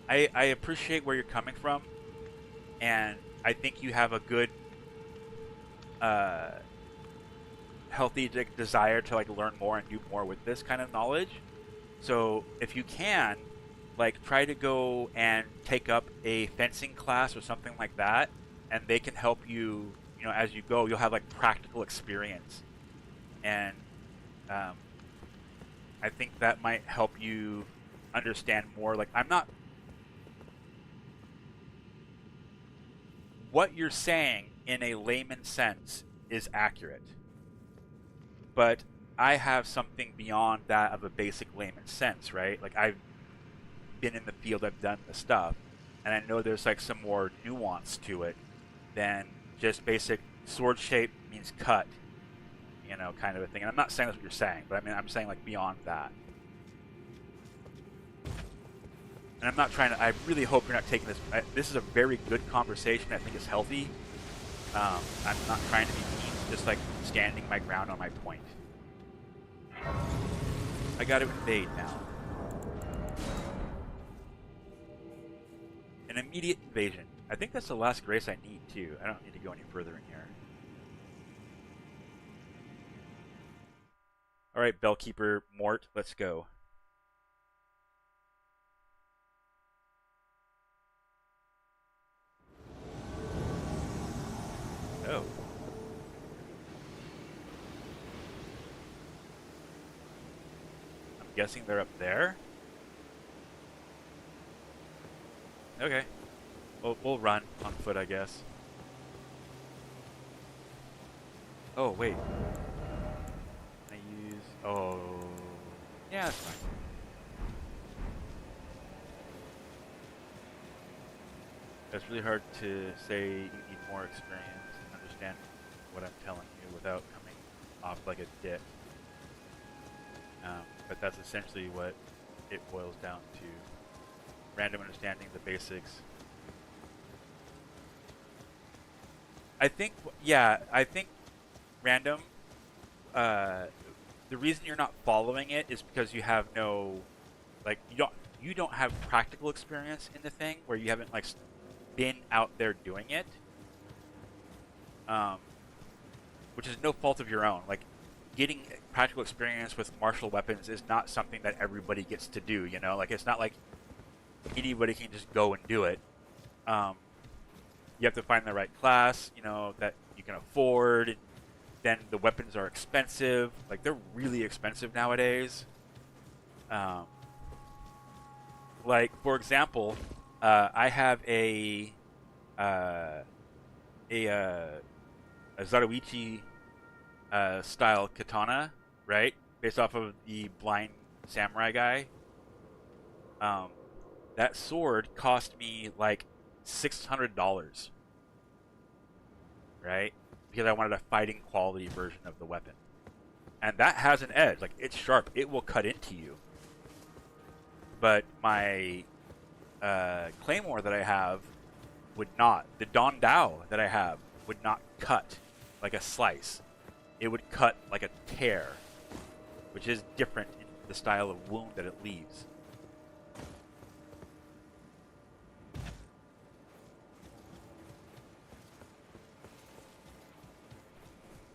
I appreciate where you're coming from, and I think you have a good healthy desire to like learn more and do more with this kind of knowledge. So if you can, like try to go and take up a fencing class or something like that, and they can help you. You know, as you go, you'll have like practical experience, and I think that might help you understand more. Like I'm not. What you're saying in a layman sense is accurate, but I have something beyond that of a basic layman sense, right? Like I've been in the field, I've done the stuff, and I know there's like some more nuance to it than just basic sword shape means cut, you know, kind of a thing. And I'm not saying that's what you're saying, but I mean I'm saying like beyond that. And I'm not trying to. I really hope you're not taking this. This is a very good conversation. I think it's healthy. I'm not trying to be mean. Just like standing my ground on my point. I got to invade now. An immediate invasion. I think that's the last grace I need too. I don't need to go any further in here. All right, Bellkeeper Mort, let's go. Oh. I'm guessing they're up there? Okay. We'll run on foot, I guess. Oh, wait. Can I use... Oh... Yeah, that's fine. It's really hard to say you need more experience and understand what I'm telling you without coming off like a dick. But that's essentially what it boils down to random understanding, the basics. I think, yeah, I think random, the reason you're not following it is because you have no, like, you don't have practical experience in the thing where you haven't, like, been out there doing it. Which is no fault of your own. Like, getting practical experience with martial weapons is not something that everybody gets to do, you know? Like, it's not like anybody can just go and do it. You have to find the right class, you know, that you can afford. And then the weapons are expensive. Like, they're really expensive nowadays. Like, for example, I have a Zatoichi style katana, right? Based off of the blind samurai guy. That sword cost me like $600, right? Because I wanted a fighting quality version of the weapon. And that has an edge. Like, it's sharp. It will cut into you. But my claymore that I have would not. The Don Dao that I have would not cut like a slice. It would cut like a tear, which is different in the style of wound that it leaves.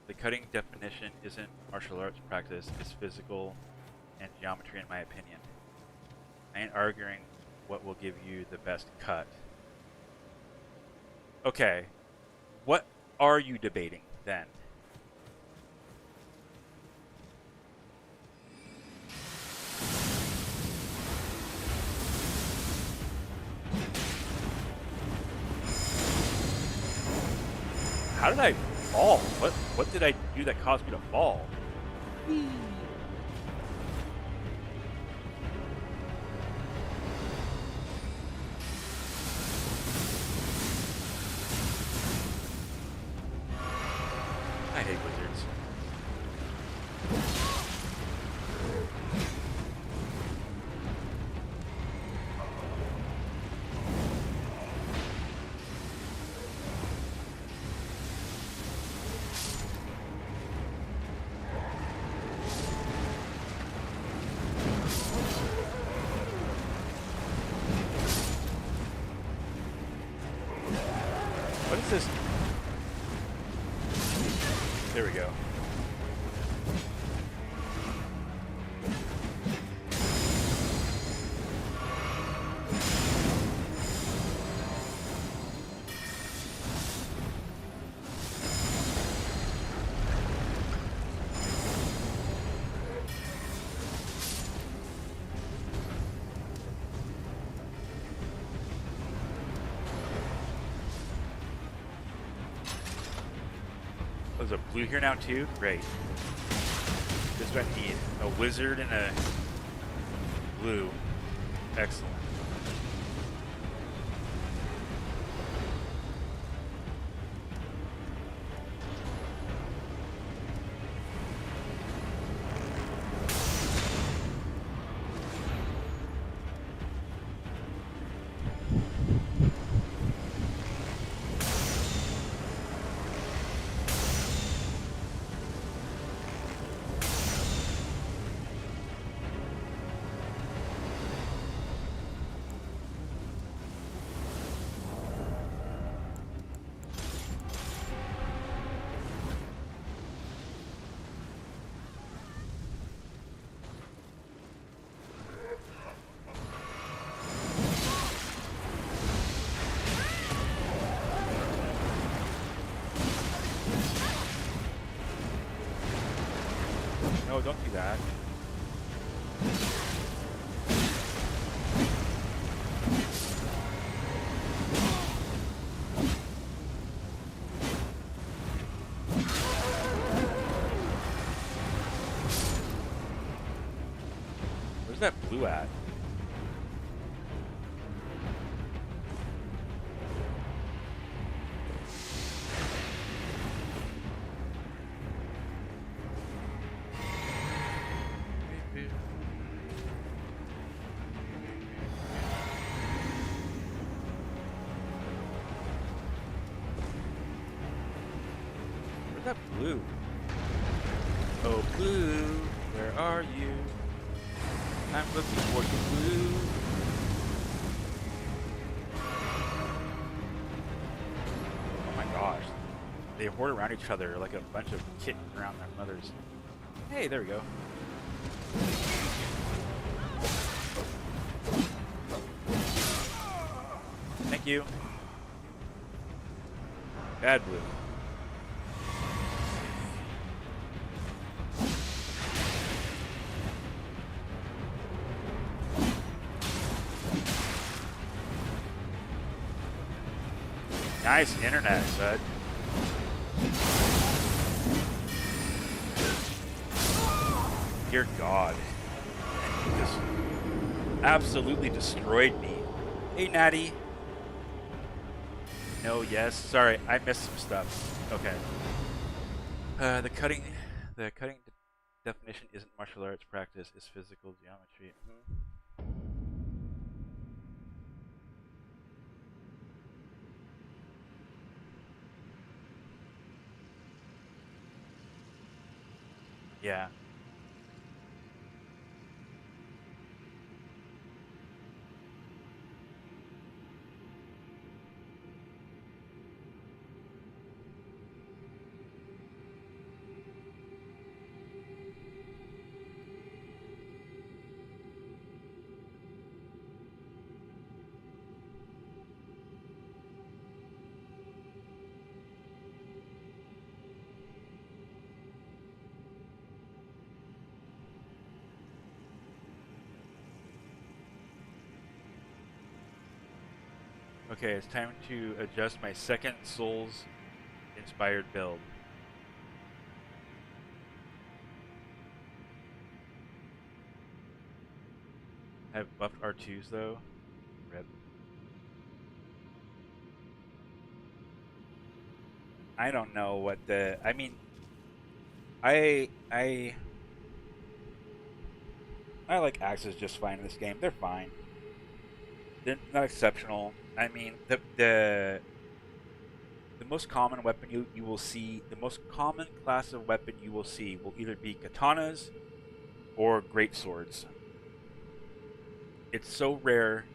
The cutting definition isn't martial arts practice, it's physical and geometry in my opinion. I ain't arguing what will give you the best cut. Okay, what are you debating then? How did I fall? What did I do that caused me to fall? I hate wizards. What is this? There we go. There's a blue here now too? Great. This is what I need. A wizard and a blue. Excellent. No, don't do that. Where's that blue at? That blue. Oh, blue, where are you? I'm looking for you, blue. Oh my gosh. They hoard around each other like a bunch of kittens around their mothers. Hey, there we go. Thank you. Bad blue. Nice internet, bud. Dear God. He just absolutely destroyed me. Hey, Natty. No, yes. Sorry, I missed some stuff. Okay. The cutting definition isn't martial arts practice, it's physical geometry. Yeah. Okay, it's time to adjust my second Souls inspired build. I've buffed R2s though. Rip. I don't know what the. I mean, I like axes just fine in this game. They're fine. They're not exceptional. I mean, the most common weapon you will see, the most common class of weapon you will see will either be katanas or great swords. It's so rare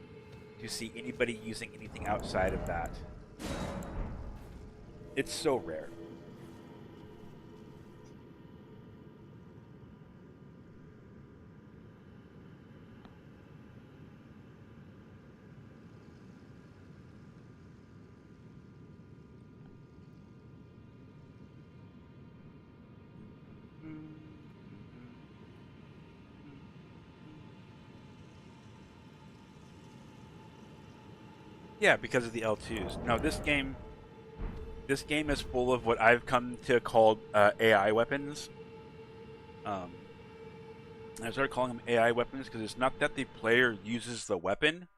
to see anybody using anything outside of that. It's so rare. Yeah, because of the L2s. No, this game is full of what I've come to call AI weapons. I started calling them AI weapons because it's not that the player uses the weapon,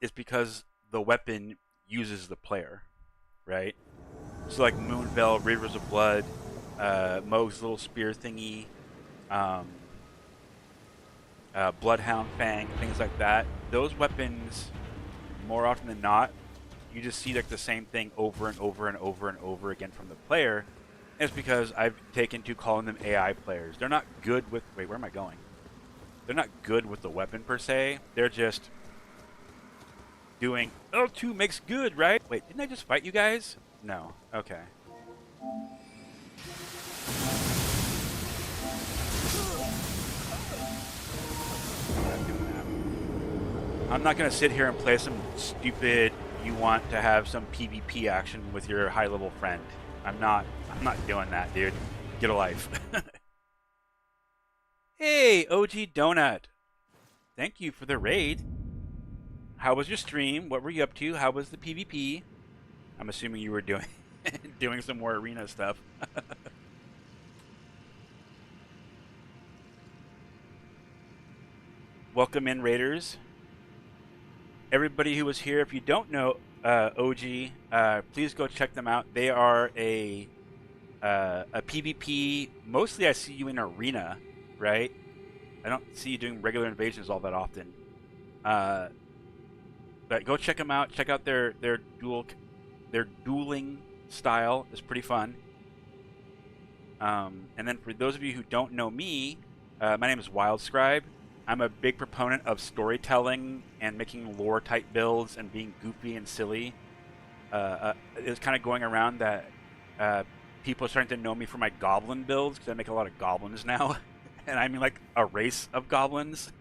it's because the weapon uses the player, right? So like Moonveil, Rivers of Blood, Moog's little spear thingy, Bloodhound Fang, things like that. Those weapons, more often than not, you just see like the same thing over and over and over and over again from the player. And it's because I've taken to calling them AI players. They're not good with. Wait, where am I going? They're not good with the weapon per se. They're just doing L2 makes good, right? Wait, didn't I just fight you guys? No. Okay. I'm not gonna sit here and play some stupid. You want to have some PvP action with your high-level friend. I'm not doing that, dude. Get a life. Hey, OG Donut. Thank you for the raid. How was your stream? What were you up to? How was the PvP? I'm assuming you were doing doing some more arena stuff. Welcome in, raiders. Everybody who was here, if you don't know OG, please go check them out. They are a PvP. Mostly, I see you in arena, right? I don't see you doing regular invasions all that often. But go check them out. Check out their dueling style. It's pretty fun. And then for those of you who don't know me, my name is WildScribe. I'm a big proponent of storytelling and making lore-type builds and being goofy and silly. It's kind of going around that people are starting to know me for my goblin builds because I make a lot of goblins now. And I mean like a race of goblins.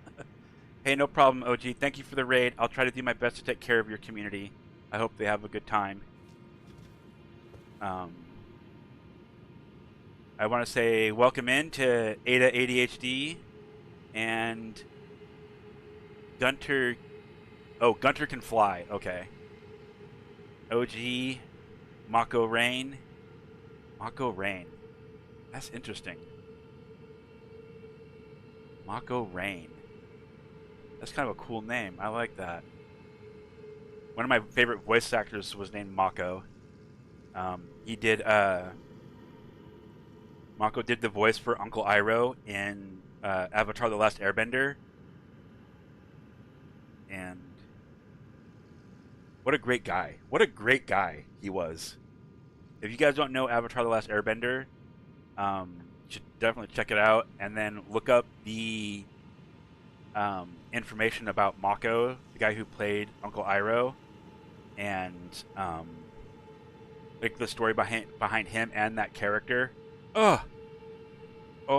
Hey, no problem, OG. Thank you for the raid. I'll try to do my best to take care of your community. I hope they have a good time. I want to say welcome in to Ada ADHD and Gunter. Oh, Gunter can fly. Okay. OG, Mako Rain. Mako Rain. That's interesting. Mako Rain. That's kind of a cool name. I like that. One of my favorite voice actors was named Mako. He did, Mako did the voice for Uncle Iroh in Avatar: The Last Airbender. And what a great guy. What a great guy he was. If you guys don't know Avatar: The Last Airbender, you should definitely check it out. And then look up the information about Mako, the guy who played Uncle Iroh. And like the story behind him and that character. Oh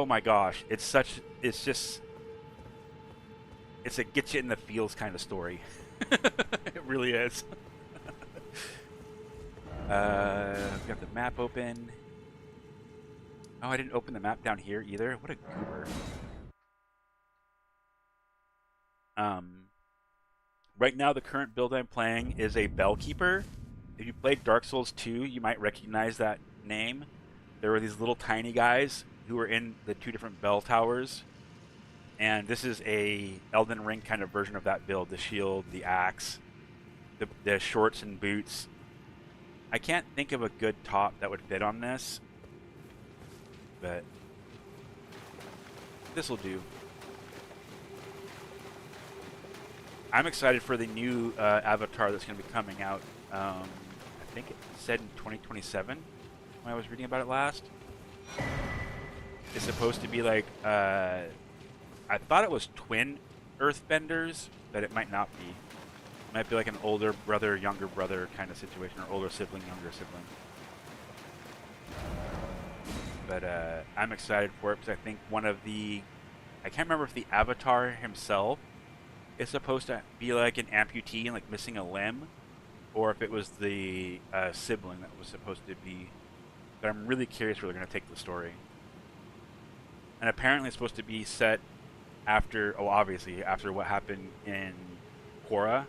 my gosh, it's a get you in the feels kind of story. It really is. We got the map open. Oh, I didn't open the map down here either. What a goober. Right now the current build I'm playing is a Bellkeeper. If you played Dark Souls 2, you might recognize that name. There were these little tiny guys who were in the two different bell towers. And this is a Elden Ring kind of version of that build. The shield, the axe, the shorts and boots. I can't think of a good top that would fit on this. But this will do. I'm excited for the new Avatar that's going to be coming out. I think it said in 2027 when I was reading about it last. It's supposed to be like, I thought it was twin Earthbenders, but it might not be. It might be like an older brother, younger brother kind of situation, or older sibling, younger sibling. But I'm excited for it because I think one of the, I can't remember if the Avatar himself is supposed to be like an amputee and like missing a limb, or if it was the sibling that was supposed to be. But I'm really curious where they're going to take the story. And apparently it's supposed to be set after, oh, obviously, after what happened in Korra.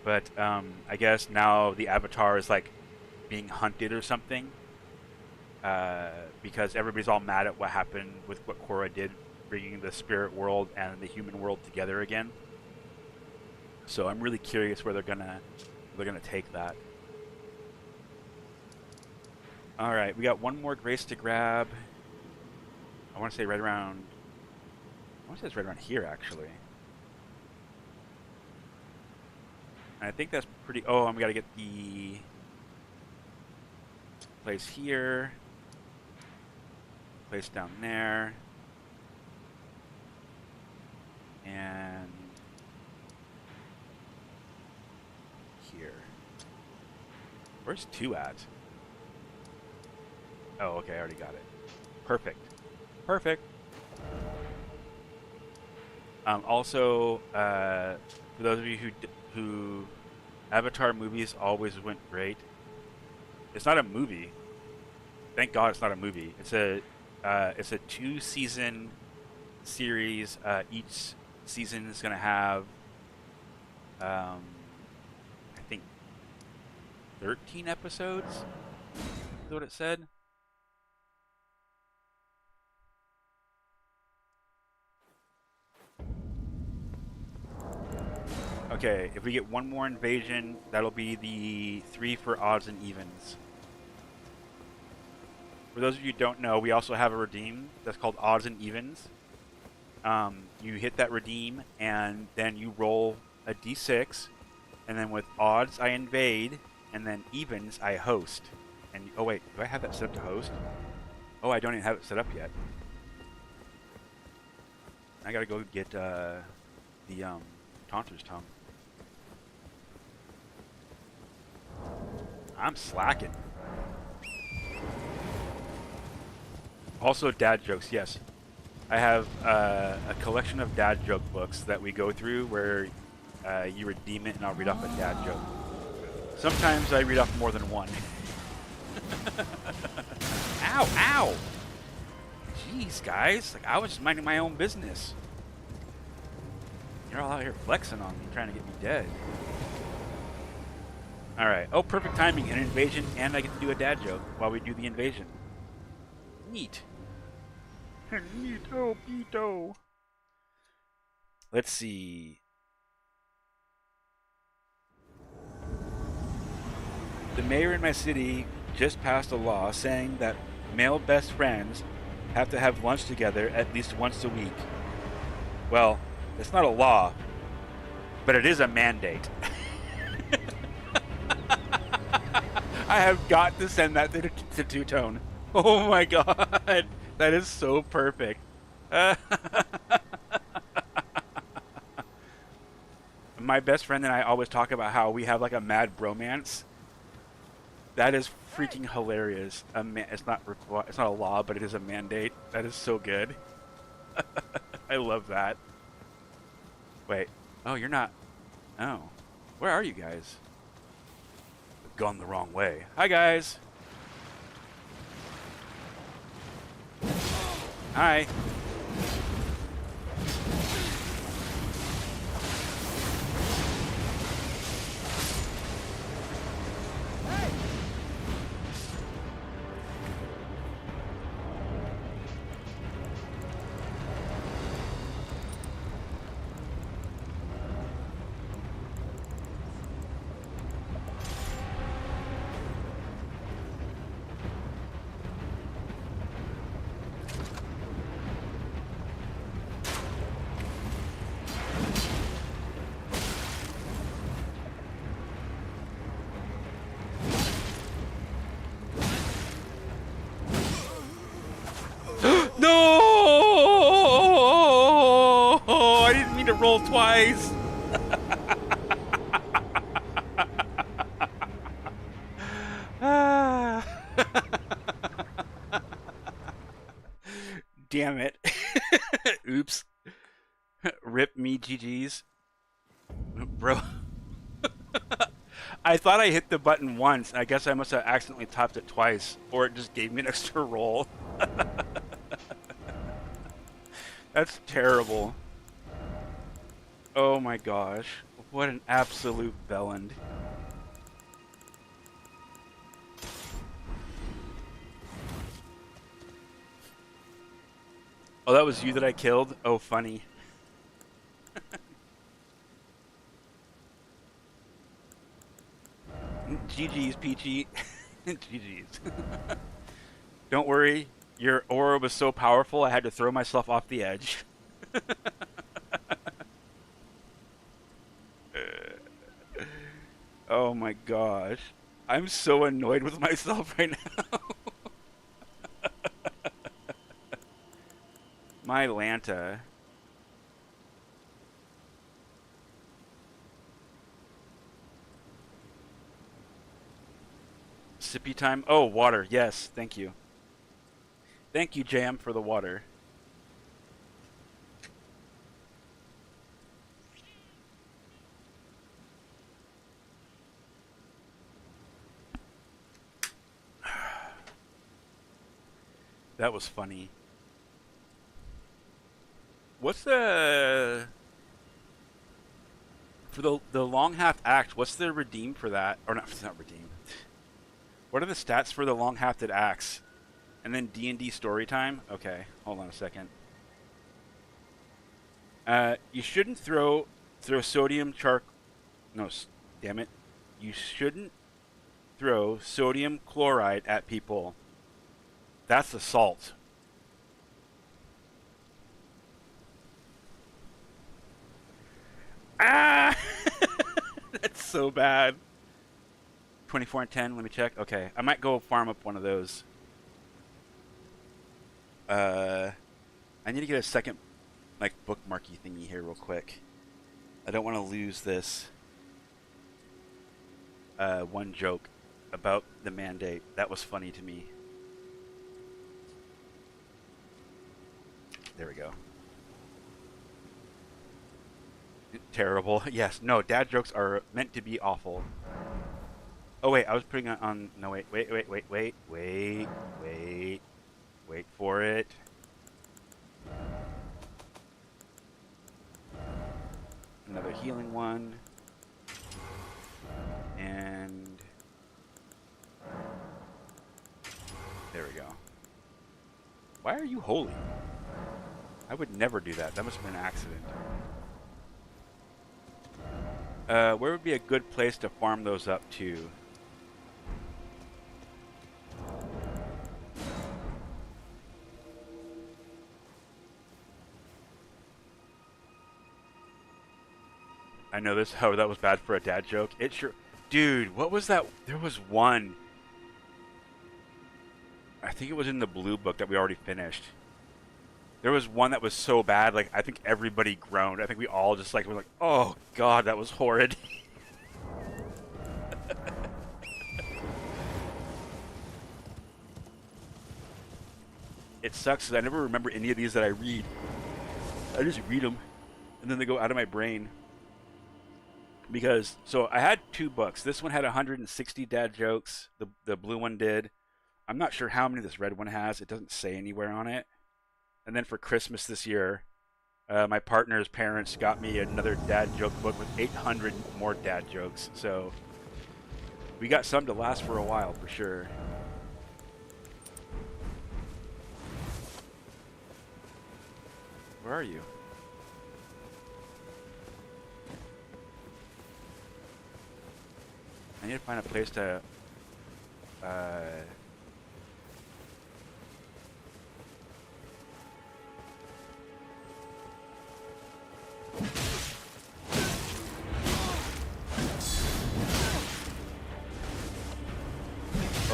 But I guess now the Avatar is like being hunted or something. Because everybody's all mad at what happened with what Korra did, bringing the spirit world and the human world together again. So I'm really curious where they're gonna take that. All right, we got one more grace to grab. I want to say right around. I want to say it's right around here actually. And I think that's pretty. Oh, I'm gotta get the place here. Place down there. And here. Where's 2 at? Oh, okay, I already got it. Perfect. Perfect. Also, for those of you who Avatar movies always went great. It's not a movie. Thank God it's not a movie. It's a 2-season series. Each season is going to have, I think, 13 episodes. Is what it said. Okay, if we get one more invasion, that'll be the 3 for odds and evens. For those of you who don't know, we also have a redeem that's called odds and evens. You hit that redeem, and then you roll a d6, and then with odds I invade, and then evens I host. And oh wait, do I have that set up to host? Oh, I don't even have it set up yet. I gotta go get the Taunter's Tongue. I'm slacking. Also, dad jokes. Yes, I have a collection of dad joke books that we go through where you redeem it, and I'll read off a dad joke. Sometimes I read off more than one. Ow! Ow! Jeez, guys. Like, I was just minding my own business. You're all out here flexing on me, trying to get me dead. Alright. Oh, perfect timing. An invasion, and I get to do a dad joke while we do the invasion. Neat. Neato, Pito. Let's see. The mayor in my city just passed a law saying that male best friends have to have lunch together at least once a week. Well, it's not a law, but it is a mandate. I have got to send that to Two-Tone. Oh my god, that is so perfect. My best friend and I always talk about how we have like a mad bromance. That is freaking hilarious. It's not a law, but it is a mandate. That is so good. I love that. Wait. Oh, you're not. Oh. Where are you guys? I've gone the wrong way. Hi, guys. Hi. No! I didn't mean to roll twice. Damn it. Oops. Rip me GG's. Bro. I thought I hit the button once. I guess I must have accidentally tapped it twice, or it just gave me an extra roll. That's terrible. Oh my gosh. What an absolute bellend. Oh, that was you that I killed? Oh, funny. GG's, Peachy. GG's. Don't worry, your aura was so powerful I had to throw myself off the edge. Oh my gosh. I'm so annoyed with myself right now. My Lanta. Sippy time. Oh, water. Yes, thank you. Thank you, Jam, for the water. That was funny. What's the... For the long half axe, what's the redeem for that? Or not, it's not redeem. What are the stats for the long hafted axe? And then D&D story time? Okay, hold on a second. You shouldn't throw sodium No, damn it. You shouldn't throw sodium chloride at people. That's assault. Ah! That's so bad. 24 and 10, let me check. Okay, I might go farm up one of those. I need to get a second, like, bookmarky thingy here real quick. I don't want to lose this one joke about the mandate. That was funny to me. There we go. Terrible. Yes. No, dad jokes are meant to be awful. Oh, wait. I was putting on... No, wait. Wait for it. Another healing one. And... There we go. Why are you holy? I would never do that. That must have been an accident. Where would be a good place to farm those up to? I know this. Oh, that was bad for a dad joke. It sure... Dude, what was that? There was one. I think it was in the blue book that we already finished. There was one that was so bad, like, I think everybody groaned. I think we all just, like, were like, oh, God, that was horrid. It sucks because I never remember any of these that I read. I just read them, and then they go out of my brain. Because, so I had 2 books. This one had 160 dad jokes. The blue one did. I'm not sure how many this red one has. It doesn't say anywhere on it. And then for Christmas this year, my partner's parents got me another dad joke book with 800 more dad jokes. So we got some to last for a while for sure. Where are you? I need to find a place to...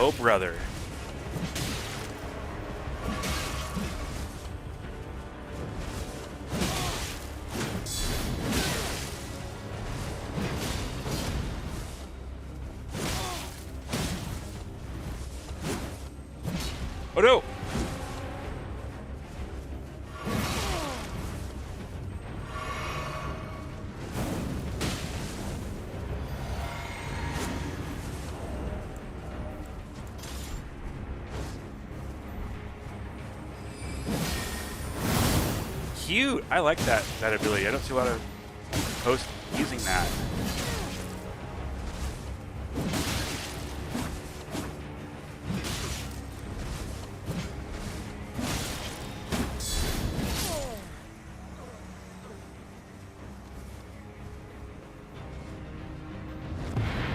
Oh, brother. Oh, no! Cute! I like that ability. I don't see a lot of hosts using that.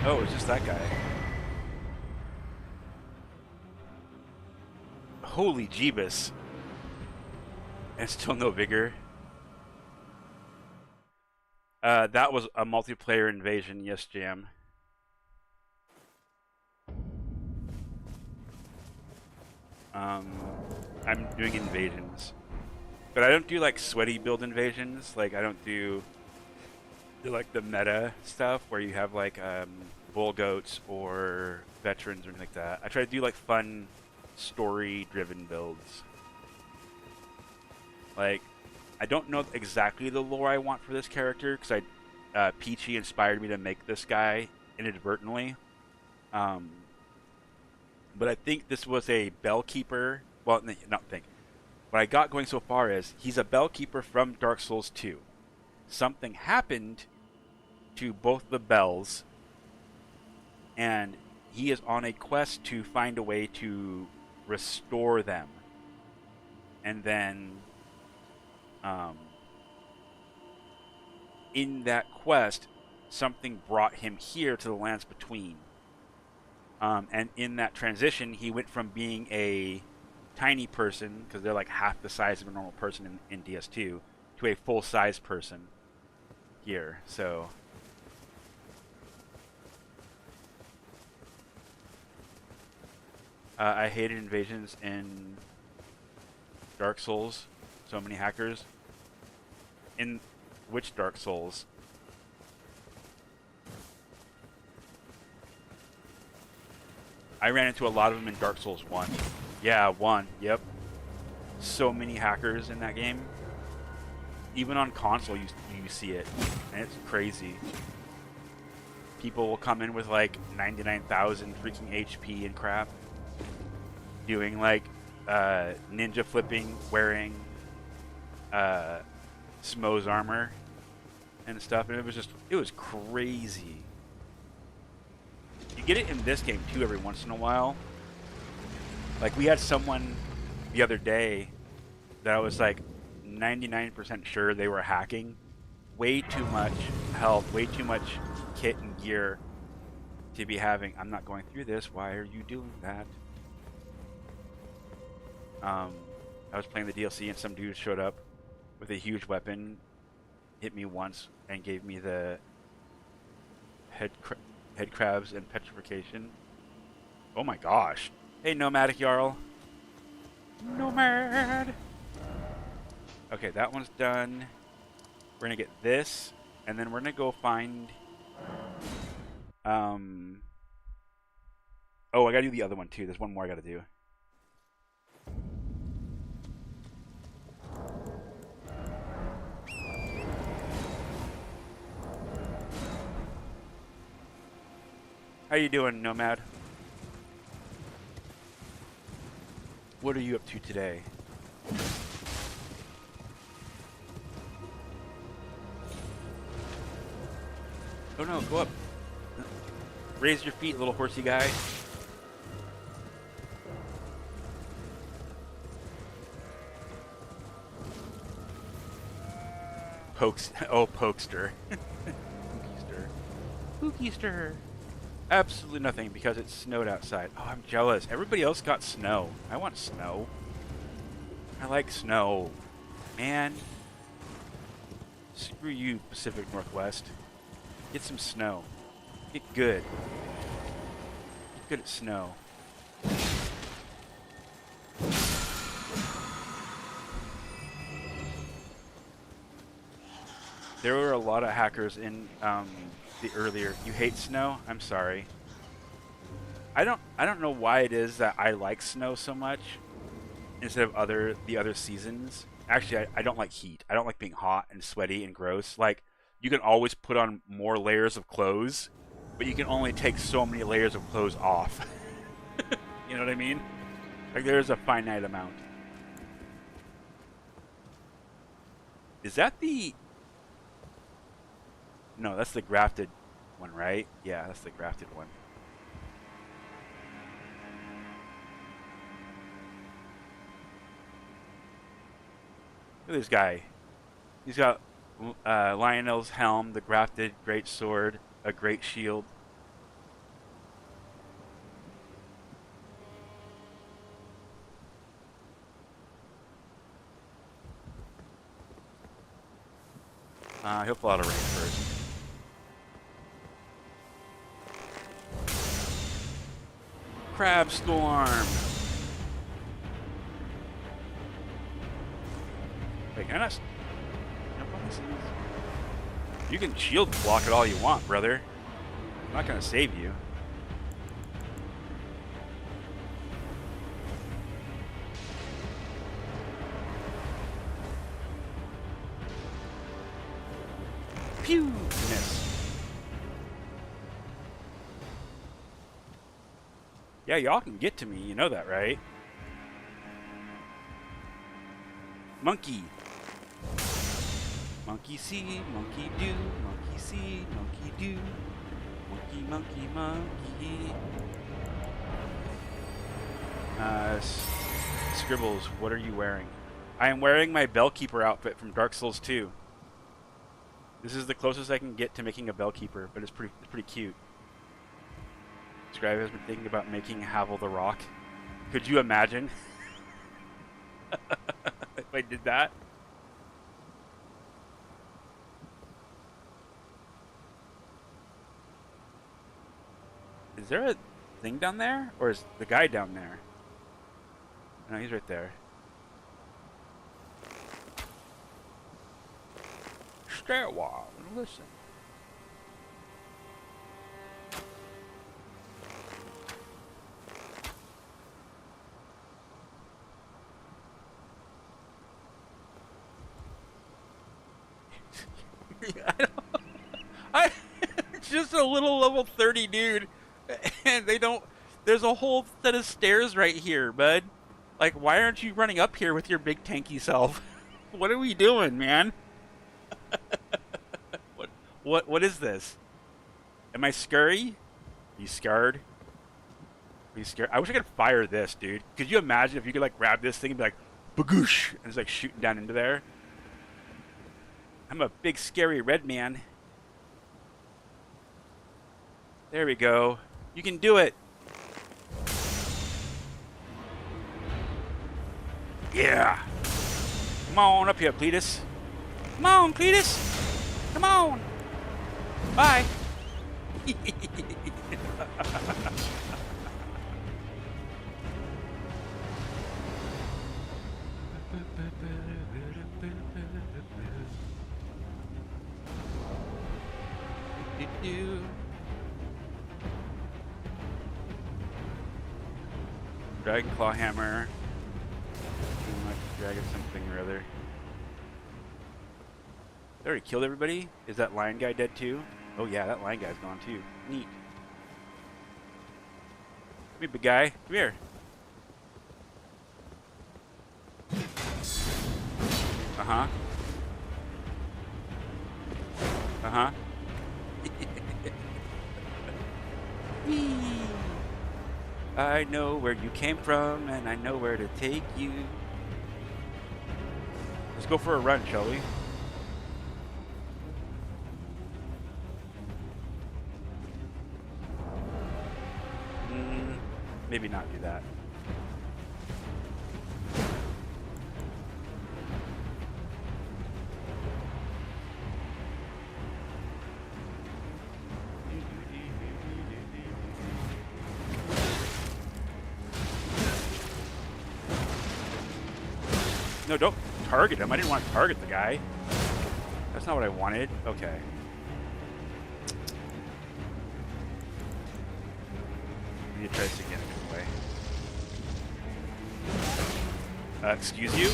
Oh, it's just that guy. Holy Jeebus. And still no vigor. That was a multiplayer invasion, yes, Jam. I'm doing invasions. But I don't do like sweaty build invasions. Like I don't do like the meta stuff where you have like bull goats or veterans or anything like that. I try to do like fun story driven builds. Like I don't know exactly the lore I want for this character because Peachy inspired me to make this guy inadvertently. But I think this was a bellkeeper. Well, not think. What I got going so far is he's a bellkeeper from Dark Souls 2. Something happened to both the bells, and he is on a quest to find a way to restore them. And then, in that quest, something brought him here to the Lands Between. And in that transition, he went from being a tiny person, because they're like half the size of a normal person in DS2, to a full-size person here. So I hated invasions in Dark Souls, so many hackers. In which Dark Souls? I ran into a lot of them in Dark Souls 1. Yeah, 1. Yep. So many hackers in that game. Even on console, you see it, and it's crazy. People will come in with like 99,000 freaking HP and crap, doing like ninja flipping, wearing Smo's armor and stuff, and it was crazy. You get it in this game too every once in a while. Like we had someone the other day that I was like 99% sure they were hacking. Way too much health, way too much kit and gear to be having. I'm not going through this. Why are you doing that? I was playing the DLC and some dude showed up with a huge weapon, hit me once, and gave me the head crabs and petrification. Oh my gosh. Hey, Nomadic Jarl. Nomad! Okay, that one's done. We're gonna get this, and then we're gonna go find... Oh, I gotta do the other one too. There's one more I gotta do. How you doing, Nomad? What are you up to today? Oh no, go up. Raise your feet, little horsey guy. Pokester. Pookester. Absolutely nothing because it snowed outside. Oh, I'm jealous. Everybody else got snow. I want snow. I like snow. Man. Screw you, Pacific Northwest. Get some snow. Get good. Get good at snow. There were a lot of hackers in the earlier. You hate snow? I'm sorry. I don't know why it is that I like snow so much instead of the other seasons. Actually, I don't like heat. I don't like being hot and sweaty and gross. Like, you can always put on more layers of clothes, but you can only take so many layers of clothes off. You know what I mean? Like, there's a finite amount. Is that the... No, that's the grafted one, right? Yeah, that's the grafted one. Look at this guy. He's got Lionel's helm, the grafted great sword, a great shield. He'll fall out of range first. Crab Storm! Wait, can I not... You can shield block it all you want, brother. I'm not gonna save you. Pew! Miss. Yeah, y'all can get to me, you know that, right? Monkey. Monkey see, monkey do, monkey see, monkey do. Monkey, monkey, monkey. Scribbles, what are you wearing? I am wearing my Bellkeeper outfit from Dark Souls 2. This is the closest I can get to making a Bellkeeper, but it's pretty cute. Scribe has been thinking about making Havel the Rock. Could you imagine if I did that? Is there a thing down there? Or is the guy down there? No, he's right there. stay a while and listen. I just a little level 30 dude, and they don't. There's a whole set of stairs right here, bud. Like, why aren't you running up here with your big tanky self? What are we doing, man? What is this? Am I scurry? Are you scared? Are you scared? I wish I could fire this, dude. Could you imagine if you could like grab this thing and be like, bagoosh, and it's like shooting down into there? I'm a big scary red man. There we go. You can do it. Yeah. Come on up here, Cletus. Come on, Cletus. Come on. Bye. Dragon Claw Hammer. Dragon something or other. They already killed everybody? Is that lion guy dead too? Oh yeah, that lion guy's gone too. Neat. Come here, big guy. Come here. Uh-huh. Uh-huh. I know where you came from, and I know where to take you. Let's go for a run, shall we? Maybe not do that. No, don't target him. I didn't want to target the guy. That's not what I wanted. Okay. I need to try this again a different way. Excuse you?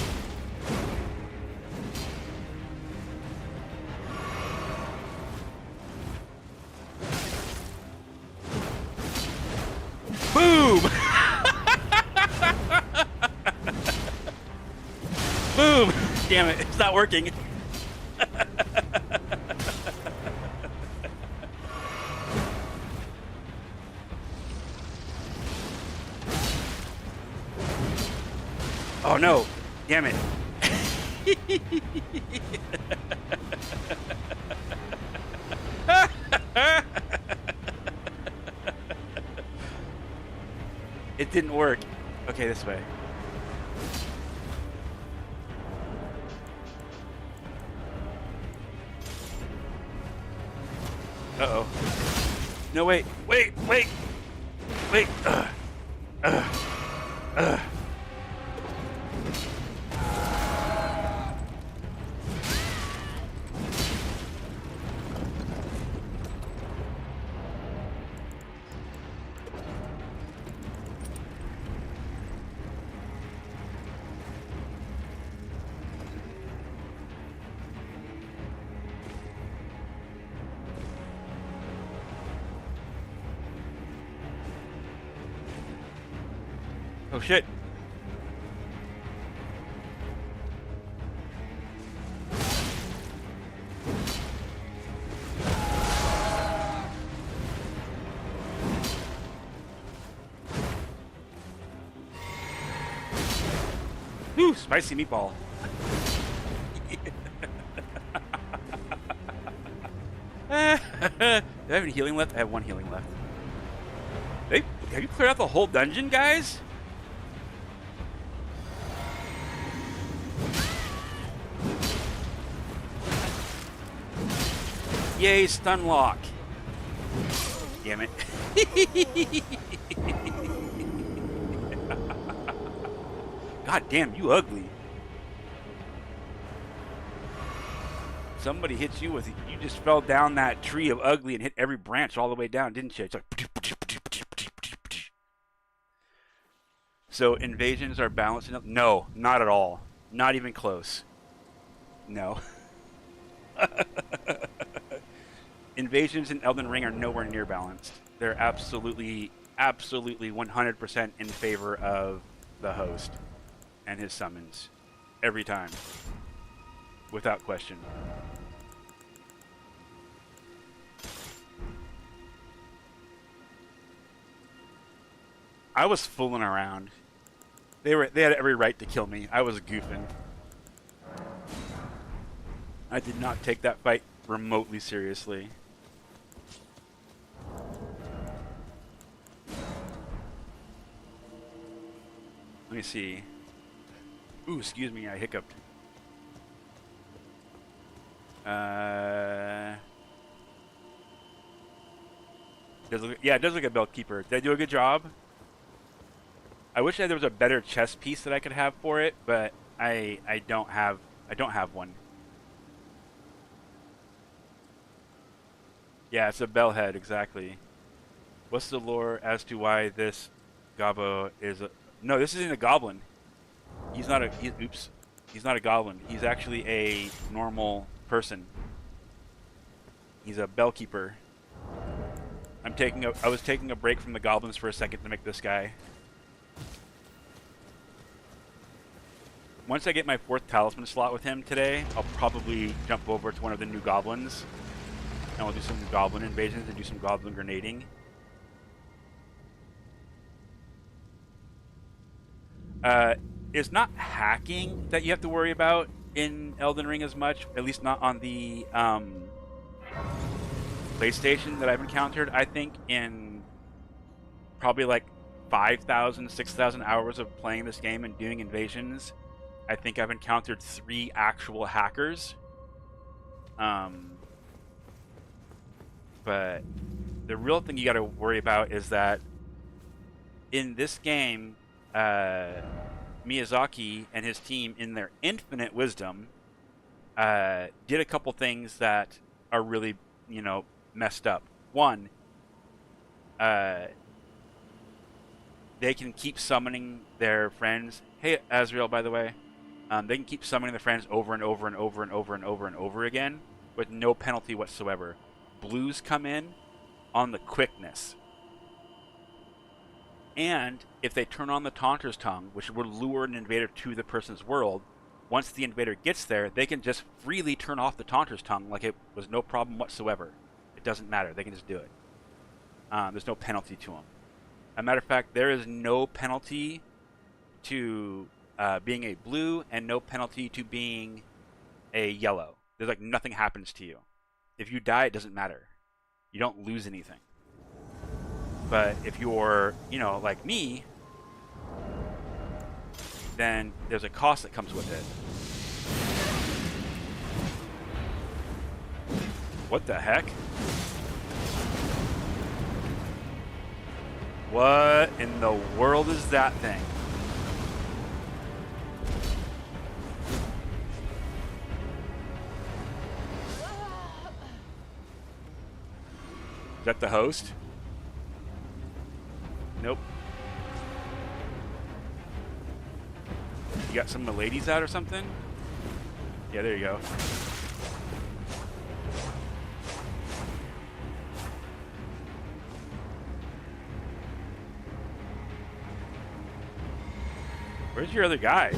Boom! Boom! Damn it, it's not working. Oh no! Damn it. It didn't work. Okay, this way. Uh-oh. No, wait. Wait. Oh shit. Ooh, spicy meatball. Do I have any healing left? I have one healing left. Hey, have you cleared out the whole dungeon, guys? Yay, stun lock. Damn it. God damn, you ugly. Somebody hits you with it. You just fell down that tree of ugly and hit every branch all the way down, didn't you? It's like. So invasions are balanced enough? No, not at all. Not even close. No. Invasions in Elden Ring are nowhere near balanced. They're absolutely 100% in favor of the host and his summons. Every time. Without question. I was fooling around. They had every right to kill me. I was goofing. I did not take that fight remotely seriously. Let me see. Ooh, excuse me, I hiccuped. Yeah, it does look like a Bellkeeper. Did I do a good job? I wish there was a better chest piece that I could have for it, but I don't have one. Yeah, it's a bell head, exactly. What's the lore as to why this Gobbo is a... No, this isn't a goblin. He's not a... oops. He's not a goblin. He's actually a normal person. He's a bellkeeper. I was taking a break from the goblins for a second to make this guy. Once I get my 4th talisman slot with him today, I'll probably jump over to one of the new goblins. And we'll do some goblin invasions and do some goblin grenading. It's not hacking that you have to worry about in Elden Ring as much, at least not on the PlayStation that I've encountered. I think in probably like 5,000, 6,000 hours of playing this game and doing invasions, I think I've encountered 3 actual hackers. But the real thing you got to worry about is that in this game, Miyazaki and his team, in their infinite wisdom, did a couple things that are really, messed up. One, they can keep summoning their friends. Hey, Azrael, by the way. They can keep summoning their friends over and over and over and over and over and over again with no penalty whatsoever. Blues come in on the quickness. And if they turn on the Taunter's Tongue, which would lure an invader to the person's world, once the invader gets there, they can just freely turn off the Taunter's Tongue like it was no problem whatsoever. It doesn't matter. They can just do it. There's no penalty to them. As a matter of fact, there is no penalty to being a blue and no penalty to being a yellow. There's like nothing happens to you. If you die, it doesn't matter. You don't lose anything. But if you're, like me, then there's a cost that comes with it. What the heck? What in the world is that thing? Is that the host? Nope. You got some of the ladies out or something? Yeah, there you go. Where's your other guy?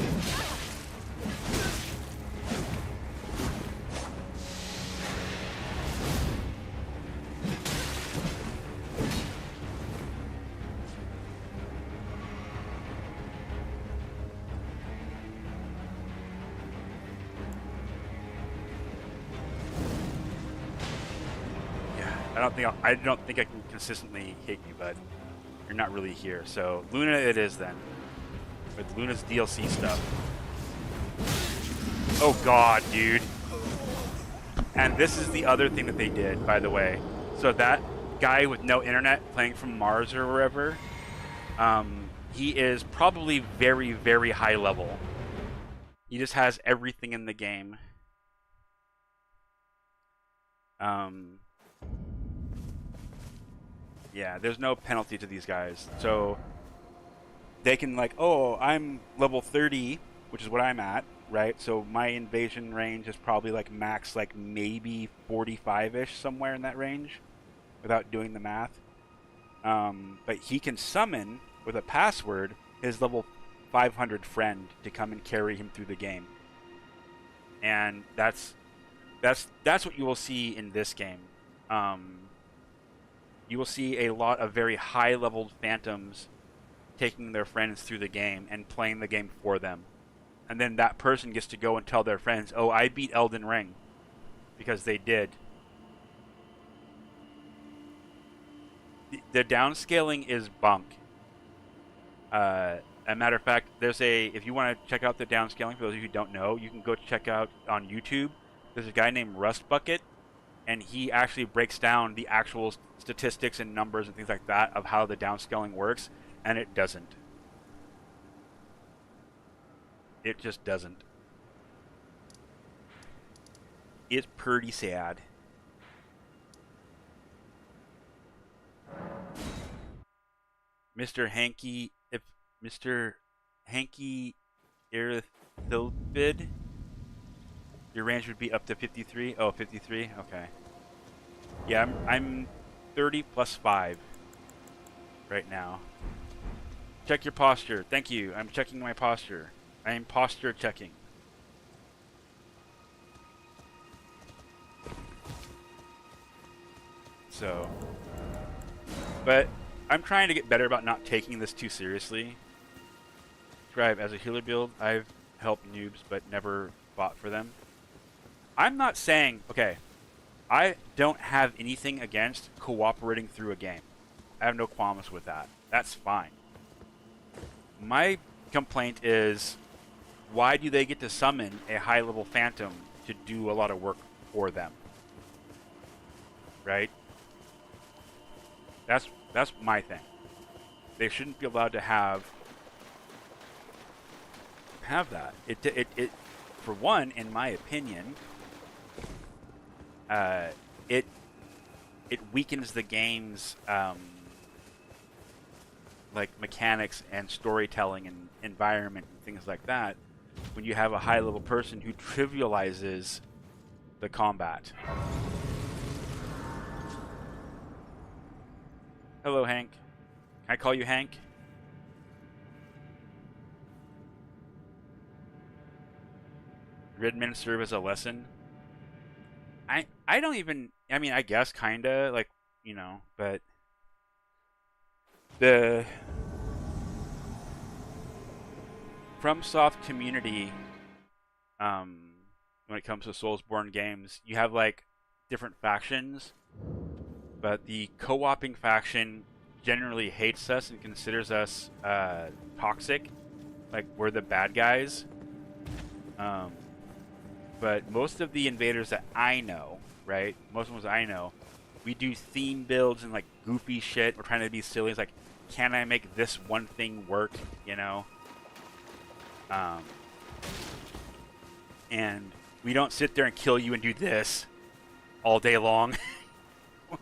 I don't think I can consistently hit you, but you're not really here. So Luna it is then. With Luna's DLC stuff. Oh god, dude. And this is the other thing that they did, by the way. So that guy with no internet playing from Mars or wherever, he is probably very, very high level. He just has everything in the game. Um, yeah, there's no penalty to these guys. So they can like, oh, I'm level 30, which is what I'm at, right? So my invasion range is probably like max like maybe 45-ish, somewhere in that range, without doing the math. But he can summon with a password his level 500 friend to come and carry him through the game, and that's what you will see in this game. You will see a lot of very high-leveled phantoms taking their friends through the game and playing the game for them, and then that person gets to go and tell their friends, "Oh, I beat Elden Ring," because they did. The downscaling is bunk. A matter of fact, if you want to check out the downscaling, for those of you who don't know, you can go check out on YouTube. There's a guy named Rust Bucket, and he actually breaks down the actual statistics and numbers and things like that of how the downscaling works, and it doesn't. It just doesn't. It's pretty sad. Mr. Hanky, if Mr. Hanky Irithilbid, your range would be up to 53. Oh, 53? Okay. Yeah, I'm 30 plus 5 right now. Check your posture. Thank you. I'm checking my posture. I am posture checking. So, but I'm trying to get better about not taking this too seriously. Scribe, as a healer build, I've helped noobs but never fought for them. I'm not saying, okay, I don't have anything against cooperating through a game. I have no qualms with that. That's fine. My complaint is, why do they get to summon a high-level phantom to do a lot of work for them? Right? That's my thing. They shouldn't be allowed to have that. It for one, in my opinion, it weakens the game's like mechanics and storytelling and environment and things like that when you have a high-level person who trivializes the combat. Hello, Hank. Can I call you Hank? Redmen serve as a lesson. I don't even, I mean, I guess kinda, like, you know, but the FromSoft community, when it comes to Soulsborne games, you have like different factions, but the co-oping faction generally hates us and considers us toxic, like we're the bad guys. But most of the invaders that I know, right? Most of the ones I know, we do theme builds and like goofy shit. We're trying to be silly. It's like, can I make this one thing work? You know? And we don't sit there and kill you and do this all day long.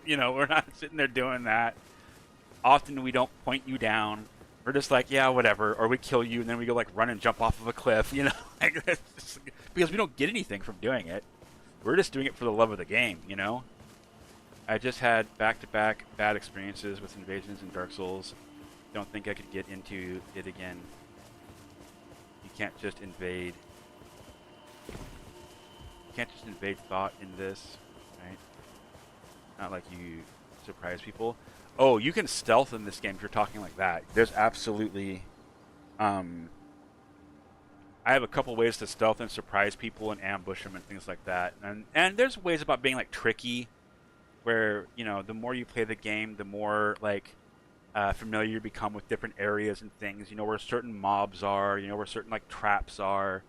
You know, we're not sitting there doing that. Often we don't point you down. We're just like, yeah, whatever. Or we kill you and then we go like run and jump off of a cliff, you know? Like, just, because we don't get anything from doing it. We're just doing it for the love of the game, you know? I just had back-to-back bad experiences with invasions in Dark Souls. Don't think I could get into it again. You can't just invade. You can't just invade thought in this, right? Not like you surprise people. Oh, you can stealth in this game if you're talking like that. There's absolutely... I have a couple ways to stealth and surprise people and ambush them and things like that. And there's ways about being like tricky, where, you know, the more you play the game, the more like familiar you become with different areas and things. You know where certain mobs are. You know where certain like traps are.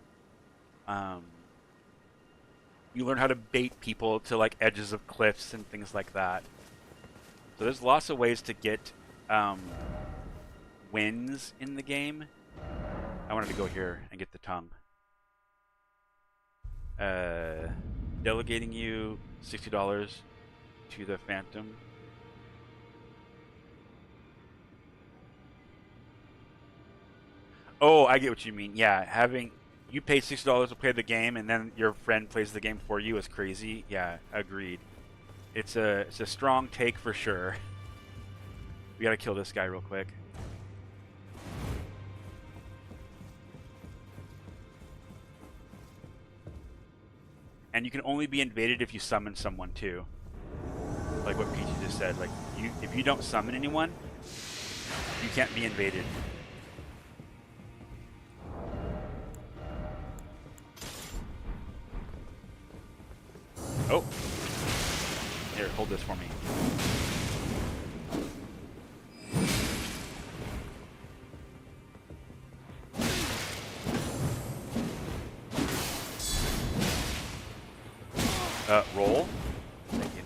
You learn how to bait people to like edges of cliffs and things like that. So there's lots of ways to get wins in the game. I wanted to go here and get the tongue. delegating you $60 to the Phantom. Oh, I get what you mean. Yeah, having you pay $60 to play the game and then your friend plays the game for you is crazy. Yeah, agreed. It's a strong take for sure. We gotta kill this guy real quick. And you can only be invaded if you summon someone too. Like what Peachy just said. Like if you don't summon anyone, you can't be invaded. Oh. Here, hold this for me. Roll. Thank you.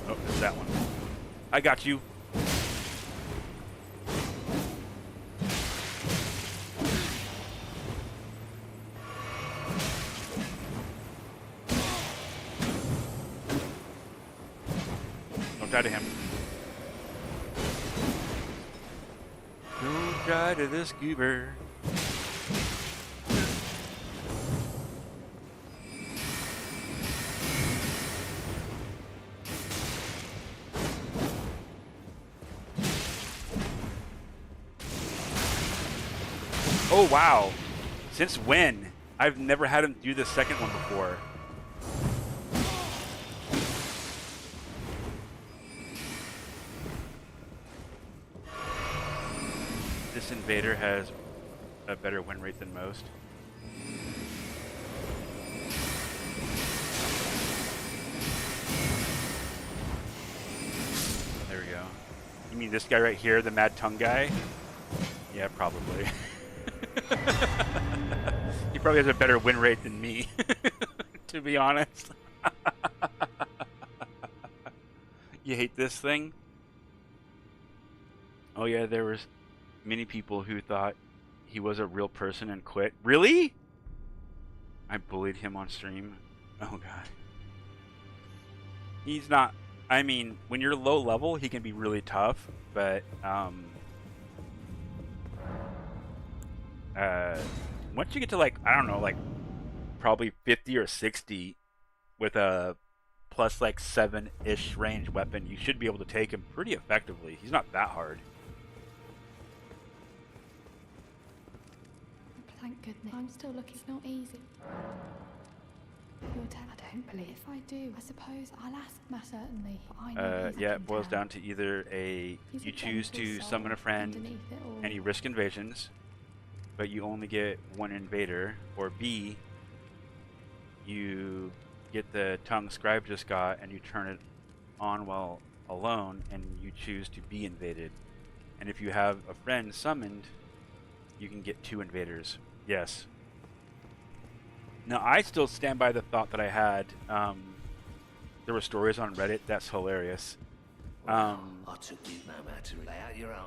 Oh, there's that one. I got you. Don't die to him. Don't die to this goober. Oh, wow. Since when? I've never had him do the second one before. This invader has a better win rate than most. There we go. You mean this guy right here, the Mad Tongue guy? Yeah, probably. He probably has a better win rate than me, to be honest. You hate this thing? Oh yeah, there was many people who thought he was a real person and quit. Really? I bullied him on stream. Oh god. He's not, I mean, when you're low level, he can be really tough, but once you get to like, I don't know, like probably 50 or 60 with a plus like 7-ish range weapon, you should be able to take him pretty effectively. He's not that hard. Thank goodness. I'm still looking. It's not easy. You'll tell. I don't believe. If I do, I suppose I'll ask Matt certainly. But I know yeah, it boils down to either you choose to summon a friend and you risk invasions, but you only get one invader, or B, you get the tongue Scribe just got and you turn it on while alone and you choose to be invaded. And if you have a friend summoned, you can get 2 invaders. Yes. Now, I still stand by the thought that I had. There were stories on Reddit. That's hilarious. I took you no matter. Lay out your own.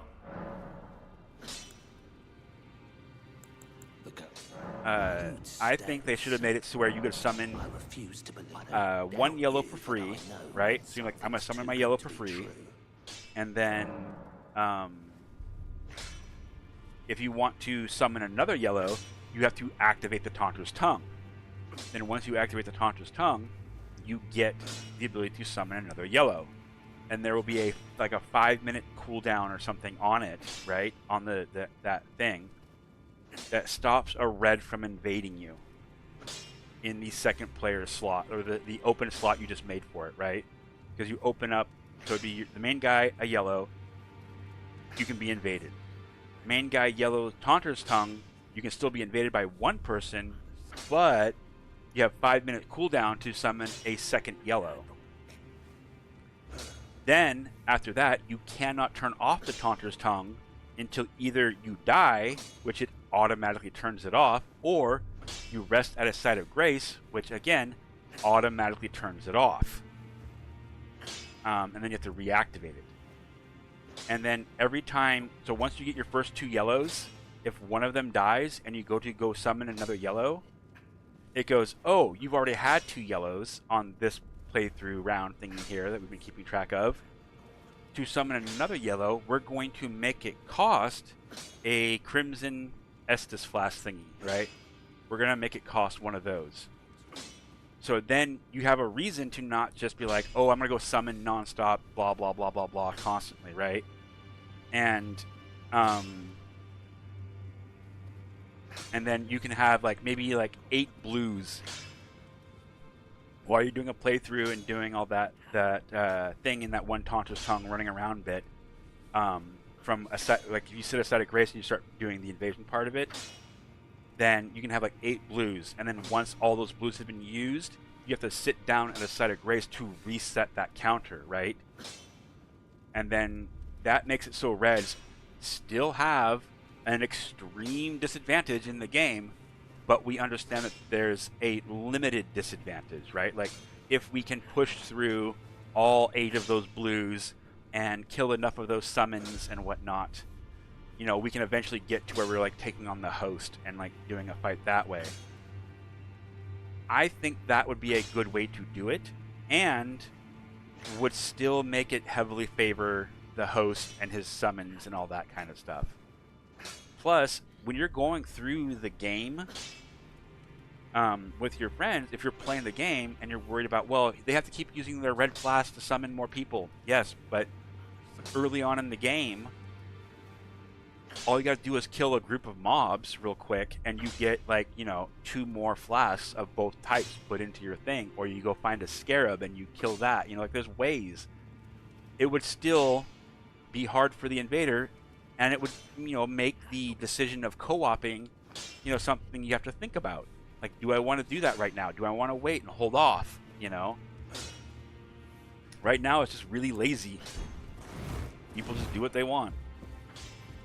I think they should have made it to where you could summon one yellow for free, right? So you're like, I'm going to summon my yellow for free. And then if you want to summon another yellow, you have to activate the Taunter's Tongue. Then once you activate the Taunter's Tongue, you get the ability to summon another yellow. And there will be a 5-minute cooldown or something on it, right? On that thing that stops a red from invading you in the second player slot, or the open slot you just made for it, right? Because you open up, so it'd be the main guy, a yellow, you can be invaded. Main guy, yellow, Taunter's Tongue, you can still be invaded by one person, but you have 5-minute cooldown to summon a second yellow. Then, after that, you cannot turn off the Taunter's Tongue until either you die, which it automatically turns it off, or you rest at a site of grace, which again automatically turns it off. And then you have to reactivate it. And then every time, so once you get your first 2 yellows, if one of them dies and you go summon another yellow, it goes, oh, you've already had 2 yellows on this playthrough round thingy here that we've been keeping track of. To summon another yellow, we're going to make it cost a Crimson Estus Flask thingy, right? We're going to make it cost one of those. So then you have a reason to not just be like, oh, I'm going to go summon nonstop, blah, blah, blah, blah, blah, constantly, right? And then you can have like maybe like 8 blues while you're doing a playthrough and doing all that thing in that one Taunter's Tongue running around bit. From a set, like if you sit a set of grace and you start doing the invasion part of it, then you can have like 8 blues, and then once all those blues have been used, you have to sit down at a site of grace to reset that counter, right? And then that makes it so reds still have an extreme disadvantage in the game, but we understand that there's a limited disadvantage, right? Like if we can push through all 8 of those blues and kill enough of those summons and whatnot, you know, we can eventually get to where we're like taking on the host and like doing a fight that way. I think that would be a good way to do it, and would still make it heavily favor the host and his summons and all that kind of stuff. Plus, when you're going through the game with your friends, if you're playing the game and you're worried about, well, they have to keep using their red flask to summon more people. Yes, but early on in the game, all you gotta do is kill a group of mobs real quick, and you get like, you know, 2 more flasks of both types put into your thing, or you go find a scarab and you kill that. You know, like there's ways. It would still be hard for the invader, and it would, you know, make the decision of co-oping, you know, something you have to think about. Like, do I want to do that right now? Do I want to wait and hold off? You know, right now it's just really lazy. People just do what they want.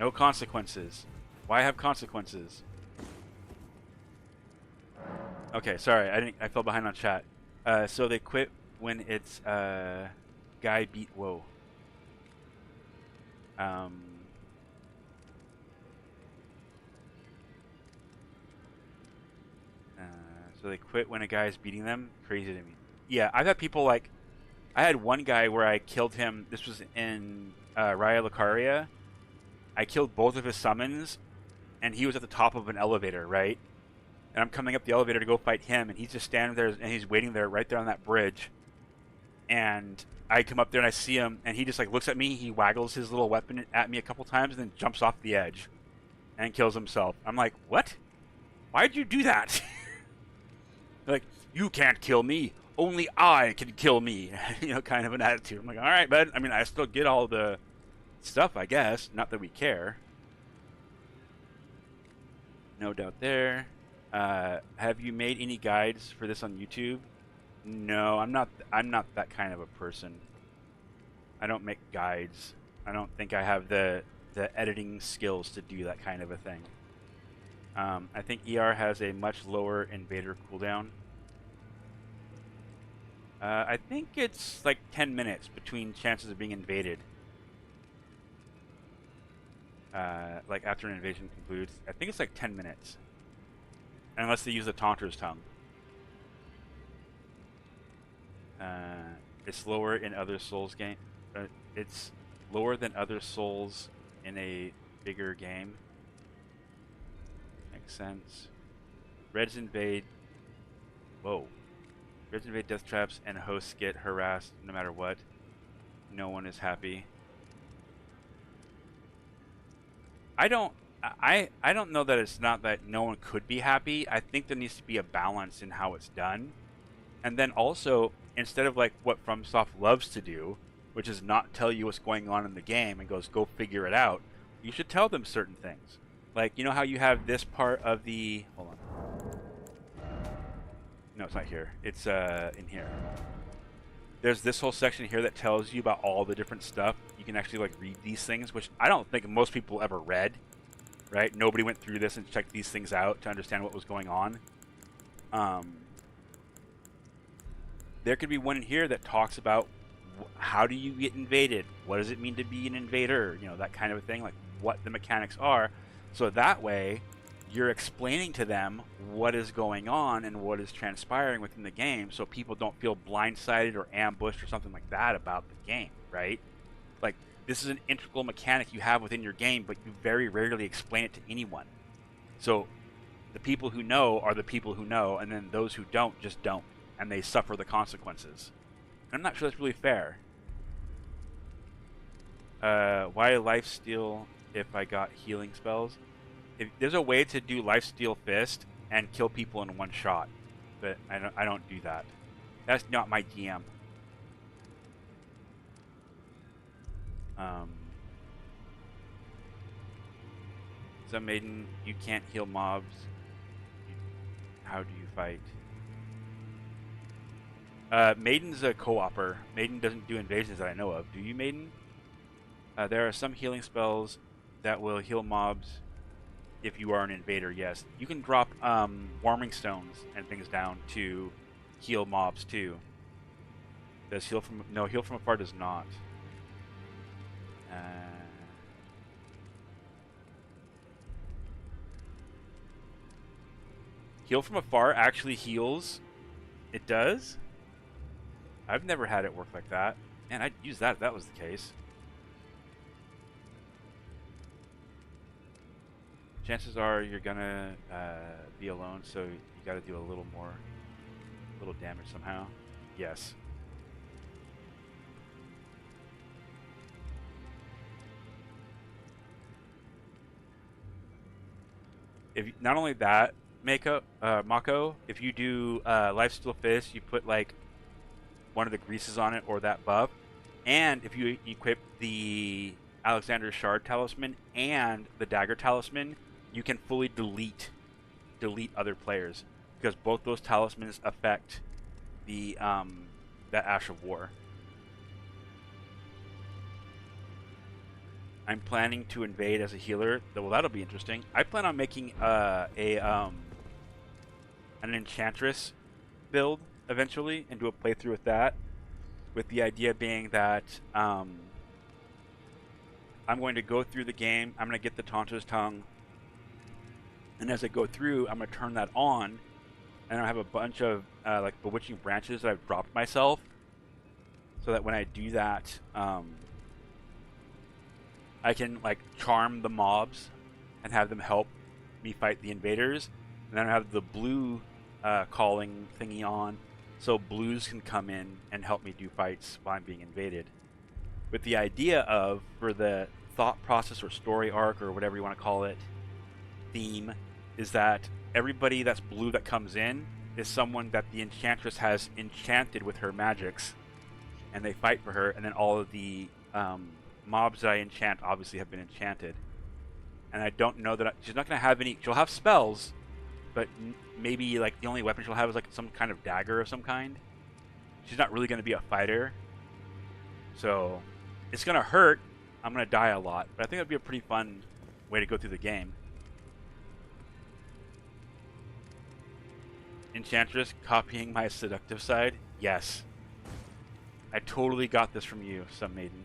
No consequences. Why have consequences? Okay, sorry, I fell behind on chat. So they quit when it's guy beat whoa. So they quit when a guy's beating them. Crazy to me. Yeah, I've had people like, I had one guy where I killed him. This was in Raya Lucaria. I killed both of his summons, and he was at the top of an elevator, right? And I'm coming up the elevator to go fight him, and he's just standing there, and he's waiting there, right there on that bridge. And I come up there, and I see him, and he just like looks at me, he waggles his little weapon at me a couple times, and then jumps off the edge, and kills himself. I'm like, what? Why'd you do that? Like, you can't kill me. Only I can kill me. You know, kind of an attitude. I'm like, all right, bud. I mean, I still get all the stuff, I guess. Not that we care. No doubt there. Have you made any guides for this on YouTube? No, I'm not that kind of a person. I don't make guides. I don't think I have the editing skills to do that kind of a thing. I think ER has a much lower invader cooldown. I think it's like 10 minutes between chances of being invaded. Like after an invasion concludes. I think it's like 10 minutes. Unless they use the Taunter's Tongue. It's lower in other Souls game. It's lower than other Souls in a bigger game. Makes sense. Reds invade. Whoa. Reds invade death traps, and hosts get harassed no matter what. No one is happy. I don't know that it's not that no one could be happy. I think there needs to be a balance in how it's done. And then also, instead of like what FromSoft loves to do, which is not tell you what's going on in the game and goes, go figure it out, you should tell them certain things. Like, you know how you have this part of the... Hold on. No, it's not here. It's in here. There's this whole section here that tells you about all the different stuff. You can actually like read these things, which I don't think most people ever read, right? Nobody went through this and checked these things out to understand what was going on. There could be one in here that talks about how do you get invaded? What does it mean to be an invader? You know, that kind of a thing, like what the mechanics are. So that way, you're explaining to them what is going on and what is transpiring within the game, so people don't feel blindsided or ambushed or something like that about the game, right? Like, this is an integral mechanic you have within your game, but you very rarely explain it to anyone. So the people who know are the people who know, and then those who don't just don't, and they suffer the consequences. And I'm not sure that's really fair. Why lifesteal if I got healing spells? If there's a way to do lifesteal fist and kill people in one shot, but I don't do that. That's not my DM. So Maiden, you can't heal mobs. How do you fight? Maiden's a co-opper. Maiden doesn't do invasions that I know of. Do you, Maiden? There are some healing spells that will heal mobs if you are an invader, yes. You can drop warming stones and things down to heal mobs too. Does heal from... No, heal from afar does not. Heal from afar actually heals. It does? I've never had it work like that. Man, I'd use that if that was the case. Chances are you're gonna be alone, so you gotta do a little damage somehow. Yes. If not only that, Mako, if you do Lifesteal Fist, you put like one of the greases on it or that buff, and if you equip the Alexander's Shard Talisman and the Dagger Talisman, you can fully delete other players, because both those talismans affect the that Ash of War. I'm planning to invade as a healer. Well, that'll be interesting. I plan on making an Enchantress build eventually and do a playthrough with that, with the idea being that I'm going to go through the game. I'm going to get the Taunter's Tongue, and as I go through, I'm going to turn that on, and I have a bunch of like bewitching branches that I've dropped myself, so that when I do that, I can like charm the mobs and have them help me fight the invaders, and then I have the blue calling thingy on, so blues can come in and help me do fights while I'm being invaded. With the idea of, for the thought process or story arc or whatever you want to call it, theme, is that everybody that's blue that comes in is someone that the Enchantress has enchanted with her magics, and they fight for her, and then all of the mobs that I enchant obviously have been enchanted. And I don't know that she's not going to have any... She'll have spells, but maybe like the only weapon she'll have is like some kind of dagger of some kind. She's not really going to be a fighter. So it's going to hurt. I'm going to die a lot, but I think it'd be a pretty fun way to go through the game. Enchantress copying my seductive side? Yes. I totally got this from you, Some Maiden.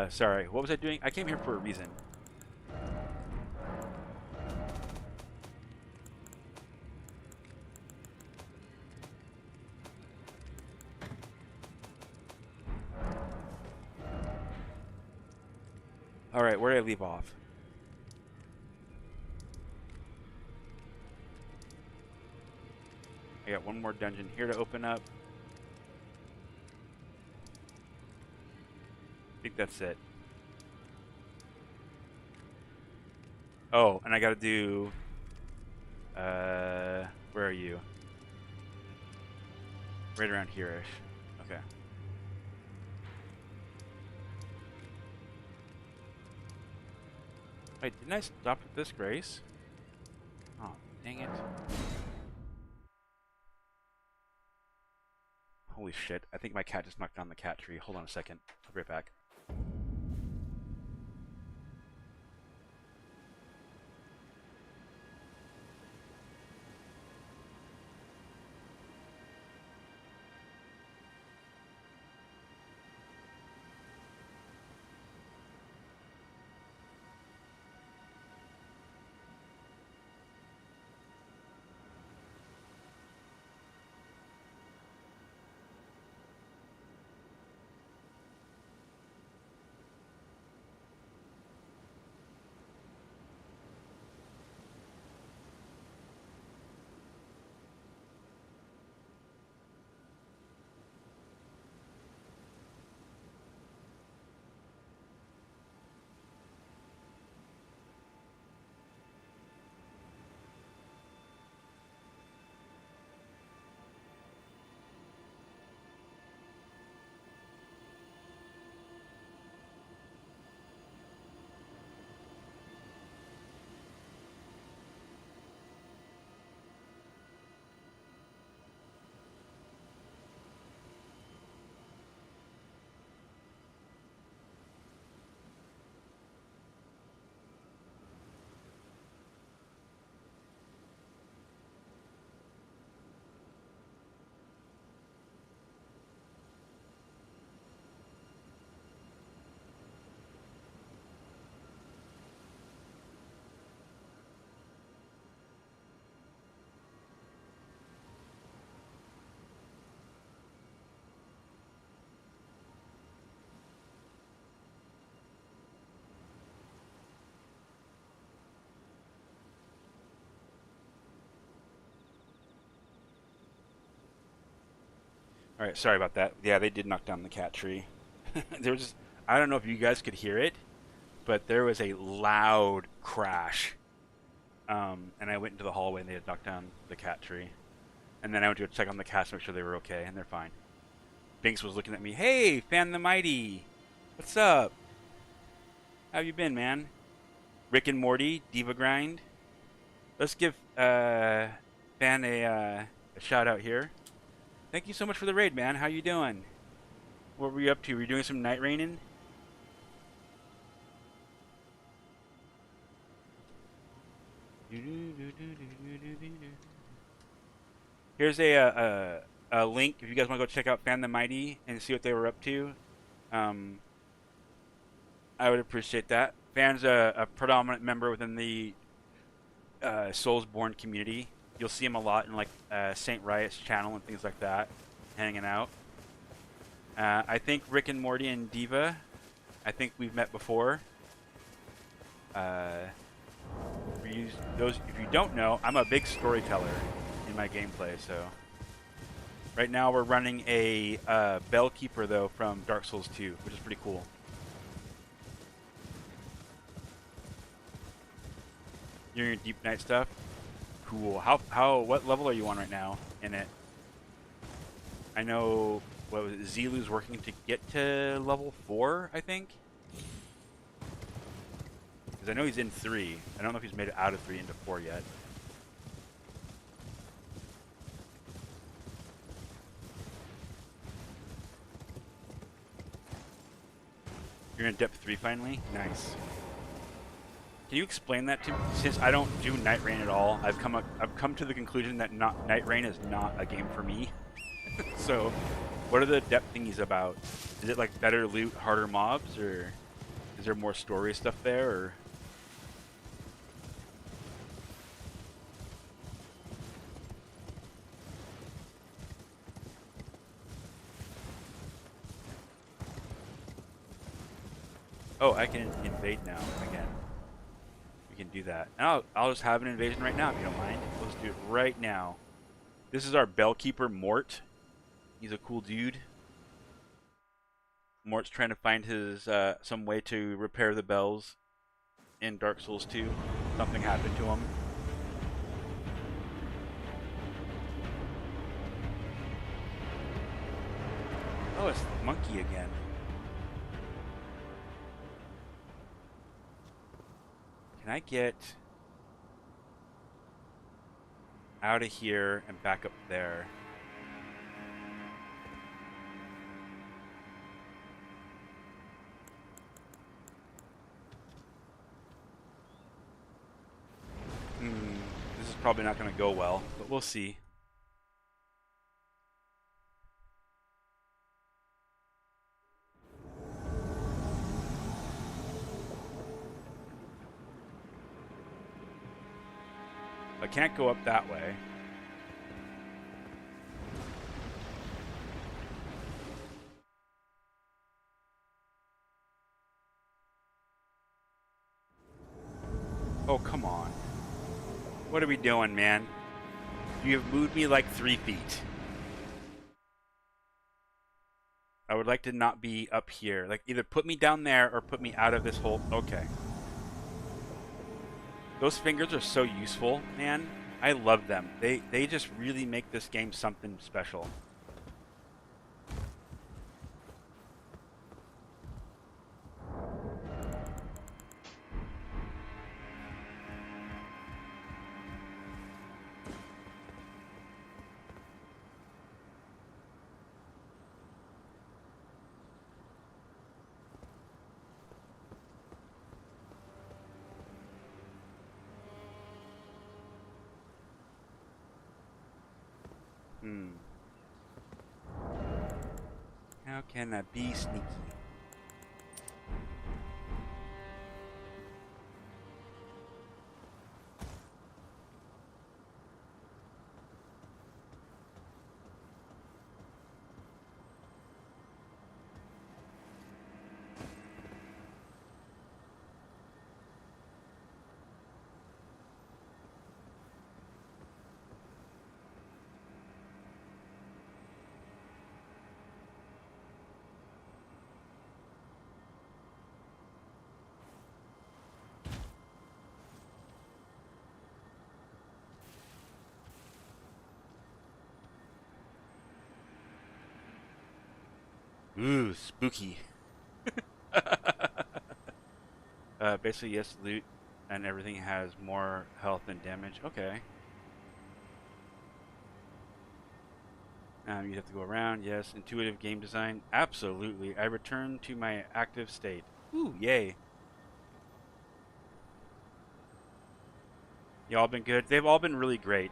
Sorry, what was I doing? I came here for a reason. Alright, where did I leave off? I got one more dungeon here to open up. I think that's it. Oh, and I gotta do... where are you? Right around here-ish. Okay. Wait, didn't I stop at this, Grace? Oh, dang it. Holy shit, I think my cat just knocked down the cat tree. Hold on a second. I'll be right back. All right, sorry about that. Yeah, they did knock down the cat tree. There was just, I don't know if you guys could hear it, but there was a loud crash. And I went into the hallway and they had knocked down the cat tree. And then I went to go check on the cats to make sure they were okay, and they're fine. Binks was looking at me. Hey, Fan the Mighty. What's up? How you been, man? Rick and Morty, Diva Grind. Let's give Fan a shout out here. Thank you so much for the raid, man. How you doing? What were you up to? Were you doing some night raining? Here's a link if you guys want to go check out Fan the Mighty and see what they were up to. I would appreciate that. Fan's a predominant member within the Soulsborne community. You'll see him a lot in like Saint Riot's channel and things like that, hanging out. I think Rick and Morty and Diva, I think we've met before. Those, if you don't know, I'm a big storyteller in my gameplay. So right now we're running a Bellkeeper though from Dark Souls 2, which is pretty cool. You're in your Deep Night stuff. Cool. What level are you on right now in it? I know. What was it? Zilu's working to get to level 4, I think. Because I know he's in 3. I don't know if he's made it out of 3 into 4 yet. You're in depth 3 finally? Nice. Can you explain that to me? Since I don't do Night Rain at all, I've come to the conclusion that Night Rain is not a game for me. So, what are the depth thingies about? Is it like better loot, harder mobs, or is there more story stuff there? Or oh, I can invade now again. We can do that. And I'll just have an invasion right now if you don't mind. Let's do it right now. This is our Bellkeeper Mort. He's a cool dude. Mort's trying to find his some way to repair the bells in Dark Souls 2. Something happened to him. Oh, it's the monkey again. Can I get out of here and back up there? This is probably not going to go well, but we'll see. I can't go up that way. Oh, come on. What are we doing, man? You have moved me like 3 feet. I would like to not be up here. Like, either put me down there or put me out of this hole. Okay. Those fingers are so useful, man. I love them. They just really make this game something special. How can I be sneaky? Ooh, spooky. Basically, yes, loot and everything has more health than damage. Okay. You have to go around. Yes. Intuitive game design. Absolutely. I return to my active state. Ooh, yay. Y'all been good? They've all been really great.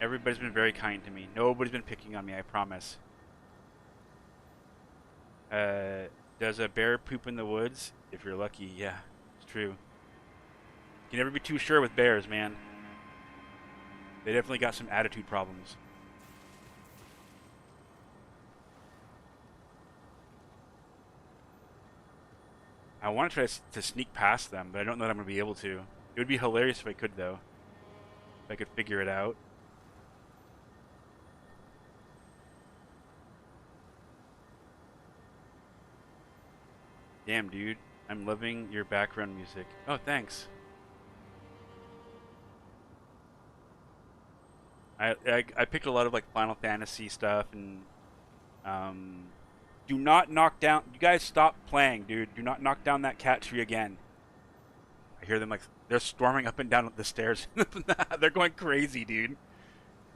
Everybody's been very kind to me. Nobody's been picking on me, I promise. Does a bear poop in the woods? If you're lucky, yeah. It's true. You can never be too sure with bears, man. They definitely got some attitude problems. I want to try to sneak past them, but I don't know that I'm going to be able to. It would be hilarious if I could, though. If I could figure it out. Damn, dude. I'm loving your background music. Oh, thanks. I picked a lot of like Final Fantasy stuff and do not knock down. You guys stop playing, dude. Do not knock down that cat tree again. I hear them like they're storming up and down the stairs. They're going crazy, dude.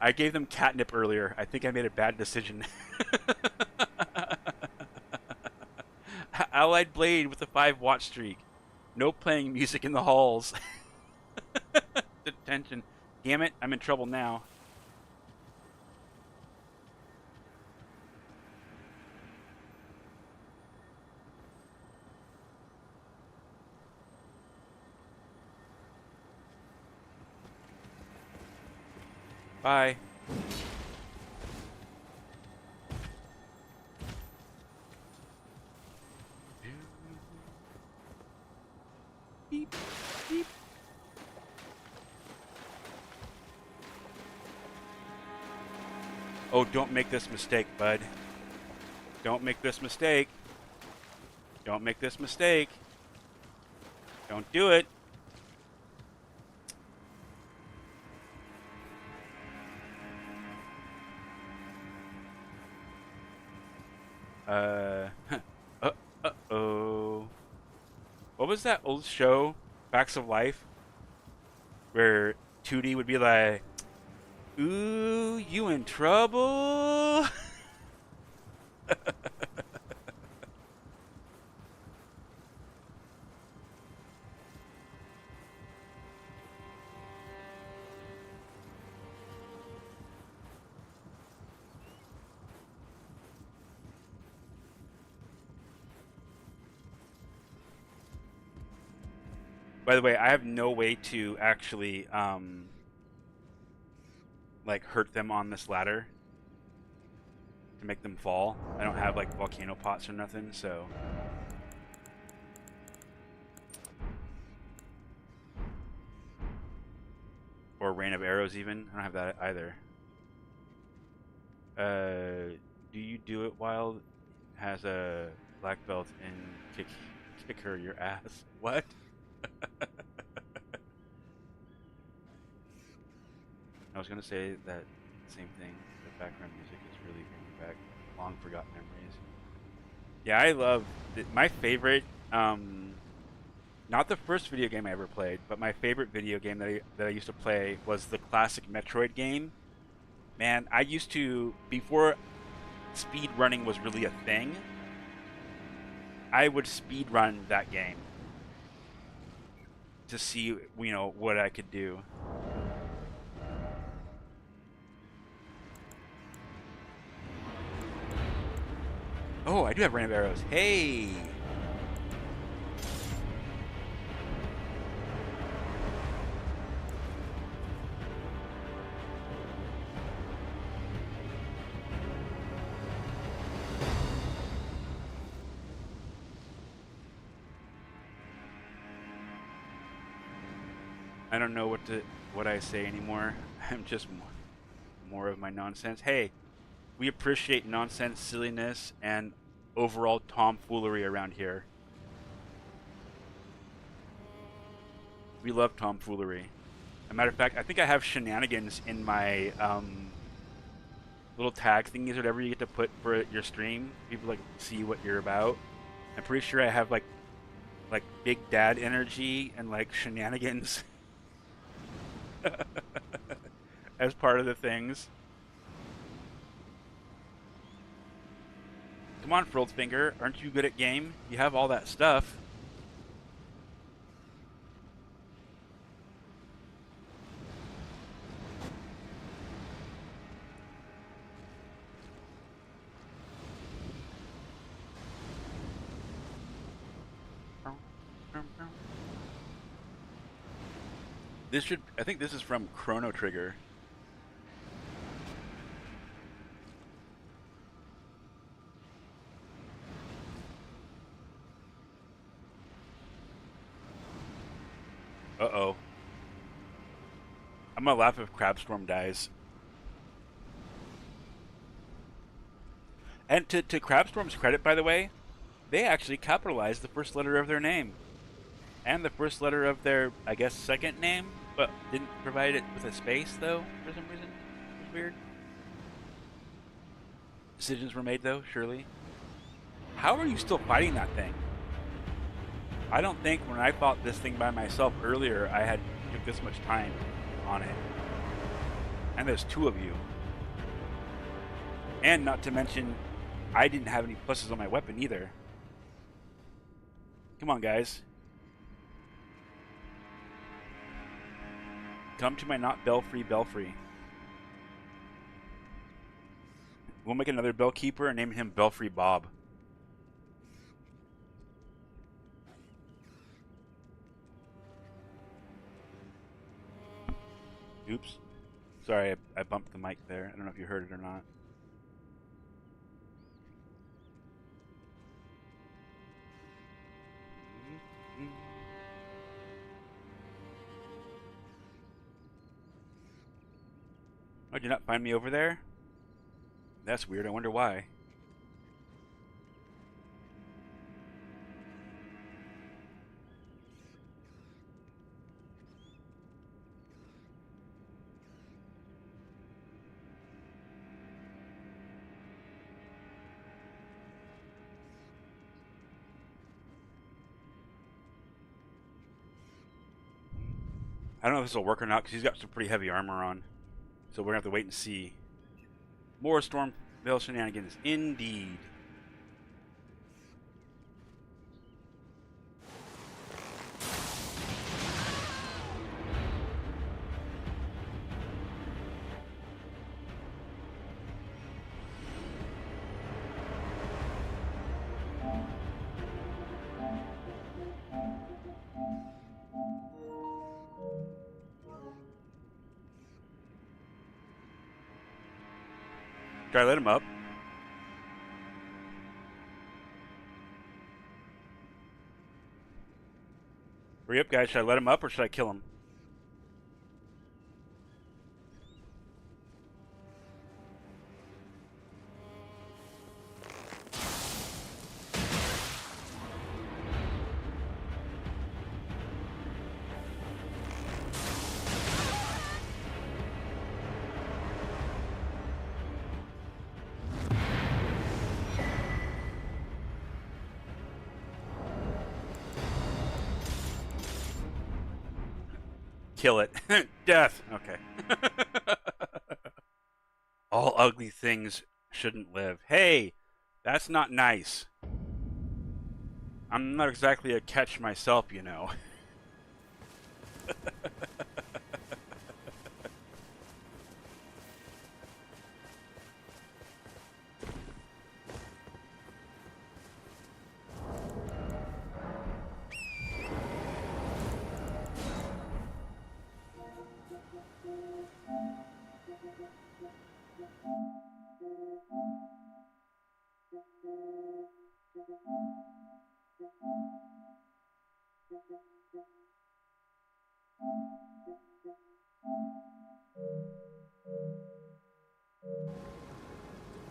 I gave them catnip earlier. I think I made a bad decision. Allied Blade with a 5-watch streak. No playing music in the halls. Detention. Damn it, I'm in trouble now. Bye. Beep, beep. Oh, don't make this mistake, bud. Don't make this mistake. Don't make this mistake. Don't do it. Uh-oh. What was that old show, Facts of Life, where Tootie would be like, "Ooh, you in trouble?" By the way, I have no way to actually like hurt them on this ladder to make them fall. I don't have like volcano pots or nothing, so or rain of arrows even. I don't have that either. Do you do it while has a black belt and kick her your ass? What? I was gonna say that same thing. The background music is really bringing back long forgotten memories. Yeah, I love my favorite. Not the first video game I ever played, but my favorite video game that I used to play was the classic Metroid game. Man, I used to, before speed running was really a thing, I would speed run that game to see, what I could do. Oh, I do have rain of arrows. Hey! I don't know what I say anymore. I'm just more of my nonsense. Hey, we appreciate nonsense, silliness, and overall tomfoolery around here. We love tomfoolery. As a matter of fact, I think I have shenanigans in my little tag thingies, whatever you get to put for your stream. People like see what you're about. I'm pretty sure I have like big dad energy and like shenanigans as part of the things. Come on, Frildfinger, aren't you good at game? You have all that stuff. I think this is from Chrono Trigger. Uh-oh. I'm gonna laugh if Crabstorm dies. And to Crabstorm's credit, by the way, they actually capitalized the first letter of their name. And the first letter of their, I guess, second name, but didn't provide it with a space, though, for some reason. It was weird. Decisions were made, though, surely. How are you still fighting that thing? I don't think when I fought this thing by myself earlier, I had took this much time on it. And there's two of you. And not to mention, I didn't have any pluses on my weapon either. Come on, guys. Come to my not belfry belfry. We'll make another bellkeeper and name him Belfry Bob. Oops. Sorry, I bumped the mic there. I don't know if you heard it or not. Oh, did you not find me over there? That's weird. I wonder why. I don't know if this will work or not because he's got some pretty heavy armor on. So we're going to have to wait and see. More Stormveil shenanigans. Indeed. Should I let him up? Hurry up, guys. Should I let him up or should I kill him? Kill it. Death. Okay. All ugly things shouldn't live. Hey, that's not nice. I'm not exactly a catch myself, you know.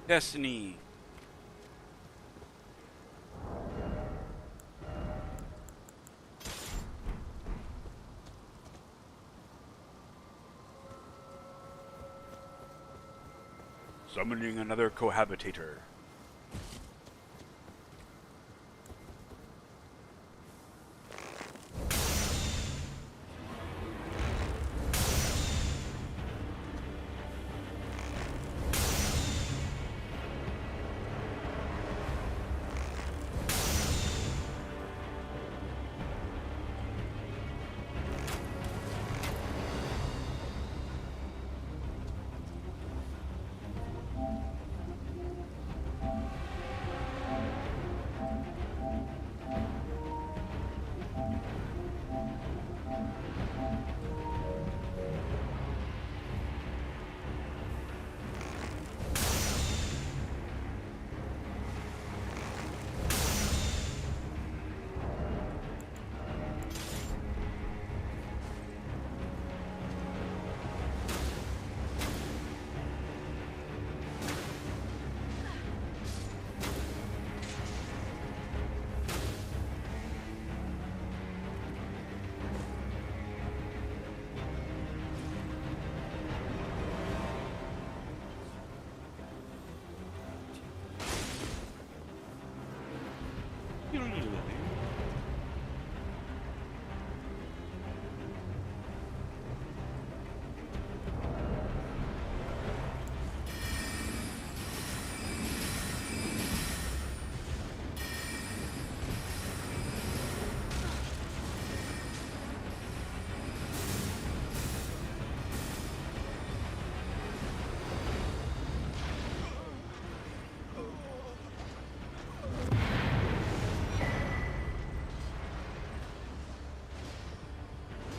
Destiny. Summoning another cohabitator.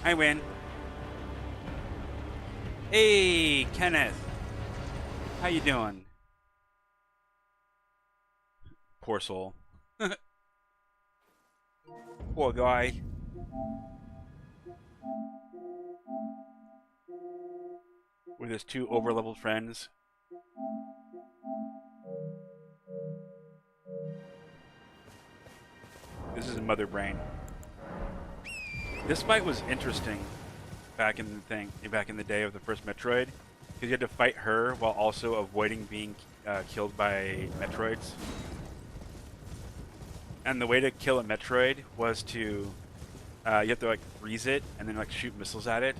I win. Hey, Kenneth. How you doing? Poor soul. Poor guy. With his two over-leveled friends. This is Mother Brain. This fight was interesting back in the day of the first Metroid, because you had to fight her while also avoiding being killed by Metroids. And the way to kill a Metroid was to you have to like freeze it and then like shoot missiles at it.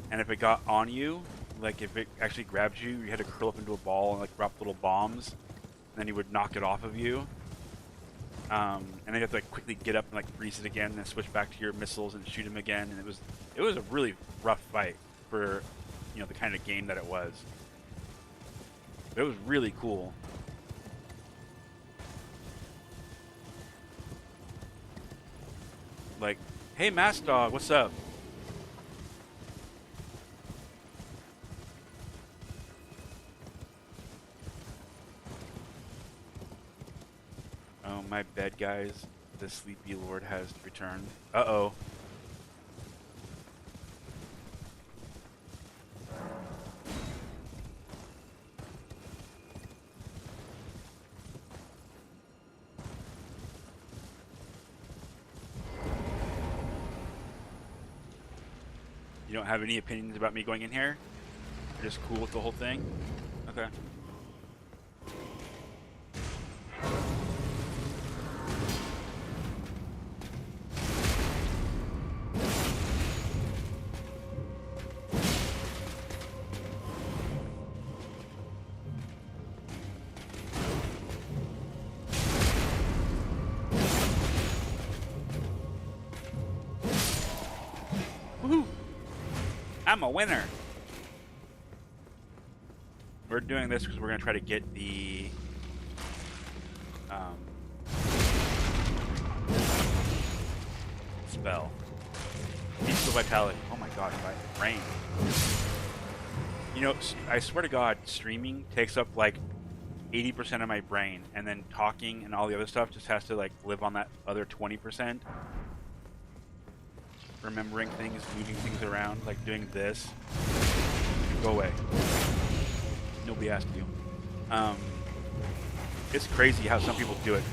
And if it got on you, like if it actually grabbed you, you had to curl up into a ball and like drop little bombs, and then you would knock it off of you. And then you have to like quickly get up and like freeze it again, and then switch back to your missiles and shoot them again. And it was a really rough fight for, you know, the kind of game that it was. But it was really cool. Like, hey, Mask Dog, what's up? Oh, my bed, guys. The Sleepy Lord has returned. Uh-oh. You don't have any opinions about me going in here? You're just cool with the whole thing? Okay. Woohoo! I'm a winner! We're doing this because we're going to try to get the spell. Peaceful Vitality. Oh my god, brain. You know, I swear to god, streaming takes up like 80% of my brain, and then talking and all the other stuff just has to like live on that other 20%. Remembering things, moving things around, like doing this. Go away. Nobody asked you. It's crazy how some people do it.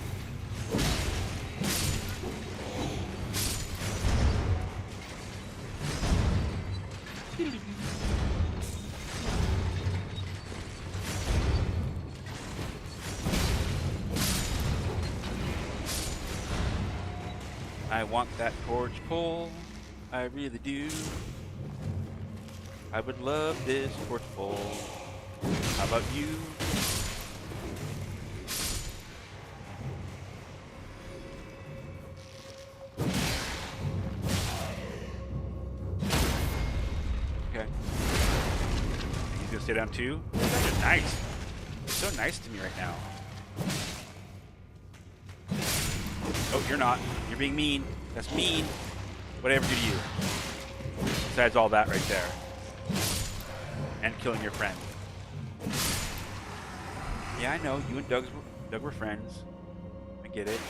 I want that torch pole. I really do. I would love this torch pole. How about you? Okay. He's gonna stay down too? You guys are nice. You're so nice to me right now. Oh, you're not. You're being mean. That's mean. Whatever do to you. Besides all that right there. And killing your friend. Yeah, I know. You and Doug were friends. I get it.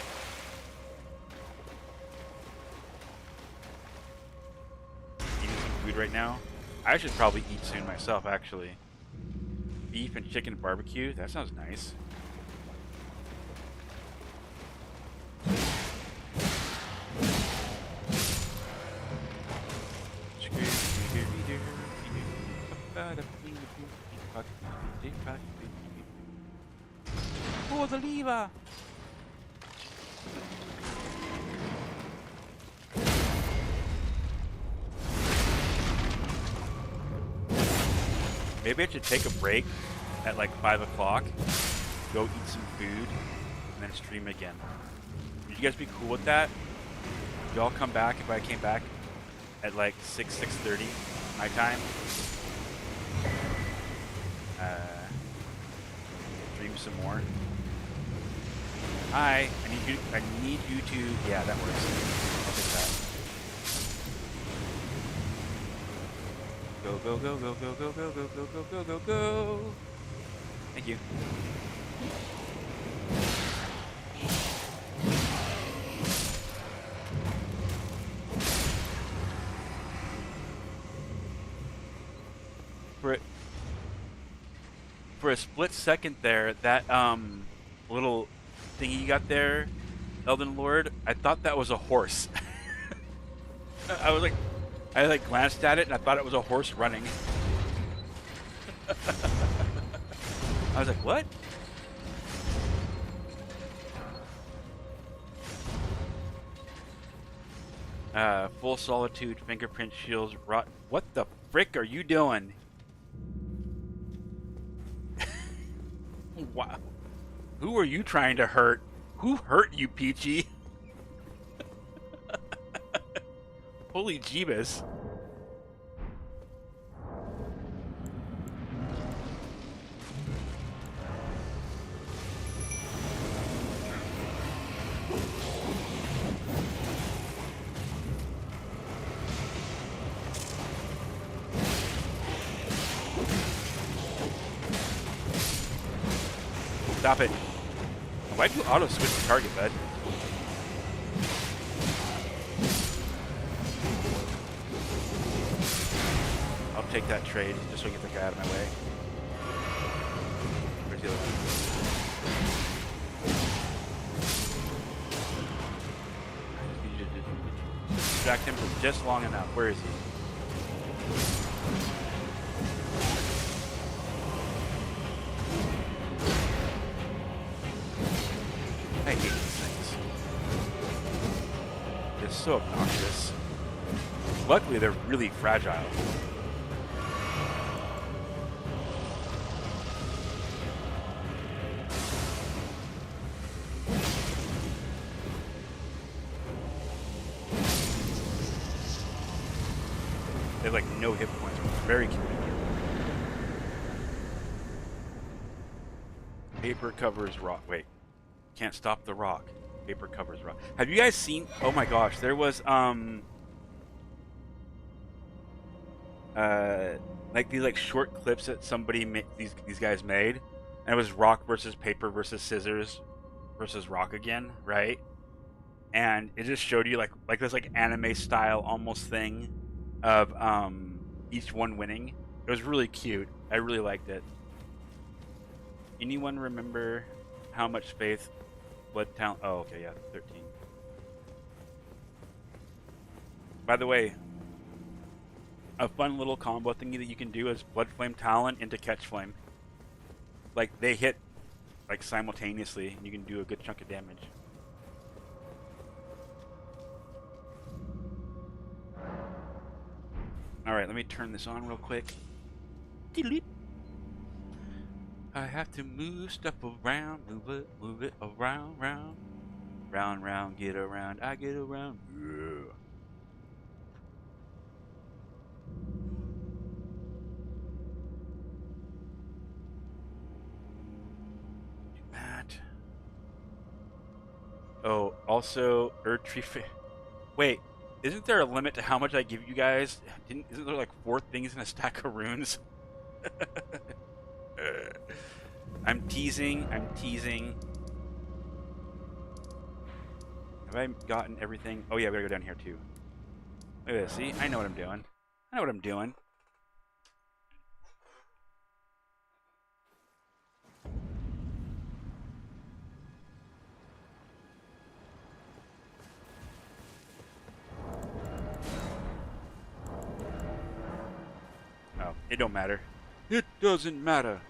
Eating some food right now. I should probably eat soon myself, actually. Beef and chicken barbecue. That sounds nice. Pull the lever! Maybe I should take a break at like 5 o'clock, go eat some food, and then stream again. Would you guys be cool with that? Y'all come back if I came back at like 6:30 my time? Stream some more. Hi, I need you to, yeah, that works. I'll take that. Go, go, go, go, go, go, go, go, go, go, go, go, go. Thank you. For a split second there, that little thingy you got there, Elden Lord, I thought that was a horse. I glanced at it and I thought it was a horse running. I was like, what? Full solitude, fingerprint shields, rot. What the frick are you doing? Wow. Who are you trying to hurt? Who hurt you, Peachy? Holy Jeebus. Stop it. Why'd you auto switch the target, bud? I'll take that trade just so I can get the guy out of my way. Where's the other one? I just need you to distract him for just long enough. Where is he? I hate these things. They're so obnoxious. Luckily, they're really fragile. They have like no hit points, which is very convenient. Paper covers rock. Wait. Can't stop the rock. Paper covers rock. Have you guys seen? Oh my gosh, there was like these like short clips that somebody these guys made, and it was rock versus paper versus scissors versus rock again, right? And it just showed you like this like anime style almost thing of each one winning. It was really cute. I really liked it. Anyone remember how much faith blood talent? Oh, okay, yeah, 13. By the way, a fun little combo thingy that you can do is blood flame talent into catch flame. Like they hit like simultaneously, and you can do a good chunk of damage. All right, let me turn this on real quick. Delete. I have to move stuff around, move it around, round, get around, I get around. Yeah. That. Oh, also, Wait, isn't there a limit to how much I give you guys? Isn't there like 4 things in a stack of runes? I'm teasing. Have I gotten everything? Oh yeah, we gotta go down here too. Look at this. See, I know what I'm doing. Oh, it don't matter. It doesn't matter.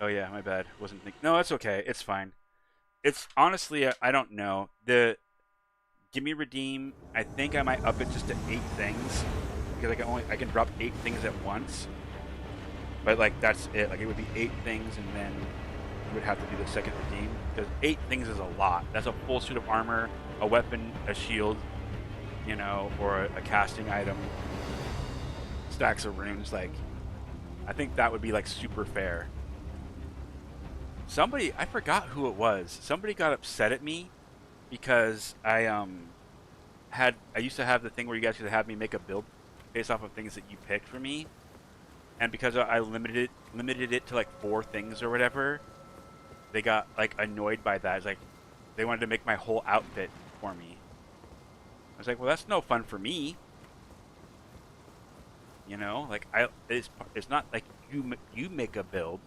Oh yeah, my bad. Wasn't thinking. No, that's okay. It's fine. It's honestly, I don't know. Gimme redeem. I think I might up it just to 8 things because I can drop 8 things at once. But like that's it. Like it would be 8 things, and then you would have to do the second redeem because 8 things is a lot. That's a full suit of armor, a weapon, a shield, you know, or a casting item, stacks of runes. Like I think that would be like super fair. I forgot who it was. Somebody got upset at me because I used to have the thing where you guys could have me make a build based off of things that you picked for me, and because I limited it to like 4 things or whatever, they got like annoyed by that. It's like they wanted to make my whole outfit for me. I was like, well, that's no fun for me. You know, like it's not like you make a build,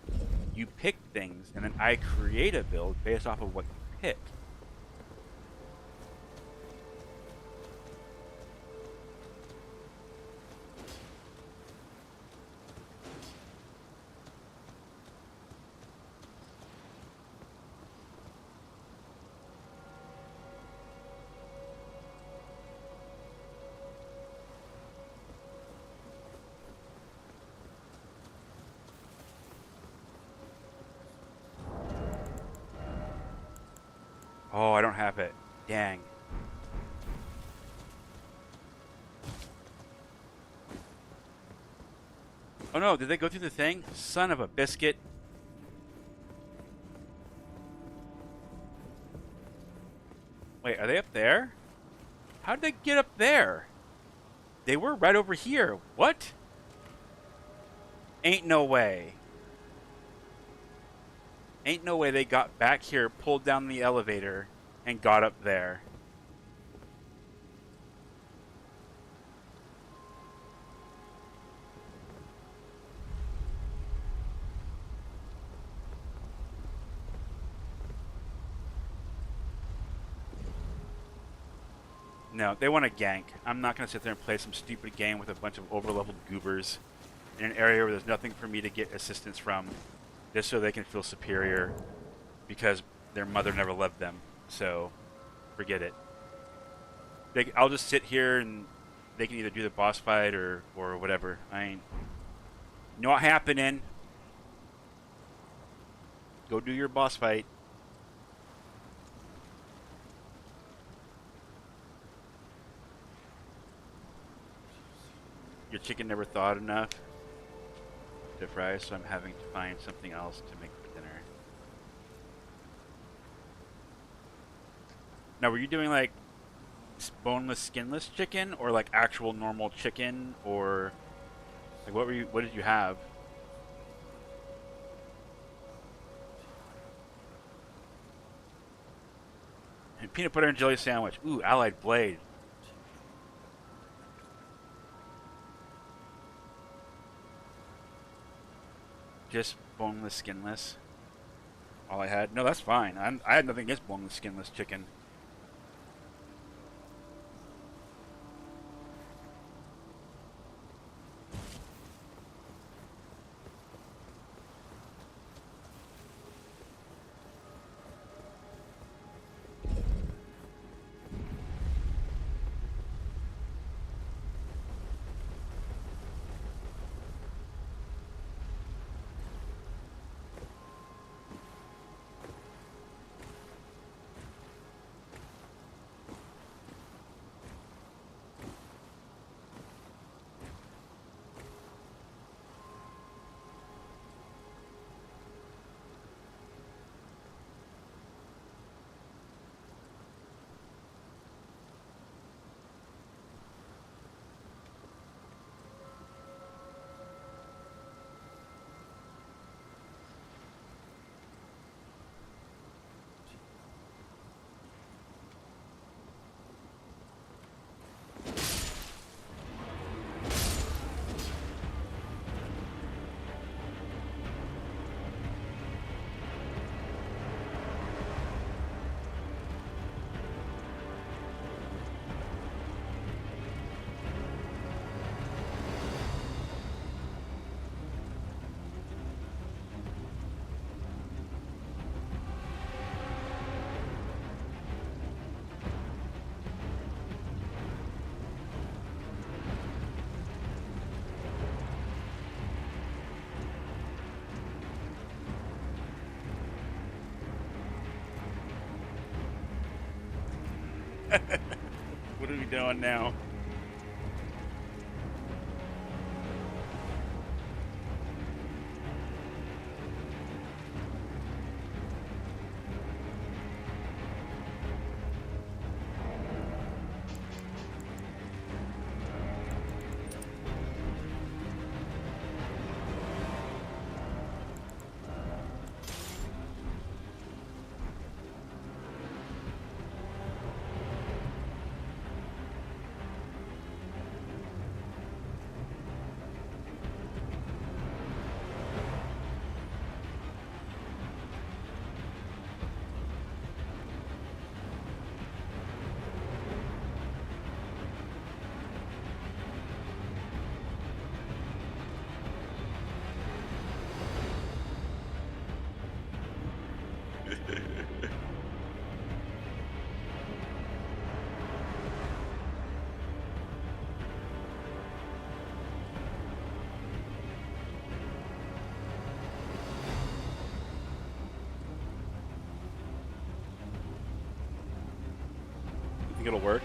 you pick things, and then I create a build based off of what you pick. Oh, I don't have it. Dang. Oh no, did they go through the thing? Son of a biscuit. Wait, are they up there? How did they get up there? They were right over here. What? Ain't no way. Ain't no way they got back here, pulled down the elevator, and got up there. No, they want to gank. I'm not going to sit there and play some stupid game with a bunch of overleveled goobers in an area where there's nothing for me to get assistance from, just so they can feel superior because their mother never loved them. So, forget it. I'll just sit here and they can either do the boss fight or whatever. I ain't not happening. Go do your boss fight. Your chicken never thawed enough to fry, so I'm having to find something else to make for dinner. Now, were you doing like boneless, skinless chicken, or like actual normal chicken, or like what did you have? And peanut butter and jelly sandwich. Ooh, Allied Blade. Just boneless, skinless. All I had. No, that's fine. I had nothing against boneless, skinless chicken. What are we doing now? You think it'll work?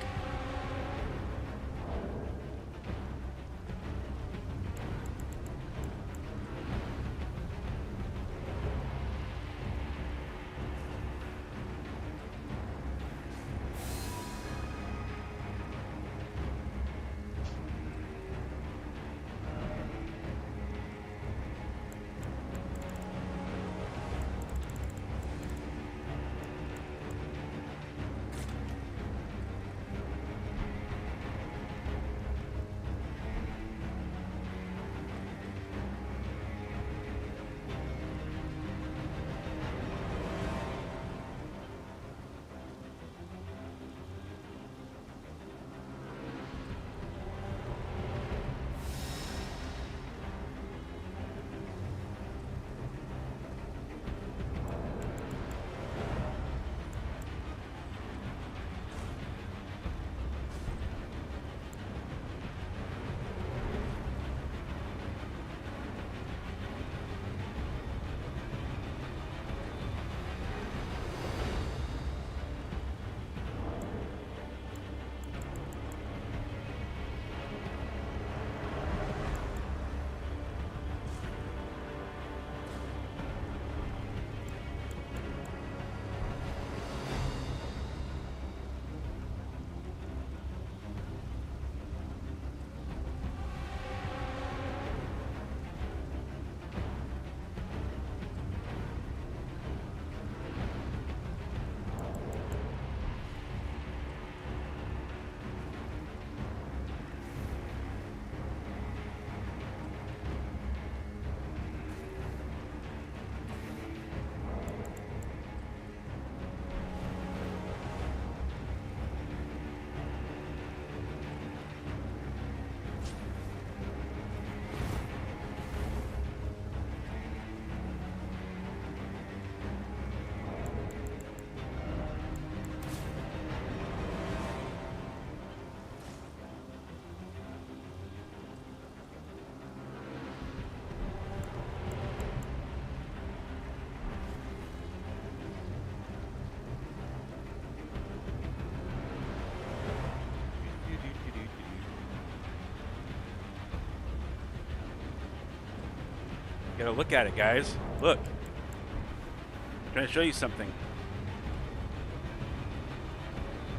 You gotta look at it, guys. Look. I'm trying to show you something.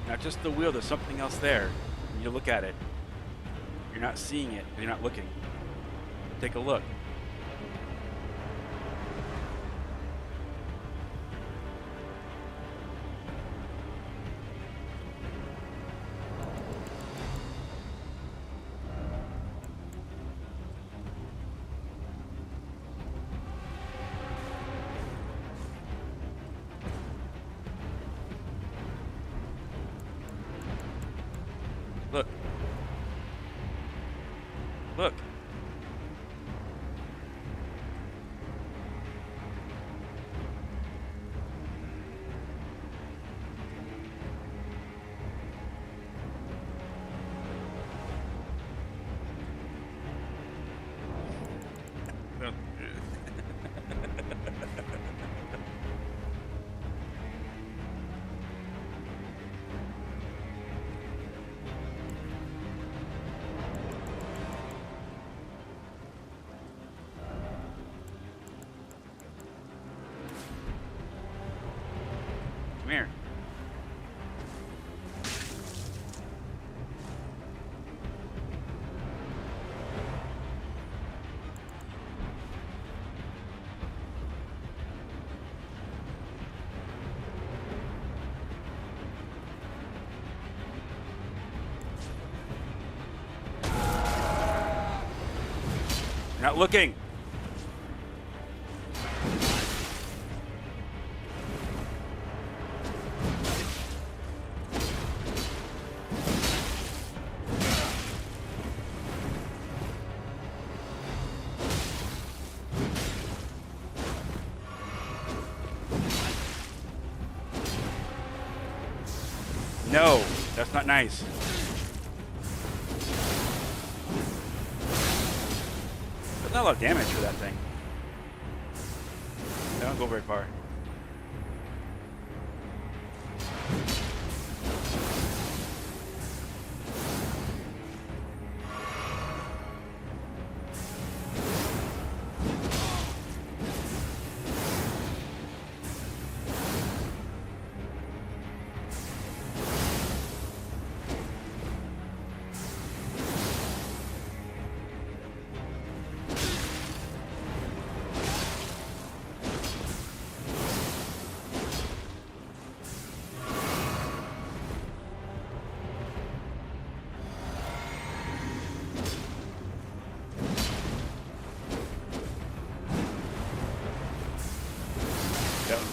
Not just the wheel, there's something else there. When you look at it, you're not seeing it, you're not looking. Take a look. Look. Look. Come here. You're not looking. No, that's not nice. That's not a lot of damage for that thing. They don't go very far.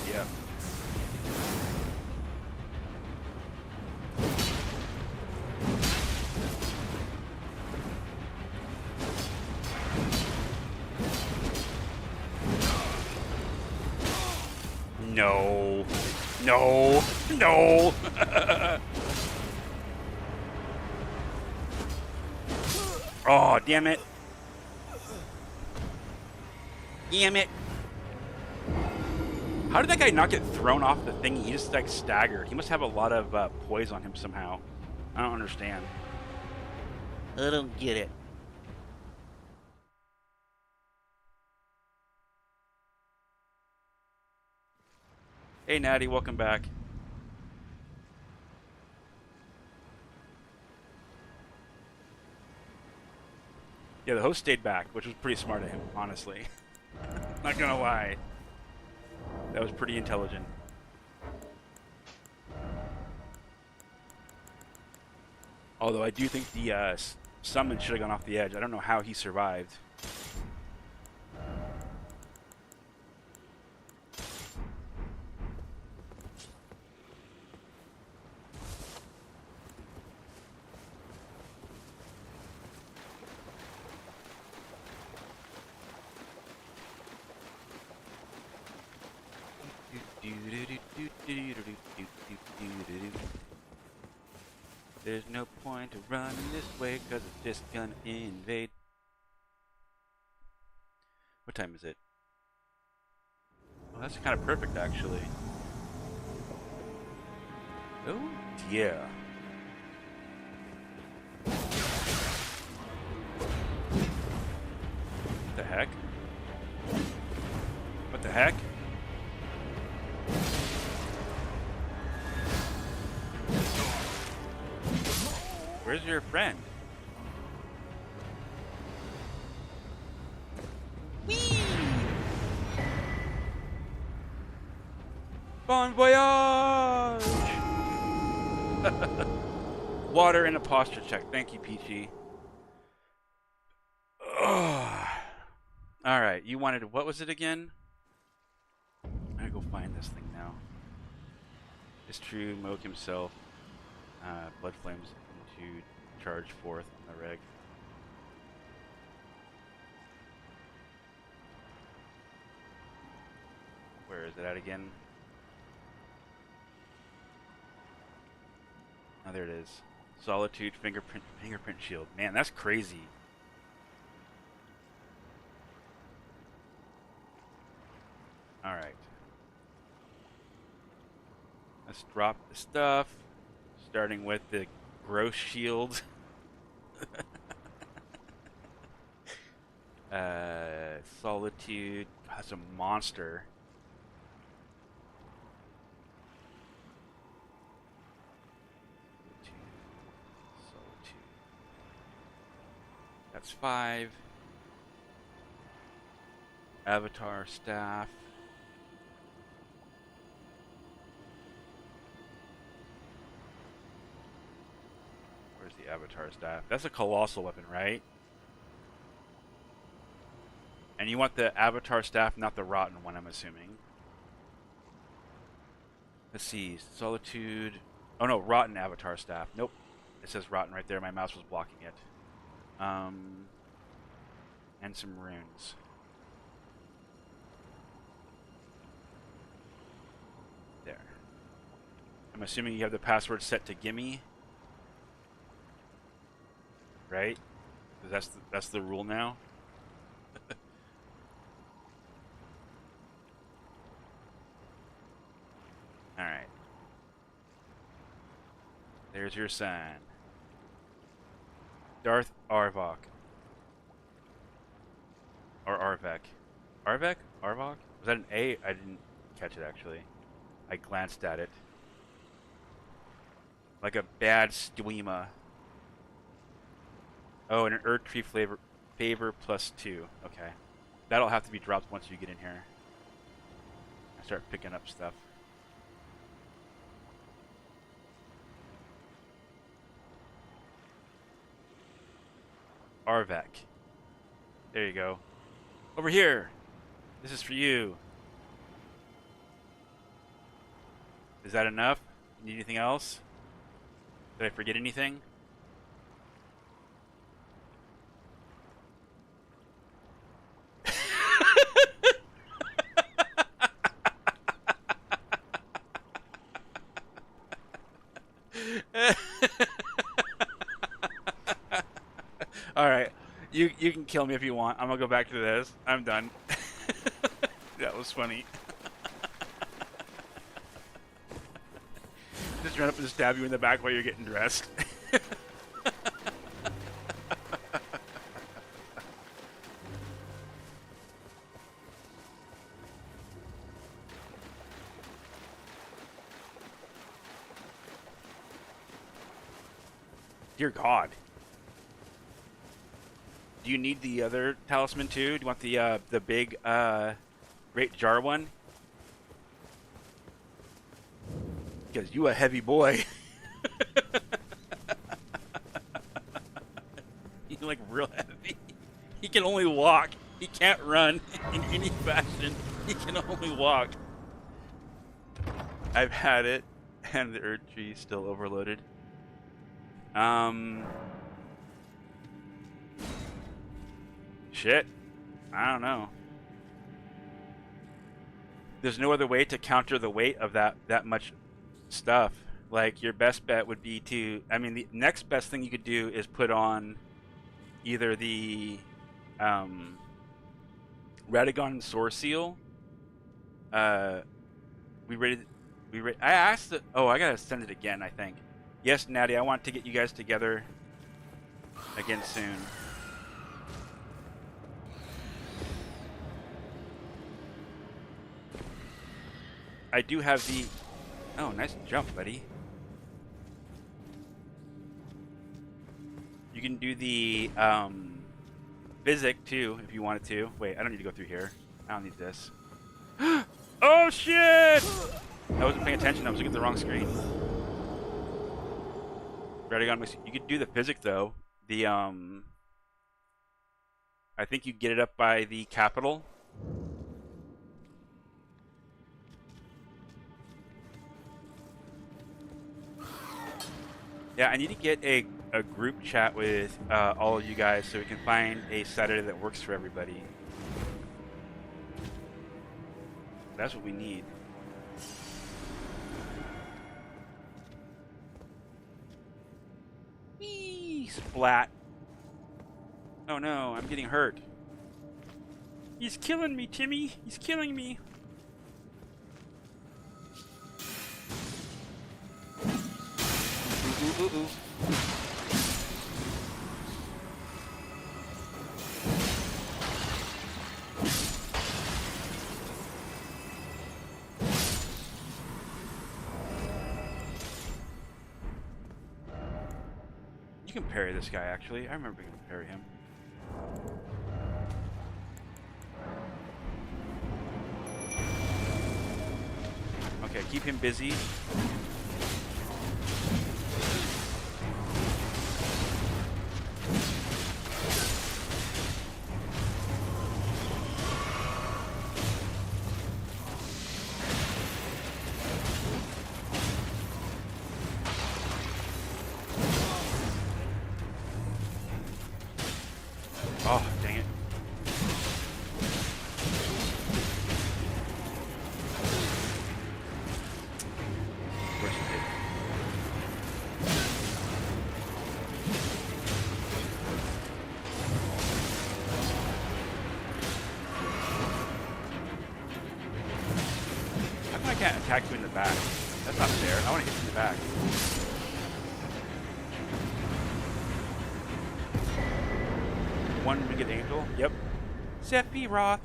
Yeah. No. No. No. Oh, damn it. Damn it. How did that guy not get thrown off the thing? He just like staggered. He must have a lot of poise on him somehow. I don't understand. I don't get it. Hey Natty, welcome back. Yeah, the host stayed back, which was pretty smart of him, honestly. Not gonna lie. That was pretty intelligent. Although I do think the summon should have gone off the edge. I don't know how he survived. There's no point to running this way, cause it's just gonna invade. What time is it? Oh, that's kind of perfect, actually. Oh, yeah. What the heck? What the heck? Where's your friend? Whee! Bon voyage! Water and a posture check. Thank you, Peachy. Alright, you wanted... What was it again? I'm gonna go find this thing now. It's true, Moke himself. Blood flames into charge forth on the reg. Where is it at again? Oh, there it is. Solitude fingerprint shield. Man, that's crazy. All right. Let's drop the stuff. Starting with the gross shield. Solitude. That's a monster. That's 5. Avatar staff. Where's the avatar staff? That's a colossal weapon, right? And you want the avatar staff, not the rotten one, I'm assuming. Let's see. Solitude. Oh no, rotten avatar staff. Nope. It says rotten right there. My mouse was blocking it. And some runes. There. I'm assuming you have the password set to gimme. Right? 'Cause that's the rule now. Alright. There's your sign. Darth Arvok. Or Arvek. Arvek? Arvok? Was that an A? I didn't catch it actually. I glanced at it. Like a bad Stwema. Oh, and an Earth Tree favor +2. Okay. That'll have to be dropped once you get in here. I start picking up stuff. Arvek. There you go. Over here! This is for you. Is that enough? Need anything else? Did I forget anything? Alright. You can kill me if you want. I'm gonna go back to this. I'm done. That was funny. Just run up and stab you in the back while you're getting dressed. Dear God. Do you need the other talisman too? Do you want the big great jar one? Because you a heavy boy. You're like real heavy. He can only walk. He can't run in any fashion. He can only walk. I've had it, and the Earth Tree is still overloaded. Shit. I don't know. There's no other way to counter the weight of that much stuff. Like, your best bet would be to... I mean, the next best thing you could do is put on either the Radagon Source Seal. I asked it... Oh, I gotta send it again, I think. Yes, Natty, I want to get you guys together again soon. I do have the... Oh, nice jump, buddy. You can do the Physic, too, if you wanted to. Wait, I don't need to go through here. I don't need this. Oh, shit! I wasn't paying attention. I was looking at the wrong screen. You could do the Physic, though. The, I think you get it up by the capital. Yeah, I need to get a group chat with all of you guys so we can find a Saturday that works for everybody. That's what we need. Whee! Splat. Oh no, I'm getting hurt. He's killing me, Timmy. He's killing me. Ooh. You can parry this guy, actually. I remember you can parry him. Okay, keep him busy. Oh, dang it. Of course it did. How come I can't attack you in the back? That's not fair. I want to hit you in the back. One winged angel. Yep. Sephiroth.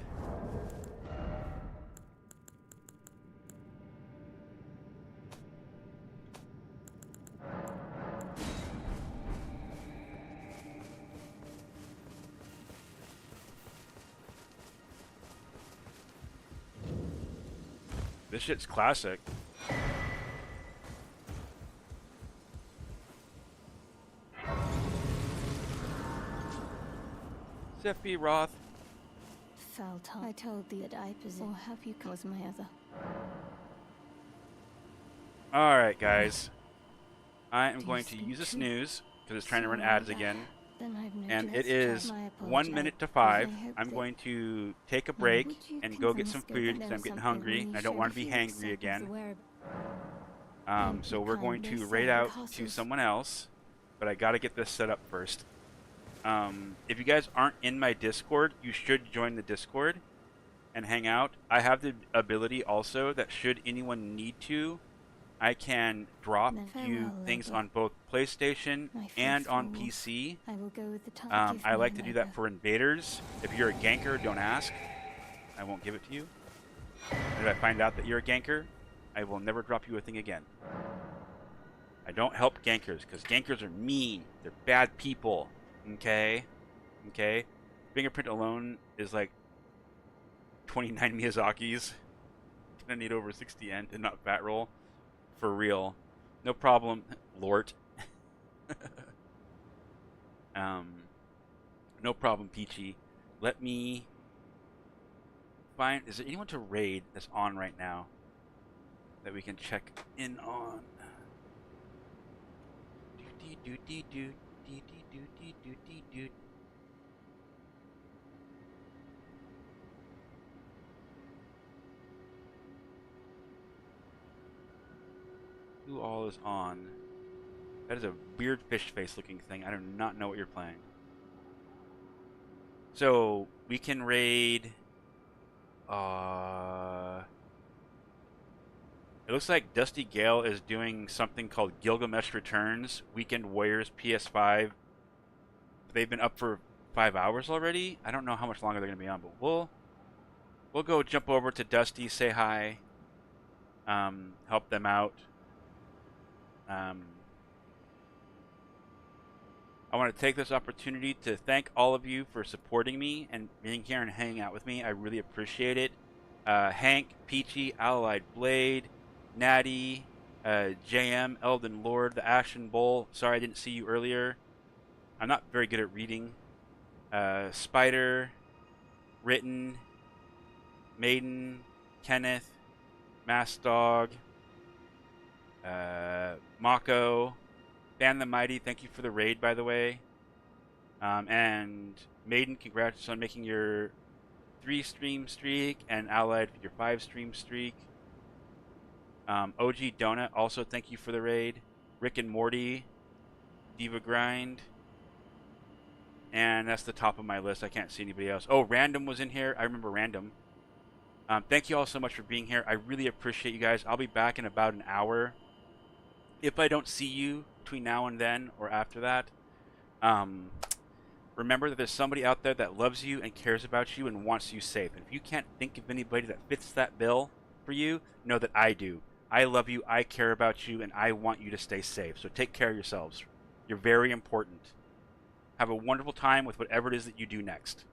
This shit's classic. Sephiroth. Felt I told thee that I possess, or have you caused my other? Alright, guys. I am Do you going to speak use a truth? snooze, because it's trying to run So ads that- again. Then I've no And let's it is try my 1 apology. minute to As I 5. hoped I'm that- going to take a Now, break would you and go get confirm some still food that because there I'm was getting something hungry when and you I don't showed want to be few hangry acceptance of again. the whereabouts? So we're going to They raid say out to castles- someone else, but I gotta get this set up first. If you guys aren't in my Discord, you should join the Discord and hang out. I have the ability also that should anyone need to, I can drop Then you farewell, things Labour. on both PlayStation My and on faithful wolf. PC. I will go with the time. Give I me like to do that Labour. for invaders. If you're a ganker, don't ask. I won't give it to you. And if I find out that you're a ganker, I will never drop you a thing again. I don't help gankers, because gankers are mean. They're bad people. Okay? Okay? Fingerprint alone is like 29 Miyazaki's. Gonna need over 60 N to not fat roll. For real. No problem, Lort. No problem, Peachy. Let me find... Is there anyone to raid that's on right now that we can check in on? Who all is on? That is a weird fish face looking thing. I do not know what you're playing. So we can raid. It looks like Dusty Gale is doing something called Gilgamesh Returns Weekend Warriors PS5. They've been up for 5 hours already. I don't know how much longer they're gonna be on, but we'll go jump over to Dusty, say hi, help them out. I want to take this opportunity to thank all of you for supporting me and being here and hanging out with me. I really appreciate it. Hank, Peachy, Allied Blade, Natty, JM, Elden Lord, the Ashen Bull. Sorry I didn't see you earlier. I'm not very good at reading. Spider, Written, Maiden, Kenneth, Mass Dog, Mako, Ban the Mighty, thank you for the raid, by the way. And Maiden, congrats on making your 3-stream streak, and Allied for your 5-stream streak. OG Donut, also thank you for the raid. Rick and Morty, Diva Grind. And that's the top of my list. I can't see anybody else. Oh, Random was in here. I remember Random. Thank you all so much for being here. I really appreciate you guys. I'll be back in about an hour. If I don't see you between now and then or after that, remember that there's somebody out there that loves you and cares about you and wants you safe. And if you can't think of anybody that fits that bill for you, know that I do. I love you, I care about you, and I want you to stay safe. So take care of yourselves. You're very important. Have a wonderful time with whatever it is that you do next.